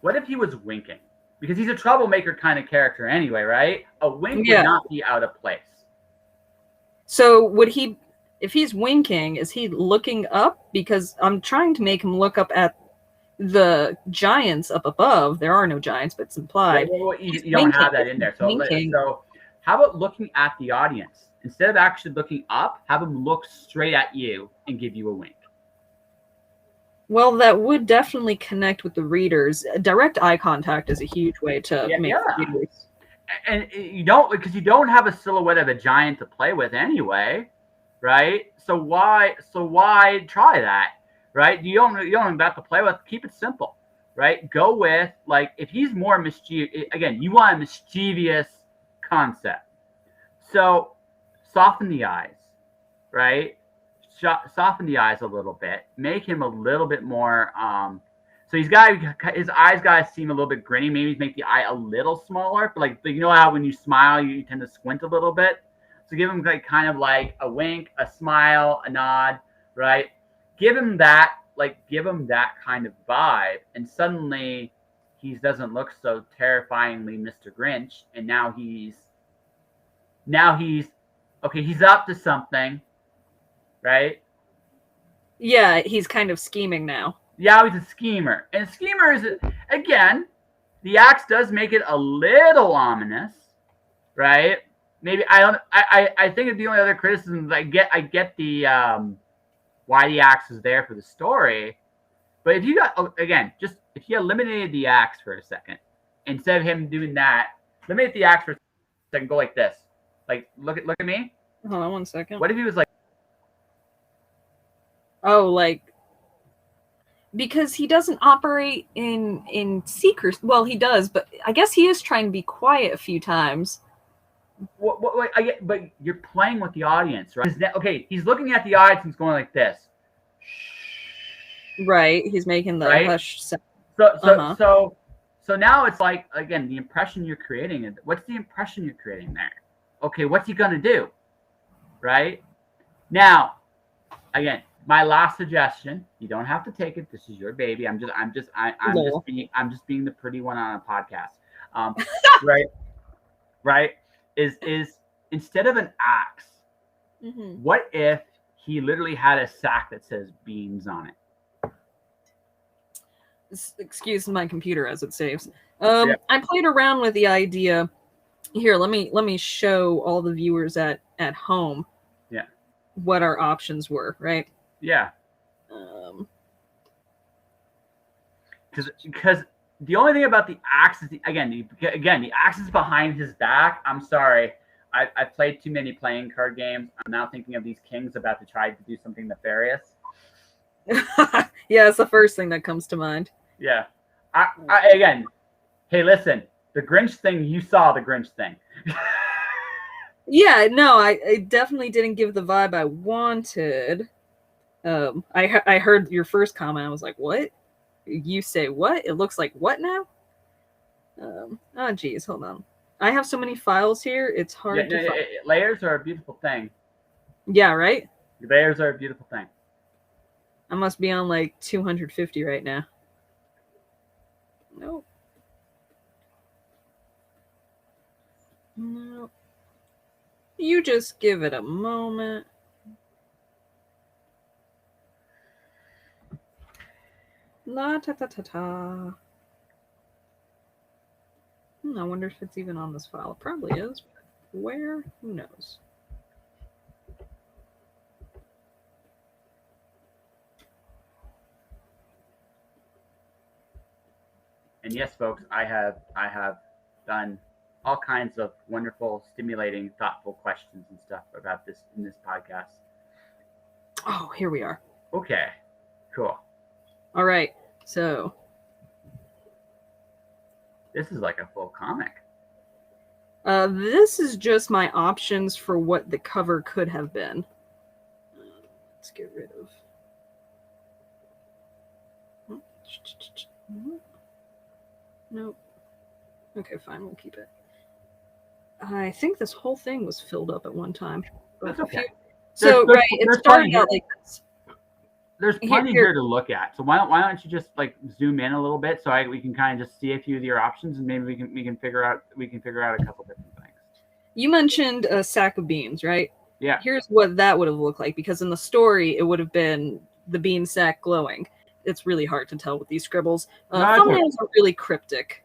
What if he was winking? Because he's a troublemaker kind of character anyway, right? A wink would not be out of place. So would he, if he's winking, is he looking up? Because I'm trying to make him look up at the giants up above. There are no giants, but it's implied. Well, you don't have that in there. So how about looking at the audience? Instead of actually looking up, have him look straight at you and give you a wink. Well, that would definitely connect with the readers. Direct eye contact is a huge way to make readers. And you don't have a silhouette of a giant to play with anyway, right? So why try that, right? You don't have to play with. Keep it simple, right? Go with, like, if he's more mischievous. Again, you want a mischievous concept, so soften the eyes, right? Soften the eyes a little bit, make him a little bit more so his eyes gotta seem a little bit grinny. Maybe make the eye a little smaller, but like you know how when you smile you tend to squint a little bit, so give him like kind of like a wink, a smile, a nod, right? Give him that kind of vibe, and suddenly he doesn't look so terrifyingly Mr. Grinch, and now he's okay, he's up to something. Right? Yeah, he's kind of scheming now. Yeah, he's a schemer. And a schemer is, again, the axe does make it a little ominous, right? Maybe I think the only other criticism I get the why the axe is there for the story. But if you if you eliminated the axe for a second, instead of him doing that, eliminate the axe for a second, go like this. Like look at me. Hold on one second. What if he was like, oh, like, because he doesn't operate in secrecy. Well, he does, but I guess he is trying to be quiet a few times. I get, but you're playing with the audience, right? Okay, he's looking at the audience and he's going like this. Right, he's making the hush sound. So now it's like, again, the impression you're creating. What's the impression you're creating there? Okay, what's he gonna do? Right? Now, again, my last suggestion, you don't have to take it. This is your baby. I'm just being the pretty one on a podcast. Right? Is instead of an axe, what if he literally had a sack that says beans on it? Excuse my computer as it saves. I played around with the idea. Here, let me show all the viewers at home. Yeah. What our options were, right? Yeah. Because the only thing about the axe is the axe is behind his back. I'm sorry. I've played too many playing card games. I'm now thinking of these kings about to try to do something nefarious. Yeah, it's the first thing that comes to mind. Yeah. Again, hey, listen. The Grinch thing, you saw the Grinch thing. Yeah, no, I definitely didn't give the vibe I wanted. I heard your first comment. I was like, what? You say what? It looks like what now? Oh, geez, hold on. I have so many files here, it's hard to find. Layers are a beautiful thing. Yeah, right? Layers are a beautiful thing. I must be on like 250 right now. Nope. No. You just give it a moment. La ta ta ta ta. I wonder if it's even on this file. It probably is. But where? Who knows? And yes, folks, I have done all kinds of wonderful, stimulating, thoughtful questions and stuff about this in this podcast. Oh, here we are. Okay. Cool. All right. So this is like a full comic. This is just my options for what the cover could have been. Let's get rid of. Nope. Okay, fine. We'll keep it. I think this whole thing was filled up at one time. That's okay. It started out like this. There's plenty here to look at. So why don't you just like zoom in a little bit so we can kind of just see a few of your options, and maybe we can figure out a couple different things. You mentioned a sack of beans, right? Yeah. Here's what that would have looked like, because in the story it would have been the bean sack glowing. It's really hard to tell with these scribbles. Thumbnails are really cryptic.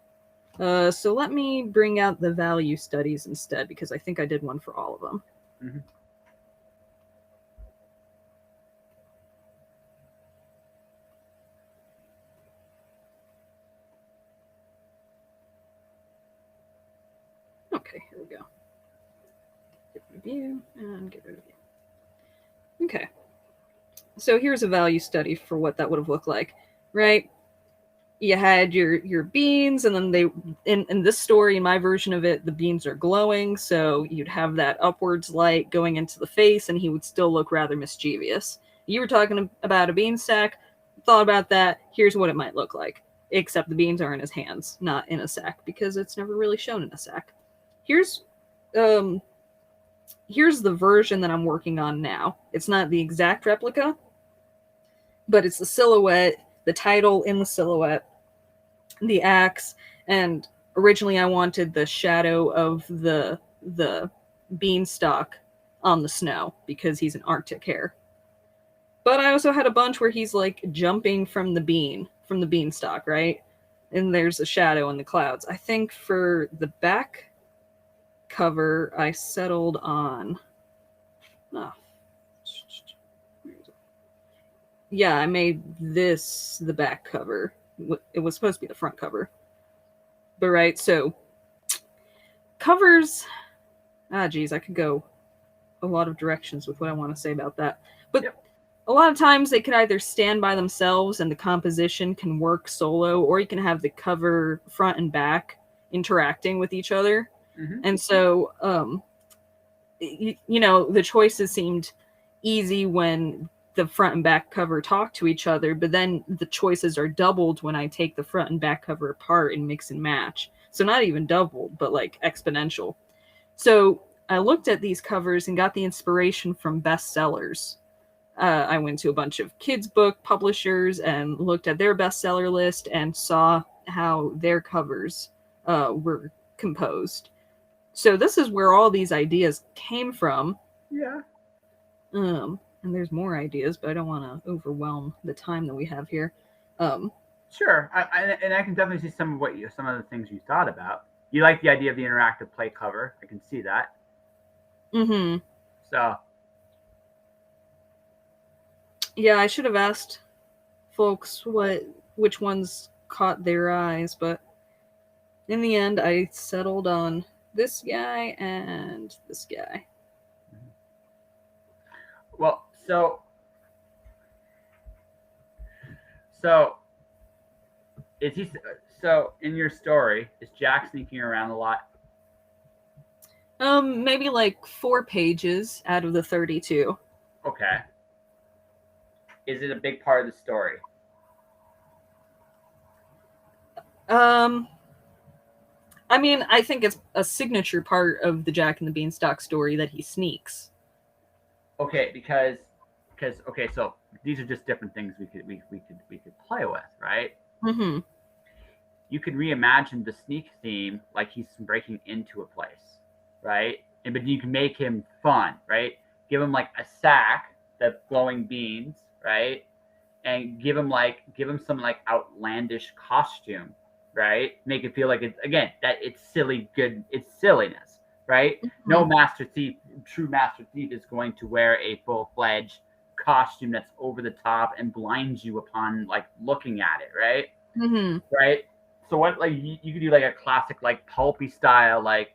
So let me bring out the value studies instead, because I think I did one for all of them. Mm-hmm. Okay, here we go. Get rid of you and get rid of you. Okay. So here's a value study for what that would have looked like, right? You had your beans, and then in this story, in my version of it, the beans are glowing, so you'd have that upwards light going into the face, and he would still look rather mischievous. You were talking about a bean sack, thought about that, here's what it might look like. Except the beans are in his hands, not in a sack, because it's never really shown in a sack. Here's the version that I'm working on now. It's not the exact replica, but it's the silhouette, the title in the silhouette, the axe, and originally I wanted the shadow of the Beanstalk on the snow because he's an Arctic hare. But I also had a bunch where he's like jumping from the beanstalk, right? And there's a shadow in the clouds. I think for the back cover, I settled on. Yeah, I made this the back cover. It was supposed to be the front cover. But right, so covers. Geez, I could go a lot of directions with what I want to say about that. But a lot of times they could either stand by themselves and the composition can work solo, or you can have the cover front and back interacting with each other. Mm-hmm. And so, the choices seemed easy when the front and back cover talk to each other, but then the choices are doubled when I take the front and back cover apart and mix and match. So not even doubled, but like exponential. So I looked at these covers and got the inspiration from bestsellers. I went to a bunch of kids' book publishers and looked at their bestseller list and saw how their covers were composed. So this is where all these ideas came from. Yeah. And there's more ideas, but I don't want to overwhelm the time that we have here. Sure, I can definitely see some of the things you thought about. You like the idea of the interactive play cover. I can see that. Mm-hmm. So. Yeah, I should have asked folks which ones caught their eyes, but in the end, I settled on this guy and this guy. Well, so is he? So in your story, is Jack sneaking around a lot? Maybe like 4 pages out of the 32. Okay. Is it a big part of the story? I mean, I think it's a signature part of the Jack and the Beanstalk story that he sneaks. Okay, because okay, so these are just different things we could play with, right? Mm-hmm. You could reimagine the sneak theme like he's breaking into a place, right? But you can make him fun, right? Give him like a sack that's glowing beans, right? And give him some like outlandish costume, right? Make it feel like it's silly, good. It's silliness, right? Mm-hmm. No true master thief is going to wear a full-fledged costume that's over the top and blinds you upon like looking at it, right? Mm-hmm. Right. So what, like you could do like a classic like pulpy style like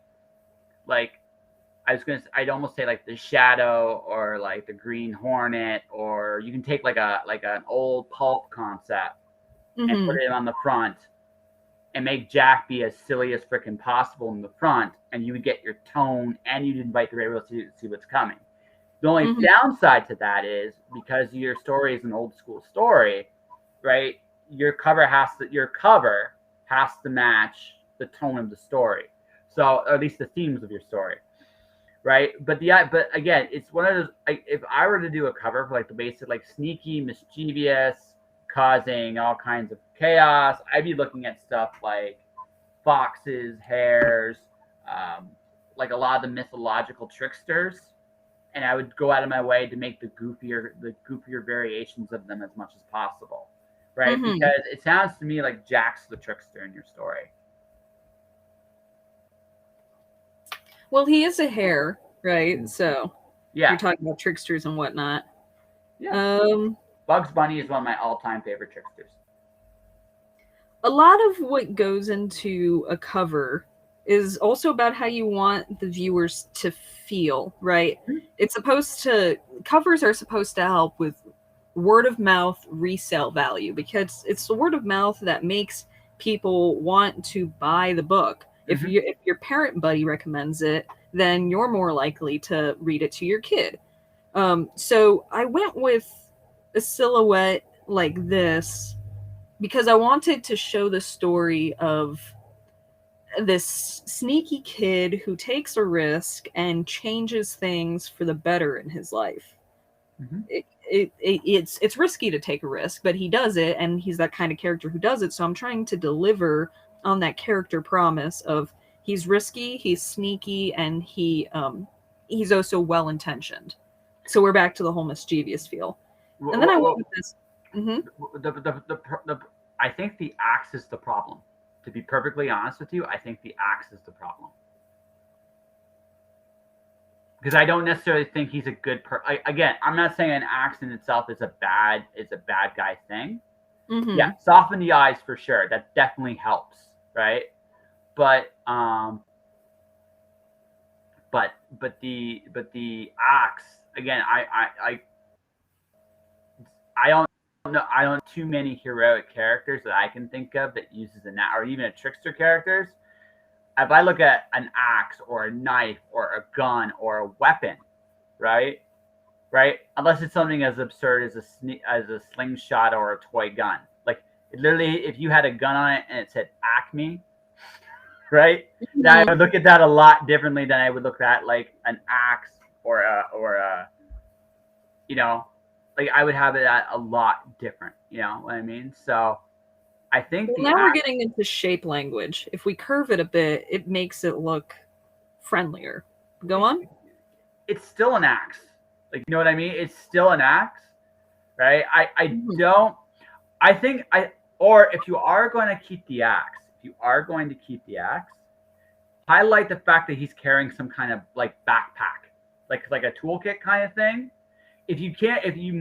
I'd almost say like the Shadow or like the Green Hornet, or you can take like an old pulp concept and put Mm-hmm. it on the front and make Jack be as silly as freaking possible in the front, and you would get your tone and you'd invite the reader to see what's coming. The only Mm-hmm. downside to that is because your story is an old school story, right? Your cover has to match the tone of the story. So, or at least the themes of your story, right? But again, it's one of those. If I were to do a cover for like the basic, like sneaky, mischievous, causing all kinds of chaos, I'd be looking at stuff like foxes, hares, um, like a lot of the mythological tricksters, and I would go out of my way to make the goofier variations of them as much as possible, right? Mm-hmm. Because it sounds to me like Jack's the trickster in your story. Well, he is a hare, right? So Yeah, you're talking about tricksters and whatnot. yeah. Um, Bugs Bunny is one of my all-time favorite tricksters. a lot of what goes into a cover is also about how you want the viewers to feel, right? It's supposed to, covers are supposed to help with word of mouth resale value because it's the word of mouth that makes people want to buy the book. Mm-hmm. If your parent buddy recommends it, then you're more likely to read it to your kid. So I went with a silhouette like this because I wanted to show the story of this sneaky kid who takes a risk and changes things for the better in his life. Mm-hmm. It's risky to take a risk, but he does it, and he's that kind of character who does it. So I'm trying to deliver on that character promise of he's risky, he's sneaky, and he's also well intentioned. So we're back to the whole mischievous feel. And then I went Well, with this. Mm-hmm. the I think the axe is the problem. To be perfectly honest with you, I think the axe is the problem. Because I don't necessarily think he's a good again, I'm not saying an axe in itself is a bad guy thing. Mm-hmm. Yeah, soften the eyes for sure. That definitely helps, right? But the axe again. I don't know. I don't know too many heroic characters that I can think of that uses an or even a trickster characters. If I look at an axe or a knife or a gun or a weapon, right? Right? Unless it's something as absurd as a slingshot or a toy gun. Like literally, if you had a gun on it and it said Acme, right? Then I would look at that a lot differently than I would look at like an axe or a you know, like I would have it at a lot different. You know what I mean? So I think Well, now we're getting into shape language. If we curve it a bit, it makes it look friendlier. Go on. It's still an axe. Like you know what I mean? It's still an axe, right? I Mhm. don't. I think I or if you are going to keep the axe, highlight the fact that he's carrying some kind of like backpack, like a toolkit kind of thing. If you can't, if you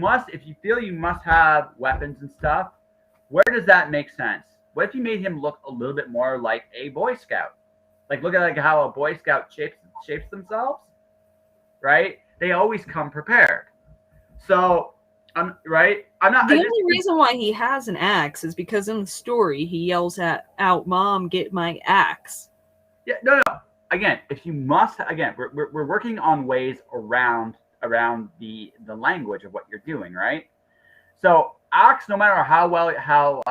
feel you must have weapons and stuff, where does that make sense? What if you made him look a little bit more like a Boy Scout? Like look at like how a Boy Scout shapes themselves, right? They always come prepared. So I'm right. I'm not. The only reason why he has an axe is because in the story he yells out, "Mom, get my axe." Yeah, no. Again, if you must, again, we're working on ways around the language of what you're doing, right? So axe, no matter how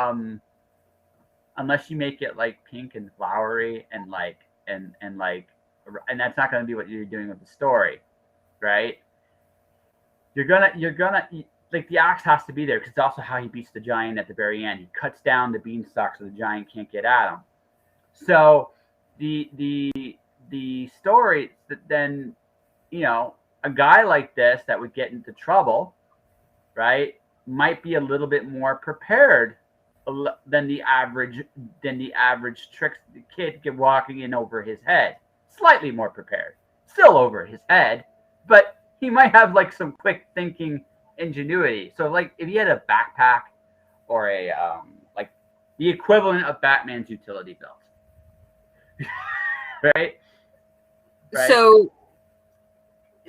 unless you make it like pink and flowery and like and like and that's not going to be what you're doing with the story, right? You're gonna like the axe has to be there because it's also how he beats the giant at the very end. He cuts down the beanstalk so the giant can't get at him. So the story that then a guy like this that would get into trouble, right, might be a little bit more prepared than the average trick kid walking in over his head. Slightly more prepared, still over his head, but he might have like some quick thinking ingenuity. So like if he had a backpack or a like the equivalent of Batman's utility belt, right? So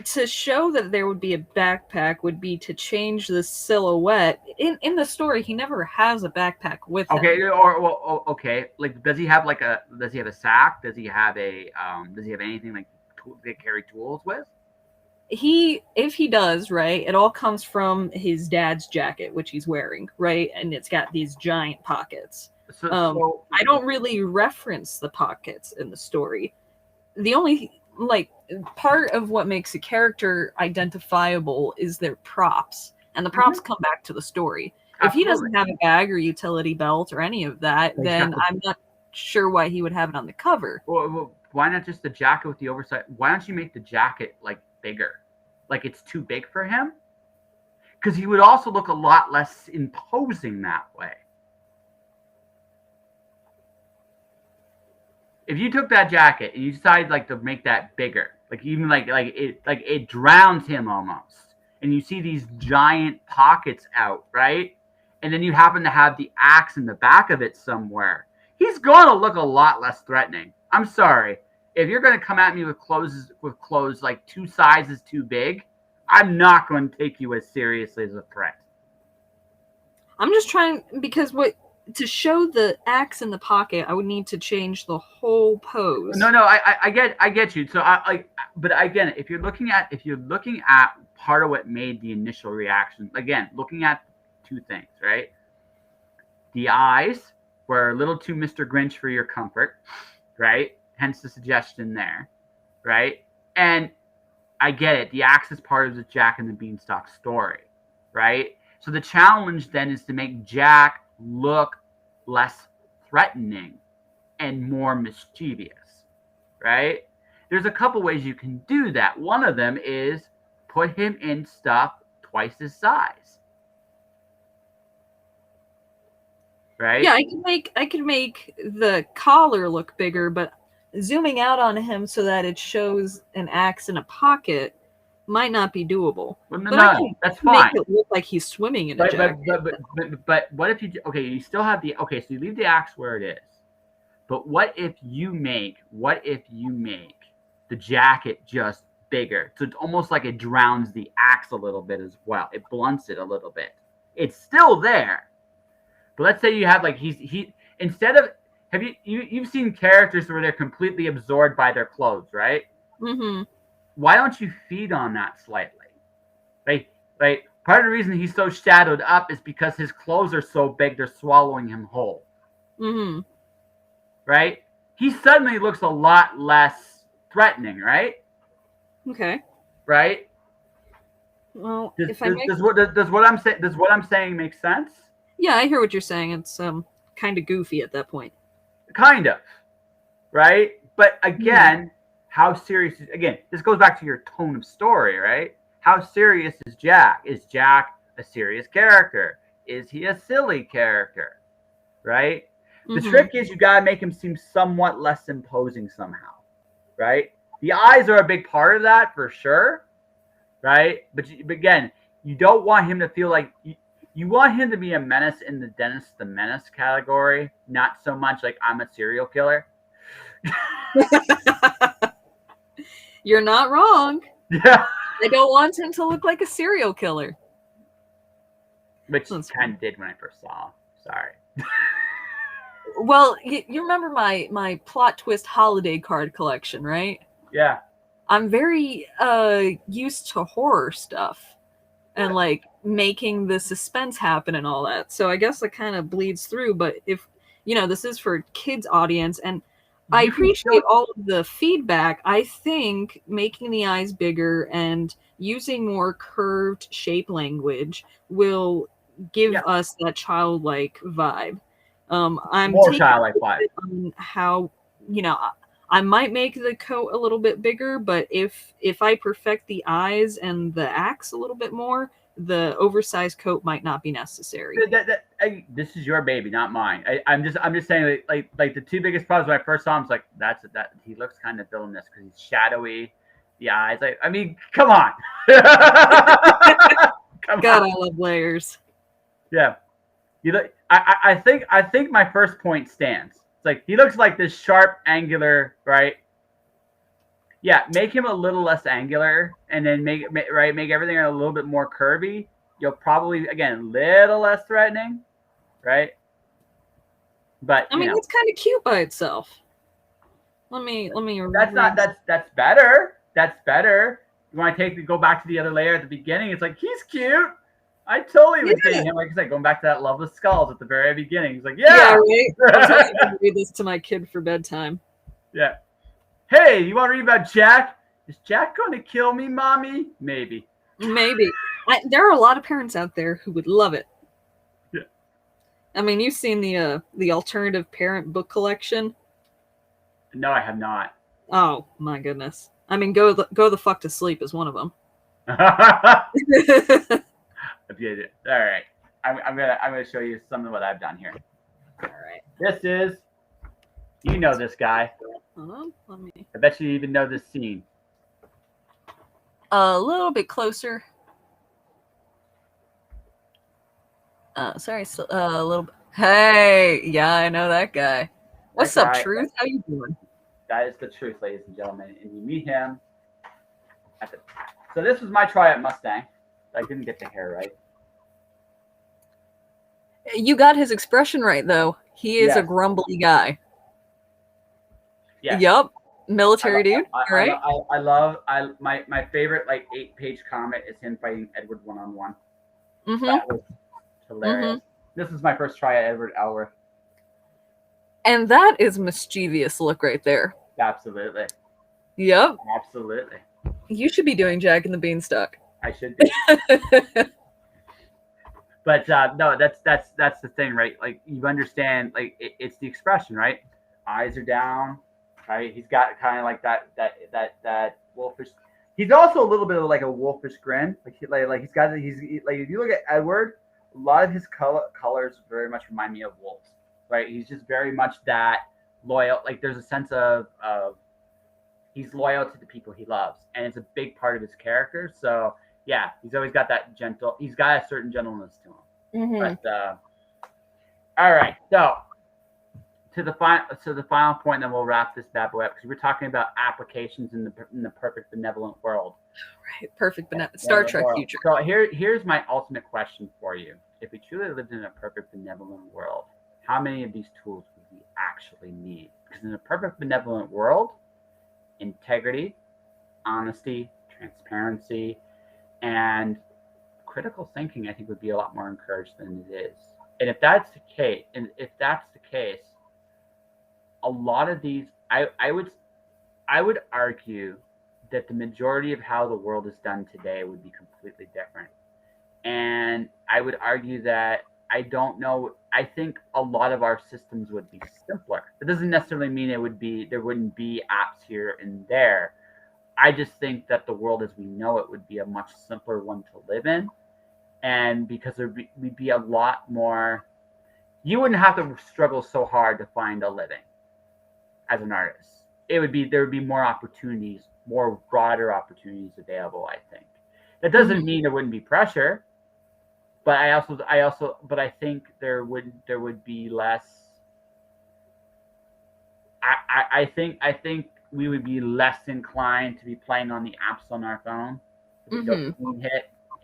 to show that there would be a backpack would be to change the silhouette. In the story, he never has a backpack with him. Okay, okay. Like, does he have a sack? Does he have anything like to carry tools with? If he does, right, it all comes from his dad's jacket, which he's wearing, right, and it's got these giant pockets. So I don't really reference the pockets in the story. The only part of what makes a character identifiable is their props, and the props come back to the story. If he doesn't have a bag or utility belt or any of that, then I'm not sure why he would have it on the cover. Well, why not just the jacket with the oversight? Why don't you make the jacket like bigger? Like it's too big for him? Because he would also look a lot less imposing that way. If you took that jacket and you decided like to make that bigger, like even like it drowns him almost, and you see these giant pockets out, right? And then you happen to have the axe in the back of it somewhere, he's going to look a lot less threatening. I'm sorry. If you're going to come at me with clothes like 2 sizes too big, I'm not going to take you as seriously as a threat. I'm just trying, because to show the axe in the pocket, I would need to change the whole pose. No, I get you. So but again, if you're looking at part of what made the initial reaction, again, looking at 2 things, right? The eyes were a little too Mr. Grinch for your comfort, right? Hence the suggestion there, right? And I get it. The axe is part of the Jack and the Beanstalk story, right? So the challenge then is to make Jack look less threatening and more mischievous, right? There's a couple ways you can do that. One of them is put him in stuff twice his size, right? Yeah, I could make the collar look bigger, but zooming out on him so that it shows an axe in a pocket might not be doable. Well, but I can that's fine. Make it look like he's swimming in a jacket. But what if you still have so you leave the axe where it is. But what if you make the jacket just bigger? So it's almost like it drowns the axe a little bit as well. It blunts it a little bit. It's still there. But let's say you have he instead of you've seen characters where they're completely absorbed by their clothes, right? Mm-hmm. Why don't you feed on that slightly? Right? Part of the reason he's so shadowed up is because his clothes are so big they're swallowing him whole. Mm-hmm. Right? He suddenly looks a lot less threatening, right? Okay. Right? Well, does what I'm saying make sense? Yeah, I hear what you're saying. It's kind of goofy at that point. Kind of. Right? But again, how serious again, this goes back to your tone of story, right? How serious is Jack? Is Jack a serious character? Is he a silly character? Right? The trick is you gotta make him seem somewhat less imposing somehow. Right? The eyes are a big part of that for sure. Right? But again, you don't want him to feel like you want him to be a menace in the Dennis the Menace category, not so much like I'm a serial killer. You're not wrong. Yeah. I don't want him to look like a serial killer. Which kind of did when I first saw him. Sorry. Well, you remember my plot twist holiday card collection, right? Yeah. I'm very used to horror stuff and like making the suspense happen and all that. So I guess it kind of bleeds through. But if this is for kids audience, and I appreciate all of the feedback. I think making the eyes bigger and using more curved shape language will give us that childlike vibe. I'm more childlike vibe. On how I might make the coat a little bit bigger, but if I perfect the eyes and the axe a little bit more, the oversized coat might not be necessary. This is your baby, not mine. I'm just saying, like the 2 biggest problems when I first saw him was like that he looks kind of villainous because he's shadowy, the eyes. I mean, come on. God, I love layers. Yeah, I think my first point stands. It's like he looks like this sharp, angular, right? Yeah, make him a little less angular, and then make everything a little bit more curvy. You'll probably again a little less threatening, right? But I mean, it's kind of cute by itself. Let me. that's not that's better. That's better. You want to go back to the other layer at the beginning? It's like he's cute. I totally would say him. Like I said, going back to that Loveless Skulls at the very beginning. He's like, yeah, right. I'm totally gonna read this to my kid for bedtime. Yeah. Hey, you want to read about Jack? Is Jack going to kill me, mommy? Maybe. There are a lot of parents out there who would love it. Yeah. I mean, you've seen the alternative parent book collection. No, I have not. Oh my goodness! I mean, go the fuck to sleep is one of them. All right, I'm gonna show you some of what I've done here. All right. This is, you know this guy. Let me. I bet you even know this scene. A little bit closer. Sorry, a little bit. Hey, yeah, I know that guy. What's up, Truth? How you doing? That is the Truth, ladies and gentlemen, and you meet him. So this was my try at Mustang. I didn't get the hair right. You got his expression right, though. He is a grumbly guy. Yeah. Yep. Military dude. Right. My favorite 8-page comic is him fighting Edward one-on-one. Mm-hmm. That was hilarious. Mm-hmm. This is my first try at Edward Elworth. And that is mischievous look right there. Absolutely. Yep. Absolutely. You should be doing Jack and the Beanstalk. I should be. But no, that's the thing, right? Like you understand, it's the expression, right? Eyes are down, right? He's got kind of like that wolfish. He's also a little bit of like a wolfish grin. He's if you look at Edward, a lot of his colors very much remind me of wolves, right? He's just very much that loyal. Like there's a sense of he's loyal to the people he loves, and it's a big part of his character. So yeah, he's always got that gentle. He's got a certain gentleness to him. Mm-hmm. But all right, so to the final point, then we'll wrap this bad boy up because we're talking about applications in the perfect benevolent world. Right, perfect benevolent Star Trek world. Future. So here's my ultimate question for you: if we truly lived in a perfect benevolent world, how many of these tools would we actually need? Because in a perfect benevolent world, integrity, honesty, transparency, and critical thinking, I think, would be a lot more encouraged than it is. And if that's the case, a lot of these, I would argue that the majority of how the world is done today would be completely different. And I would argue that I think a lot of our systems would be simpler. It doesn't necessarily mean there wouldn't be apps here and there. I just think that the world as we know it would be a much simpler one to live in. And because we'd be a lot more, you wouldn't have to struggle so hard to find a living as an artist. There would be more opportunities, more broader opportunities available, I think. That doesn't mean there wouldn't be pressure, but I think there would be less. I think we would be less inclined to be playing on the apps on our phone.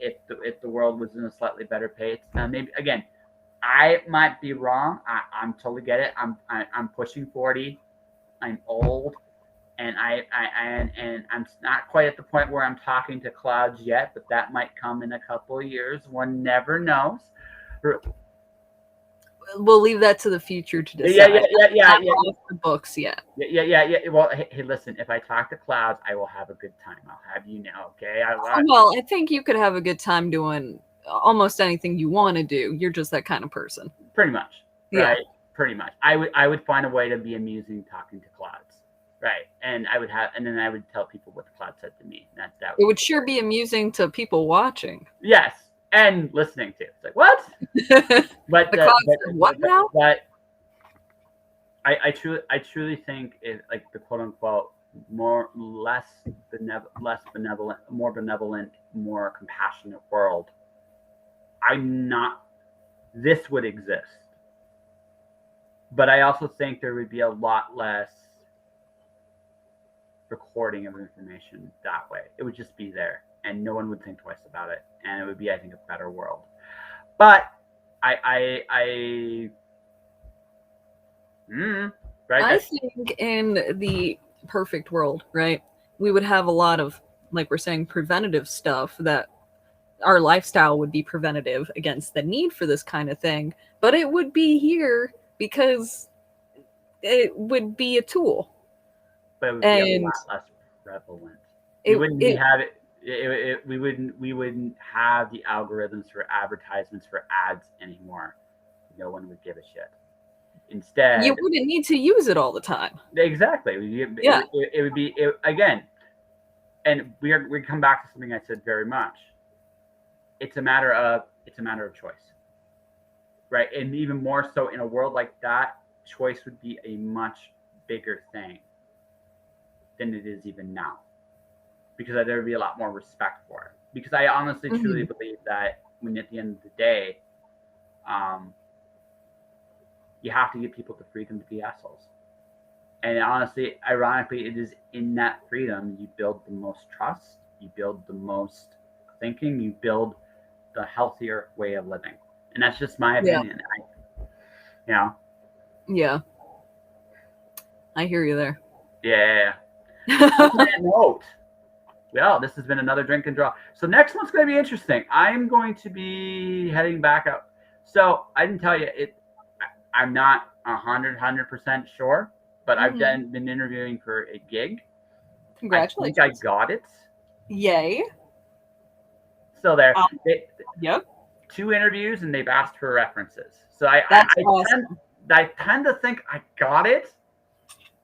If the world was in a slightly better pace. Now maybe again, I might be wrong. I'm totally get it. I'm pushing 40. I'm old, and I'm not quite at the point where I'm talking to clouds yet, but that might come in a couple of years. One never knows. We'll leave that to the future to decide. Yeah. Off the books yet. Yeah. Well, hey, listen. If I talk to clouds, I will have a good time. I'll have you know. Okay. Well, I think you could have a good time doing almost anything you want to do. You're just that kind of person. Pretty much. Right. Yeah. Pretty much. I would find a way to be amusing talking to clouds. Right. And then I would tell people what the cloud said to me. It would sure be amusing to people watching. Yes. And listening to. It's like, what? But the cloud said, what now? But I truly think like the quote unquote less benevolent, more benevolent, more compassionate world. This would exist. But I also think there would be a lot less recording of information that way. It would just be there, and no one would think twice about it, and it would be, I think, a better world. But right? I think in the perfect world, right, we would have a lot of, like we're saying, preventative stuff that our lifestyle would be preventative against the need for this kind of thing, but it would be here because it would be a tool. But it would be a lot less prevalent. We wouldn't have it. We wouldn't have the algorithms for advertisements for ads anymore. No one would give a shit. Instead, you wouldn't need to use it all the time. Exactly. Yeah. It would be again, and we come back to something I said very much. It's a matter of choice, right? And even more so in a world like that, choice would be a much bigger thing than it is even now, because there would be a lot more respect for it. Because I honestly, truly believe that when at the end of the day, you have to give people the freedom to be assholes. And honestly, ironically, it is in that freedom you build the most trust, you build the most thinking, you build the healthier way of living. And that's just my opinion. Yeah. I hear you there. Yeah. On that note, well, this has been another drink and draw. So next one's going to be interesting. I'm going to be heading back out. So I didn't tell you it. I'm not 100% sure, but I've been interviewing for a gig. Congratulations! I think I got it. Yay! So there. Yep. 2 interviews, and they've asked for references. So I tend to think I got it,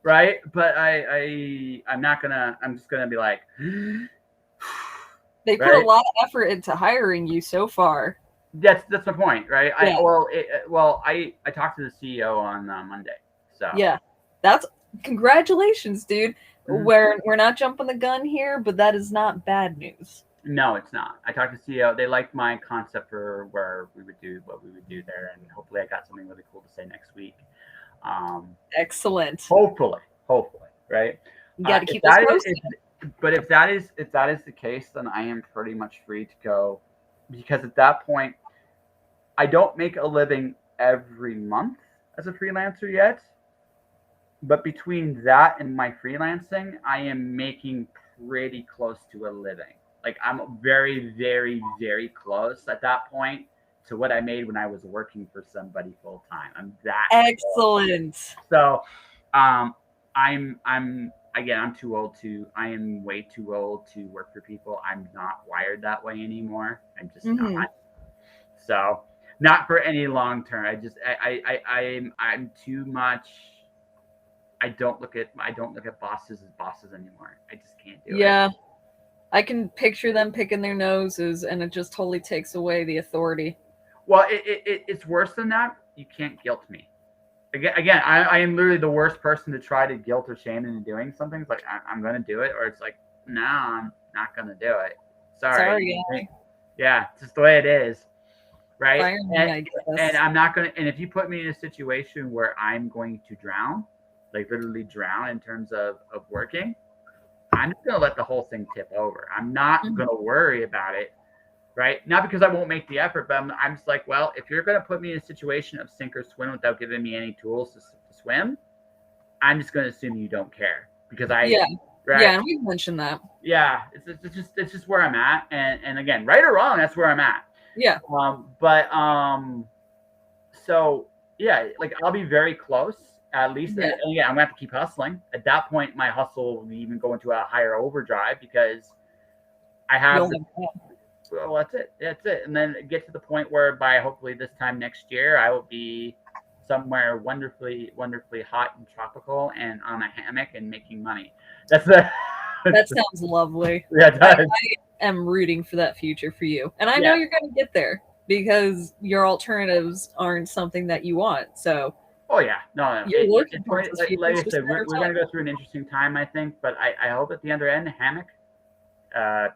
right? But I'm not gonna. I'm just gonna be like. They put a lot of effort into hiring you so far. That's my point, right? Yeah. I talked to the CEO on Monday. So yeah, that's congratulations, dude. We're not jumping the gun here, but that is not bad news. No, it's not. I talked to CEO. They liked my concept for where we would do what we would do there, and hopefully, I got something really cool to say next week. Excellent. Hopefully, right? You got to keep us posted. But if that is the case, then I am pretty much free to go, because at that point, I don't make a living every month as a freelancer yet. But between that and my freelancing, I am making pretty close to a living. Like, I'm very, very, very close at that point to what I made when I was working for somebody full time. I'm that excellent. Close. So, I'm too old to. I am way too old to work for people. I'm not wired that way anymore. I'm just not. So, not for any long term. I'm too much. I don't look at bosses as bosses anymore. I just can't do it. Yeah. I can picture them picking their noses, and it just totally takes away the authority. Well, it's worse than that. You can't guilt me. Again, I am literally the worst person to try to guilt or shame into doing something. It's like, I'm going to do it, or it's like, no, I'm not going to do it. Sorry. Yeah, it's just the way it is. Right? And I'm not going to, and if you put me in a situation where I'm going to drown, like literally drown in terms of working, I'm just going to let the whole thing tip over. I'm not going to worry about it, right? Not because I won't make the effort, but I'm just like, well, if you're going to put me in a situation of sink or swim without giving me any tools to swim, I'm just going to assume you don't care, because right? Yeah, and we mentioned that. Yeah, it's just where I'm at, and again, right or wrong, that's where I'm at. Yeah. So yeah, like, I'll be very close. At least, I'm gonna have to keep hustling. At that point, my hustle will even go into a higher overdrive, because I have. Well, that's it. That's it. And then get to the point where by hopefully this time next year, I will be somewhere wonderfully, wonderfully hot and tropical, and on a hammock and making money. That sounds lovely. Yeah, it does. I am rooting for that future for you, and I know you're gonna get there, because your alternatives aren't something that you want. So. Oh yeah, no. Like I said, we're going to go through an interesting time, I think. But I hope at the other end, hammock,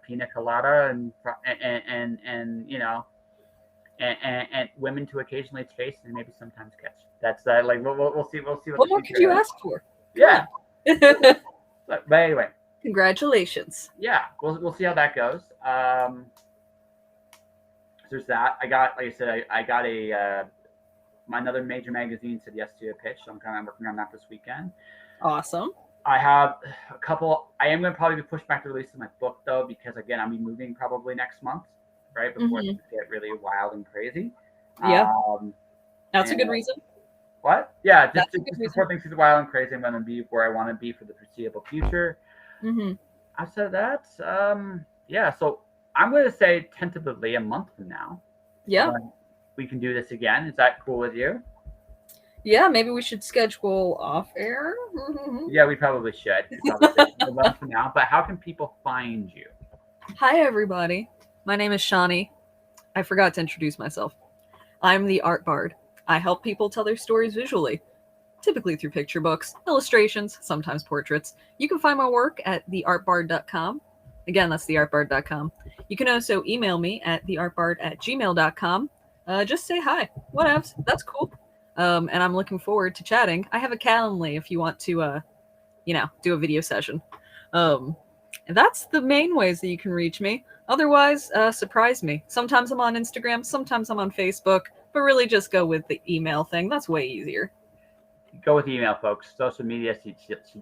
pina colada, and and women to occasionally chase and maybe sometimes catch. That's like we'll see. We'll see what more could you ask for? Yeah. But anyway, Congratulations. Yeah, we'll see how that goes. There's that. I got, like I said, I got my another major magazine said yes to a pitch, so I'm kind of working on that this weekend. Awesome. I have a couple. I am going to probably push back the release of my book though, because again, I'll be moving probably next month, right before things get really wild and crazy. Yeah, that's a good and, reason. What? Yeah, just That's before things get wild and crazy, I'm going to be where I want to be for the foreseeable future. Outside of that, yeah. So I'm going to say tentatively a month from now. Yeah. We can do this again. Is that cool with you? Yeah, maybe we should schedule off air. Yeah, we probably should. A month from now. But how can people find you? Hi, everybody. My name is Shani. I forgot to introduce myself. I'm the art bard. I help people tell their stories visually, typically through picture books, illustrations, sometimes portraits. You can find my work at theartbard.com. Again, that's theartbard.com. You can also email me at theartbard@gmail.com. Just say hi. Whatevs. That's cool. And I'm looking forward to chatting. I have a Calendly if you want to, do a video session. And that's the main ways that you can reach me. Otherwise, surprise me. Sometimes I'm on Instagram, sometimes I'm on Facebook, but really just go with the email thing. That's way easier. Go with email, folks. Social media, she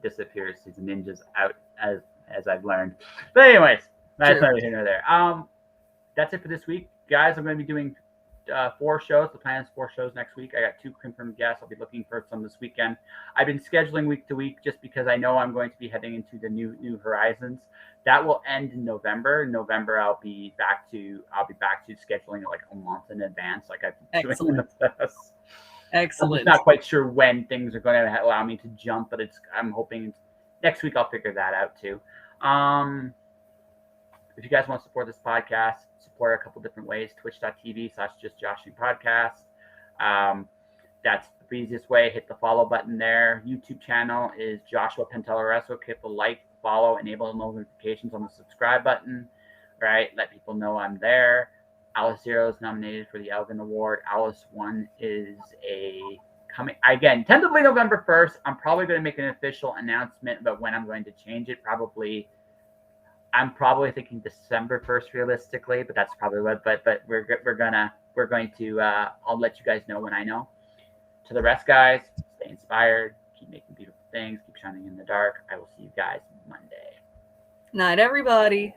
disappears. She's ninjas out, as I've learned. But anyways, that's neither here nor there. That's it for this week, guys. I'm going to be doing 4 shows. The plan is 4 shows next week. I got 2 confirmed guests. I'll be looking for some this weekend. I've been scheduling week to week just because I know I'm going to be heading into the new horizons. That will end in November. In November, I'll be back to scheduling it like a month in advance, like I've been doing in the past. Excellent. I'm not quite sure when things are going to allow me to jump, but I'm hoping next week I'll figure that out too. If you guys want to support this podcast, support a couple different ways. Twitch.tv/JustJoshingPodcast. That's the easiest way. Hit the follow button there. YouTube channel is Joshua Pentelaresso. Hit the like, follow, enable notifications on the subscribe button. Right? Let people know I'm there. Alice Zero is nominated for the Elgin Award. Alice 1 is again, tentatively November 1st. I'm probably going to make an official announcement about when I'm going to change it. I'm probably thinking December 1st realistically, but that's probably what. But we're going to. I'll let you guys know when I know. To the rest, guys, stay inspired. Keep making beautiful things. Keep shining in the dark. I will see you guys Monday. Night, everybody.